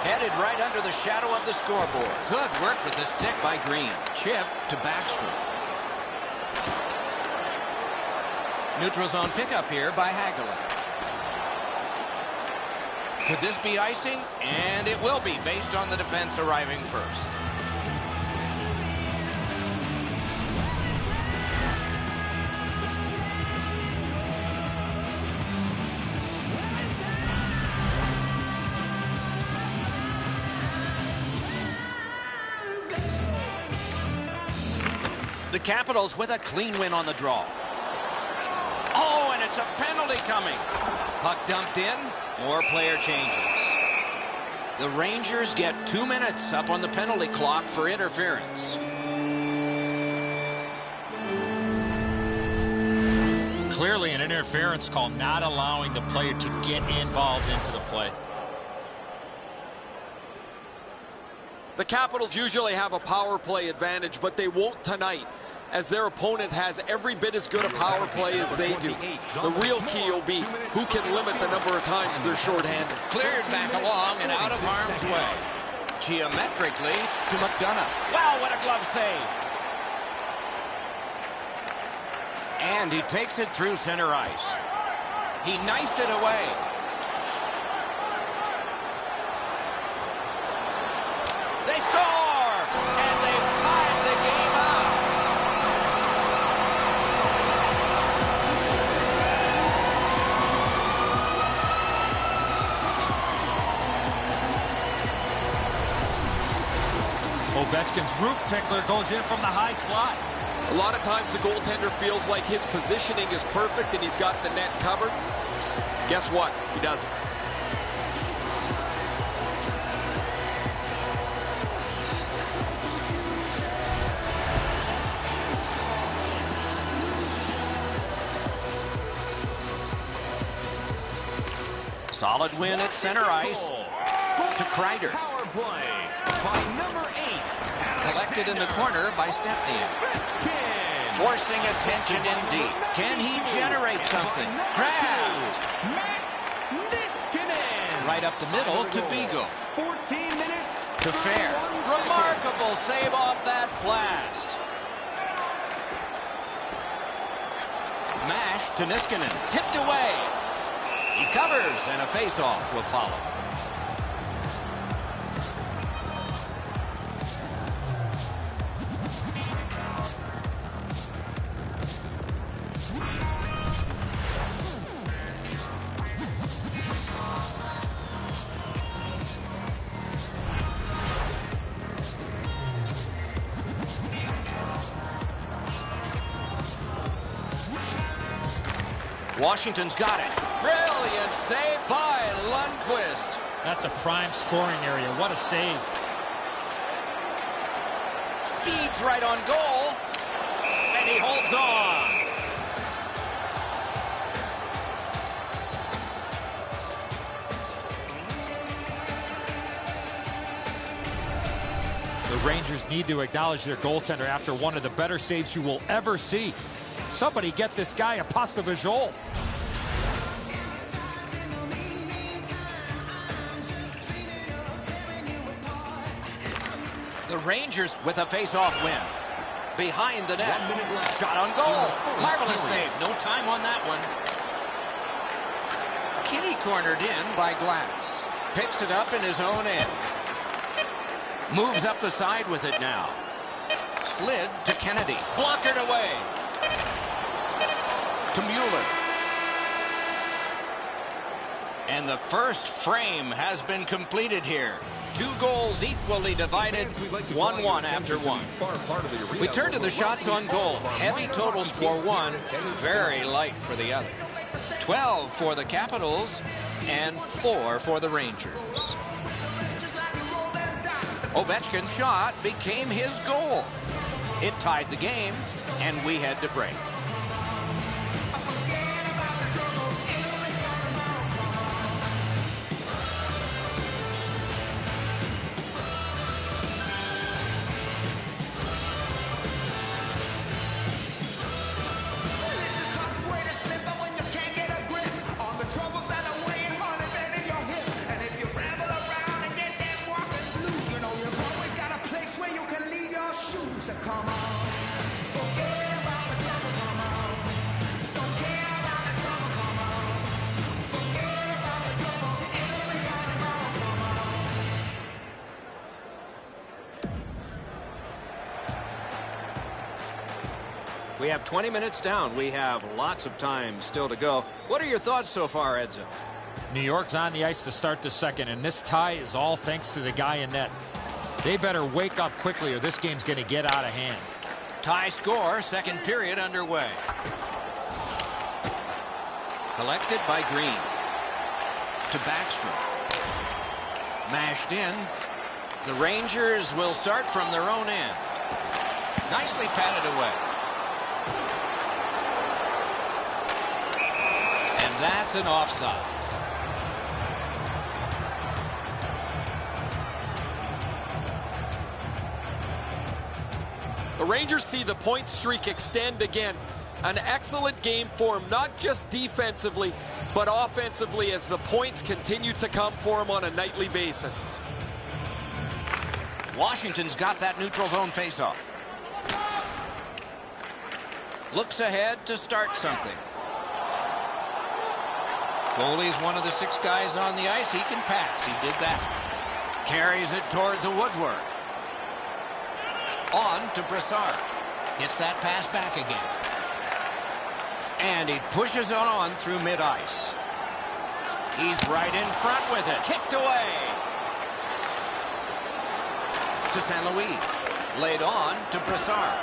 Headed right under the shadow of the scoreboard. Good work with the stick by Green. Chip to Backstrom. Neutral zone pickup here by Hagelin. Could this be icing? And it will be, based on the defense arriving first. The Capitals with a clean win on the draw. Oh, and it's a penalty coming. Puck dumped in. More player changes. The Rangers get 2 minutes up on the penalty clock for interference. Clearly an interference call, not allowing the player to get involved into the play. The Capitals usually have a power play advantage, but they won't tonight, as their opponent has every bit as good a power play as they do. The real key will be who can limit the number of times they're shorthanded. Cleared back along and out of harm's way. Geometrically to McDonough. Wow, what a glove save. And he takes it through center ice. He knifed it away. They score! And they've tied the game up. Ovechkin's roof tickler goes in from the high slot. A lot of times the goaltender feels like his positioning is perfect and he's got the net covered. Guess what? He doesn't. Solid win at center ice to Kreider. Power play by number 8. Collected in the corner by Stepniak. Forcing attention in deep. Can he generate something? Grabbed. Right up the middle to Beagle. 14 minutes To Fair. Remarkable save off that blast. Mash to Niskanen. Tipped away. He covers, and a face-off will follow. Washington's got it. Brilliant save by Lundqvist. That's a prime scoring area. What a save. Speeds right on goal. And he holds on. The Rangers need to acknowledge their goaltender after one of the better saves you will ever see. Somebody get this guy a pasta visual. The Rangers with a face-off win. Behind the net. Shot on goal. Marvelous save. No time on that one. Kitty cornered in by Glass. Picks it up in his own end. Moves up the side with it now. Slid to Kennedy. Blockered away. To Mueller. And the first frame has been completed here. 2 goals equally divided, 1-1 after one. We turn to the shots on goal. Heavy totals for one, very light for the other. 12 for the Capitals and 4 for the Rangers. Ovechkin's shot became his goal. It tied the game, and we head to break. We have 20 minutes down. We have lots of time still to go. What are your thoughts so far, Edzo? New York's on the ice to start the second, and this tie is all thanks to the guy in net. They better wake up quickly or this game's going to get out of hand. Tie score, second period underway. Collected by Green. To Backstrom. Mashed in. The Rangers will start from their own end. Nicely patted away. And that's an offside. The Rangers see the point streak extend again. An excellent game for them, not just defensively, but offensively as the points continue to come for them on a nightly basis. Washington's got that neutral zone faceoff. Looks ahead to start something. Goalie's one of the 6 guys on the ice. He can pass. He did that. Carries it toward the woodwork. On to Brassard. Gets that pass back again. And he pushes it on through mid-ice. He's right in front with it. Kicked away. To St. Louis. Laid on to Brassard.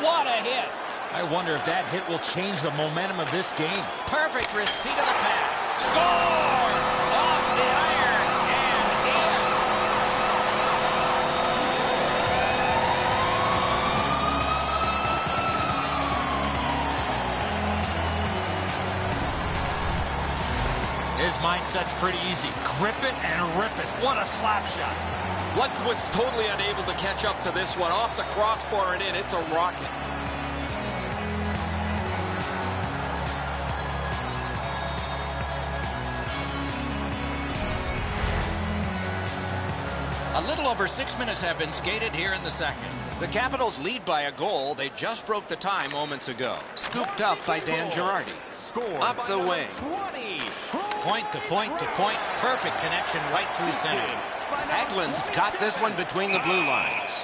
What a hit. I wonder if that hit will change the momentum of this game. Perfect receipt of the pass. Score! Off the iron and in. His mindset's pretty easy. Grip it and rip it. What a slap shot. Lundqvist totally unable to catch up to this one. Off the crossbar and in. It's a rocket. A little over 6 minutes have been skated here in the second. The Capitals lead by a goal. They just broke the tie moments ago. Scooped up by Dan Girardi. Up the wing. Point to point to point. Perfect connection right through center. Hagelin's got this one between the blue lines.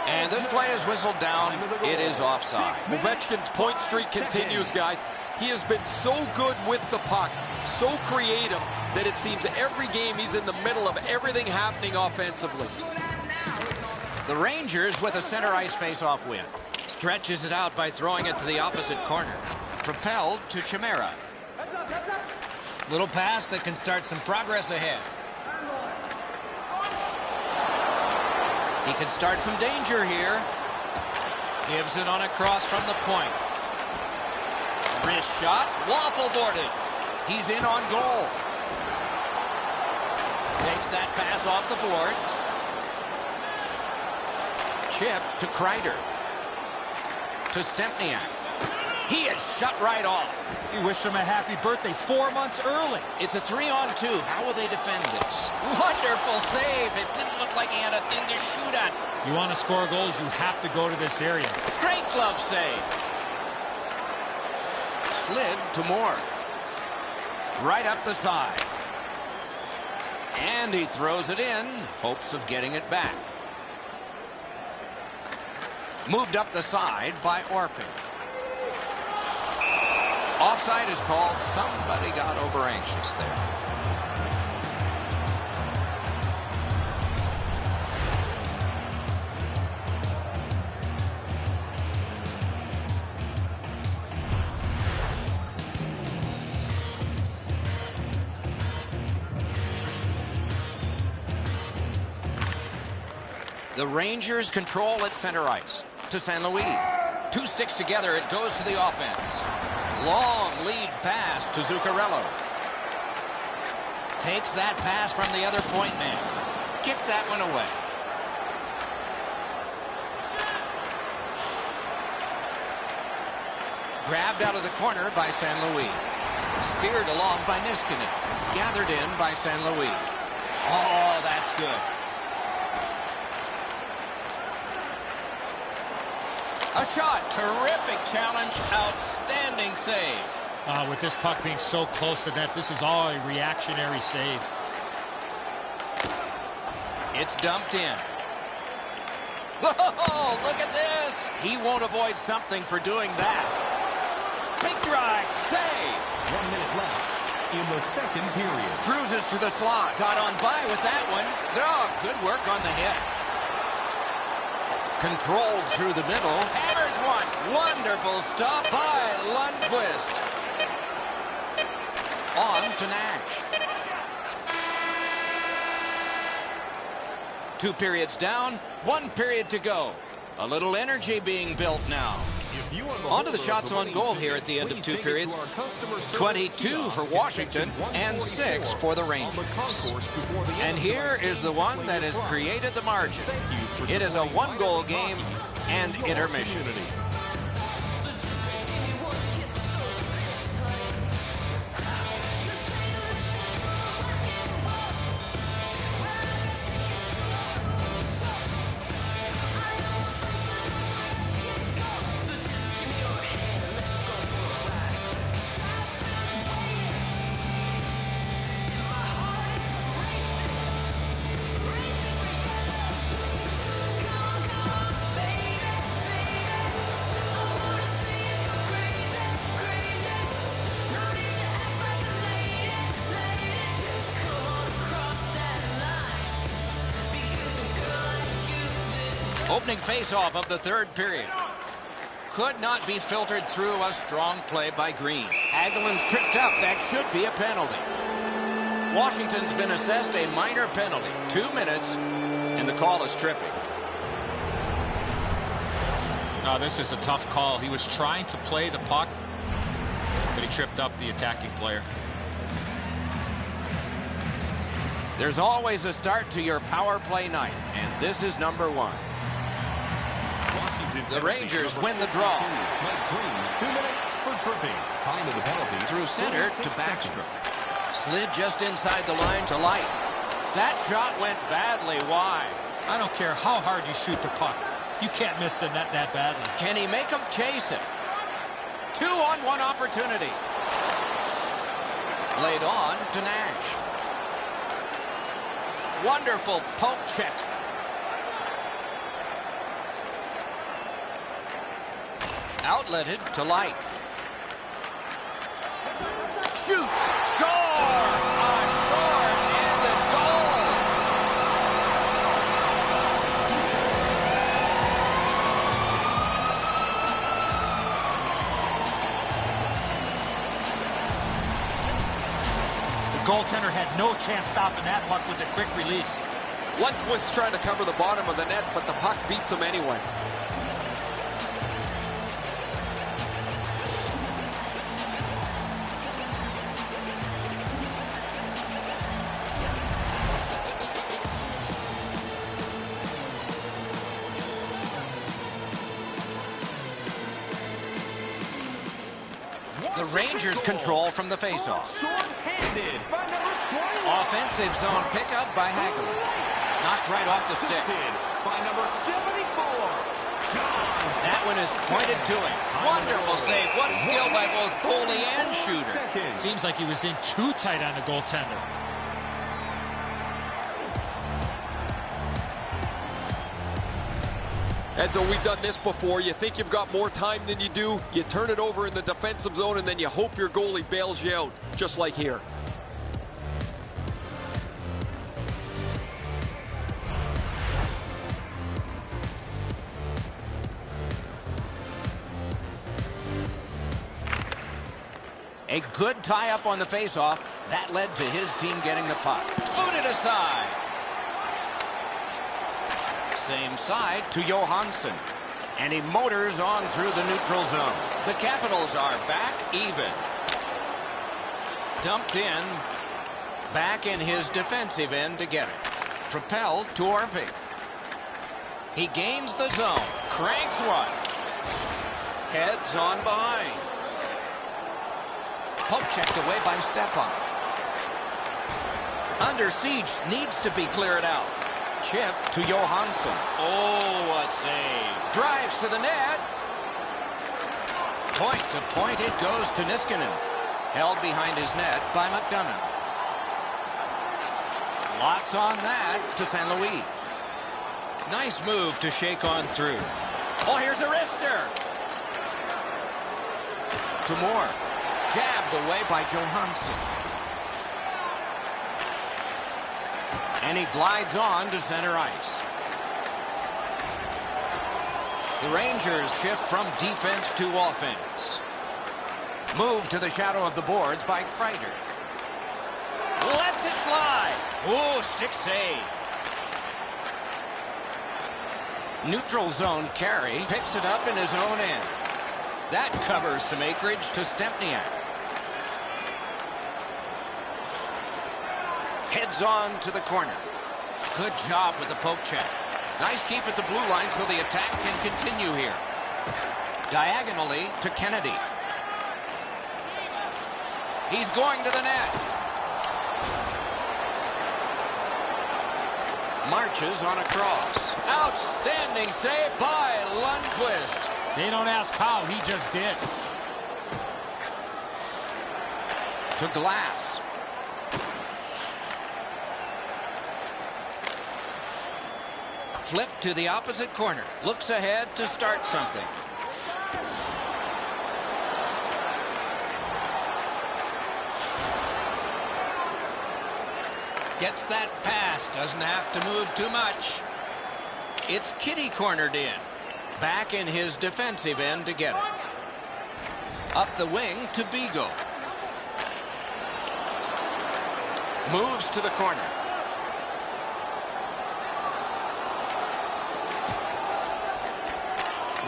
And this play is whistled down. It is offside. Ovechkin's point streak continues, guys. He has been so good with the puck, so creative, that it seems every game he's in the middle of everything happening offensively. The Rangers with a center ice face-off win. Stretches it out by throwing it to the opposite corner. Propelled to Chimera. Little pass that can start some progress ahead. He can start some danger here. Gives it on across from the point. Wrist shot, waffle boarded. He's in on goal. Takes that pass off the boards. Chip to Kreider. To Stempniak. He is shut right off. You wish him a happy birthday 4 months early. It's a 3-on-2. How will they defend this? Wonderful save. It didn't look like he had a thing to shoot at. You want to score goals, you have to go to this area. Great glove save. Slid to Moore. Right up the side. And he throws it in. Hopes of getting it back. Moved up the side by Orpik. Offside is called. Somebody got over anxious there. The Rangers control at center ice. to San Luis. Two sticks together, it goes to the offense. Long lead pass to Zuccarello. Takes that pass from the other point man. Kick that one away. Grabbed out of the corner by San Luis. Speared along by Niskanen. Gathered in by San Luis. Oh, that's good. A shot. Terrific challenge. Outstanding save. With this puck being so close to net, this is all a reactionary save. It's dumped in. Oh, look at this. He won't avoid something for doing that. Big drive. Save. 1 minute left in the second period. Cruises to the slot. Got on by with that one. Oh, good work on the hit. Controlled through the middle. Hammers one. Wonderful stop by Lundqvist. On to Nash. 2 periods down, 1 period to go. A little energy being built now. On to the shots on goal here at the end of 2 periods. 22 for Washington and 6 for the Rangers. And here is the one that has created the margin. It is a 1-goal game and intermission. Opening face-off of the 3rd period. Could not be filtered through a strong play by Green. Hagelin's tripped up. That should be a penalty. Washington's been assessed a minor penalty. 2 minutes, and the call is tripping. No, this is a tough call. He was trying to play the puck, but he tripped up the attacking player. There's always a start to your power play night, and this is number 1. The Rangers win the draw. 2 minutes for tripping. Time of the penalty. Through center to Backstrom. Slid just inside the line to Light. That shot went badly wide. I don't care how hard you shoot the puck. You can't miss the net that badly. Can he make him chase it? 2-on-1 opportunity. Laid on to Nash. Wonderful poke check. Outletted to Light. Shoots. Score! A short-handed goal. The goaltender had no chance stopping that puck with a quick release. Lundqvist's trying to cover the bottom of the net, but the puck beats him anyway. The Rangers control from the faceoff. Short-handed by number 20. Offensive zone pickup by Hagelin. Knocked right off the stick. By number 74. That one is pointed to him. Wonderful save. What skill by both goalie and shooter. Seems like he was in too tight on the goaltender. Edzo, we've done this before. You think you've got more time than you do. You turn it over in the defensive zone, and then you hope your goalie bails you out, just like here. A good tie-up on the faceoff. That led to his team getting the puck. Booted aside. Same side to Johansson. And he motors on through the neutral zone. The Capitals are back even. Dumped in. Back in his defensive end to get it. Propelled to Orpik. He gains the zone. Cranks one. Heads on behind. Poke checked away by Stepan. Under siege, needs to be cleared out. Chip to Johansson. Oh, a save. Drives to the net. Point to point it goes to Niskanen. Held behind his net by McDonough. Lots on that to St. Louis. Nice move to shake on through. Oh, here's a wrister. To Moore. Jabbed away by Johansson. And he glides on to center ice. The Rangers shift from defense to offense. Move to the shadow of the boards by Kreider. Lets it fly. Oh, stick save. Neutral zone carry. Picks it up in his own end. That covers some acreage to Stempniak. Heads on to the corner. Good job with the poke check. Nice keep at the blue line so the attack can continue here. Diagonally to Kennedy. He's going to the net. Marches on a cross. Outstanding save by Lundqvist. They don't ask how, he just did. To Glass. Flip to the opposite corner. Looks ahead to start something. Gets that pass. Doesn't have to move too much. It's Kitty cornered in. Back in his defensive end to get it. Up the wing to Bigo. Moves to the corner.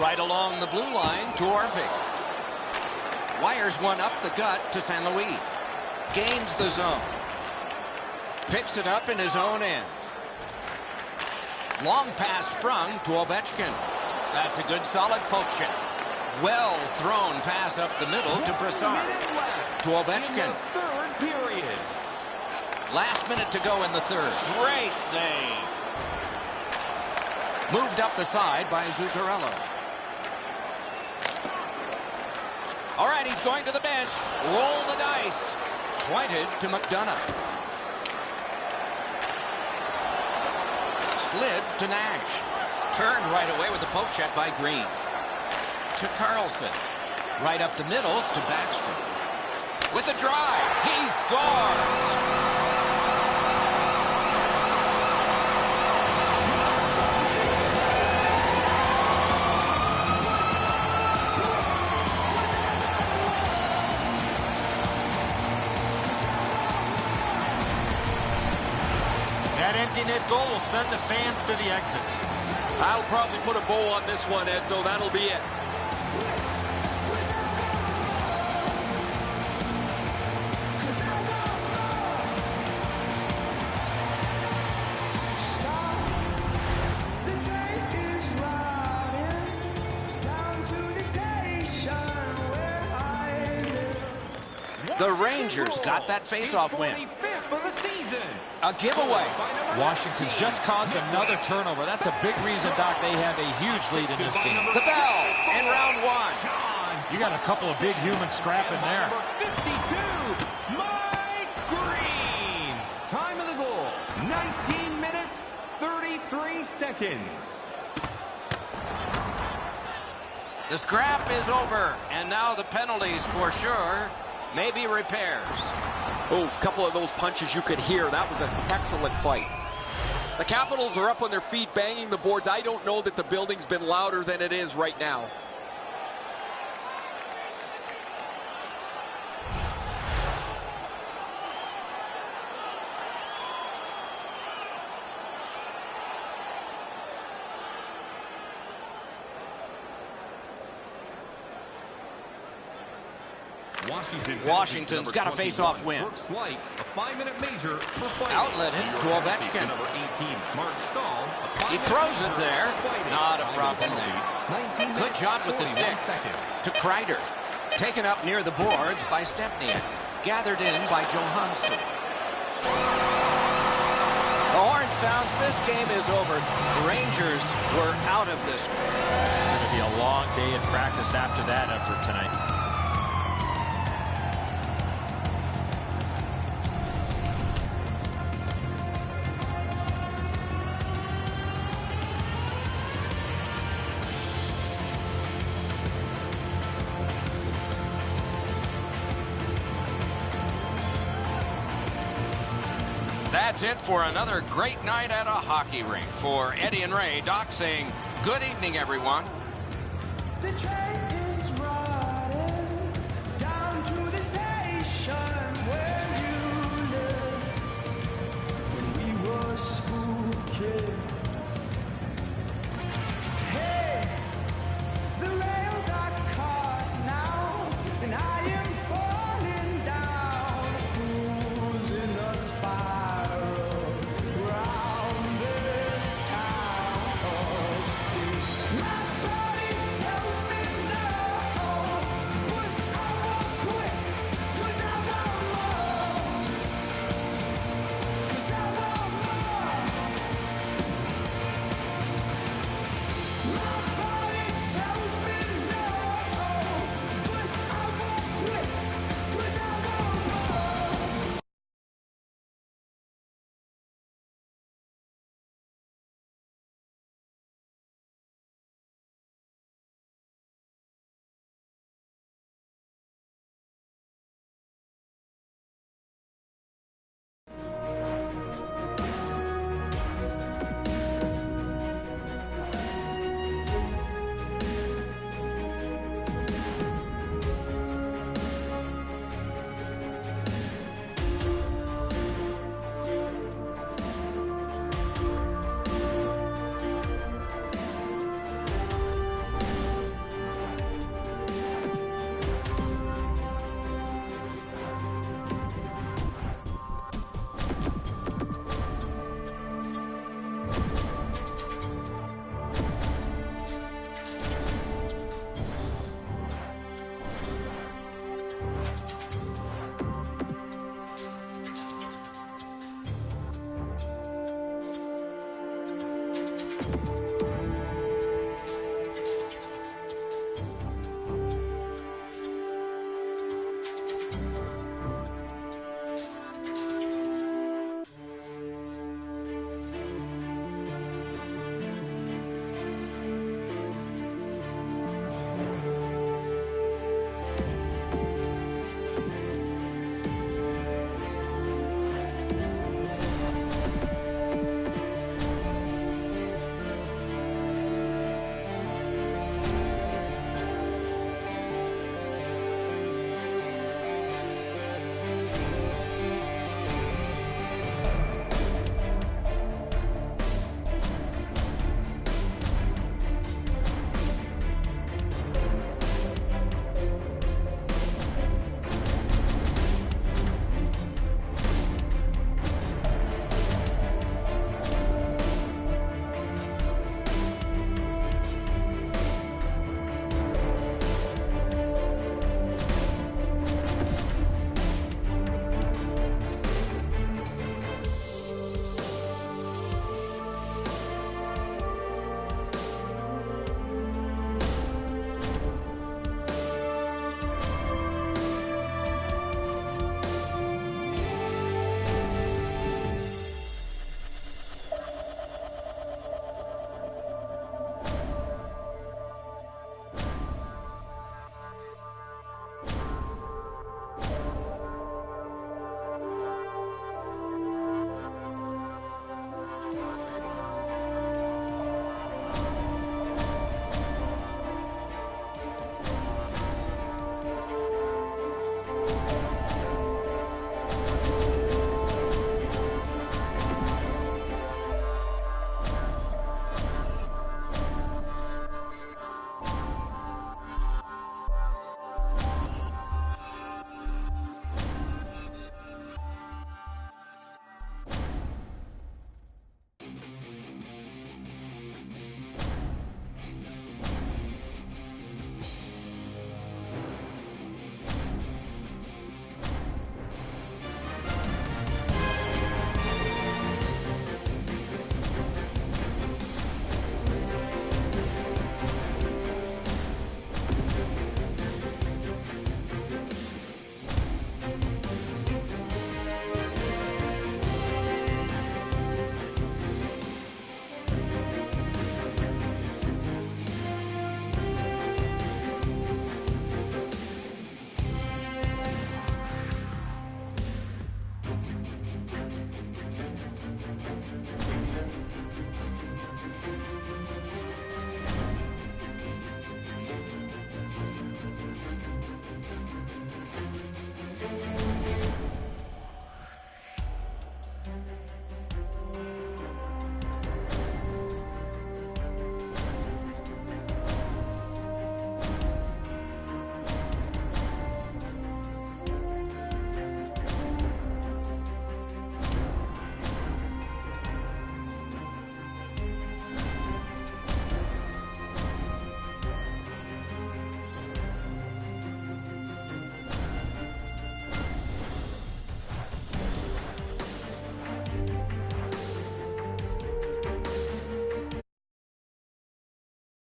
Right along the blue line to Orpik. Wires one up the gut to St. Louis. Gains the zone. Picks it up in his own end. Long pass sprung to Ovechkin. That's a good solid poke check. Well thrown pass up the middle to Brassard. To Ovechkin. Third period. Last minute to go in the third. Great save. Moved up the side by Zuccarello. All right, he's going to the bench. Roll the dice. Pointed to McDonough. Slid to Nash. Turned right away with the poke check by Green. To Carlson. Right up the middle to Backstrom. With a drive. He scores. That empty net goal will send the fans to the exits. I'll probably put a bow on this one, Edzo. That'll be it. The Rangers got that face-off win. A giveaway. Washington's just caused another turnover. That's a big reason, Doc, they have a huge lead in this game. The bell in round one. You got a couple of big humans scrapping there. 52, Mike Green. Time of the goal, 19 minutes, 33 seconds. The scrap is over, and now the penalties for sure. Maybe repairs. Oh, a couple of those punches you could hear. That was an excellent fight. The Capitals are up on their feet, banging the boards. I don't know that the building's been louder than it is right now. Washington's got a face-off win. Looks like a 5-minute major for fighting. Outlet it to Ovechkin. Number 18, Mark Stahl. He throws it there. Not a problem there. Good job with the stick. To Kreider. Taken up near the boards by Stepniak. Gathered in by Johansson. The horn sounds. This game is over. The Rangers were out of this one. It's going to be a long day in practice after that effort tonight. That's it for another great night at a hockey rink. For Eddie and Ray, Doc saying good evening, everyone. The train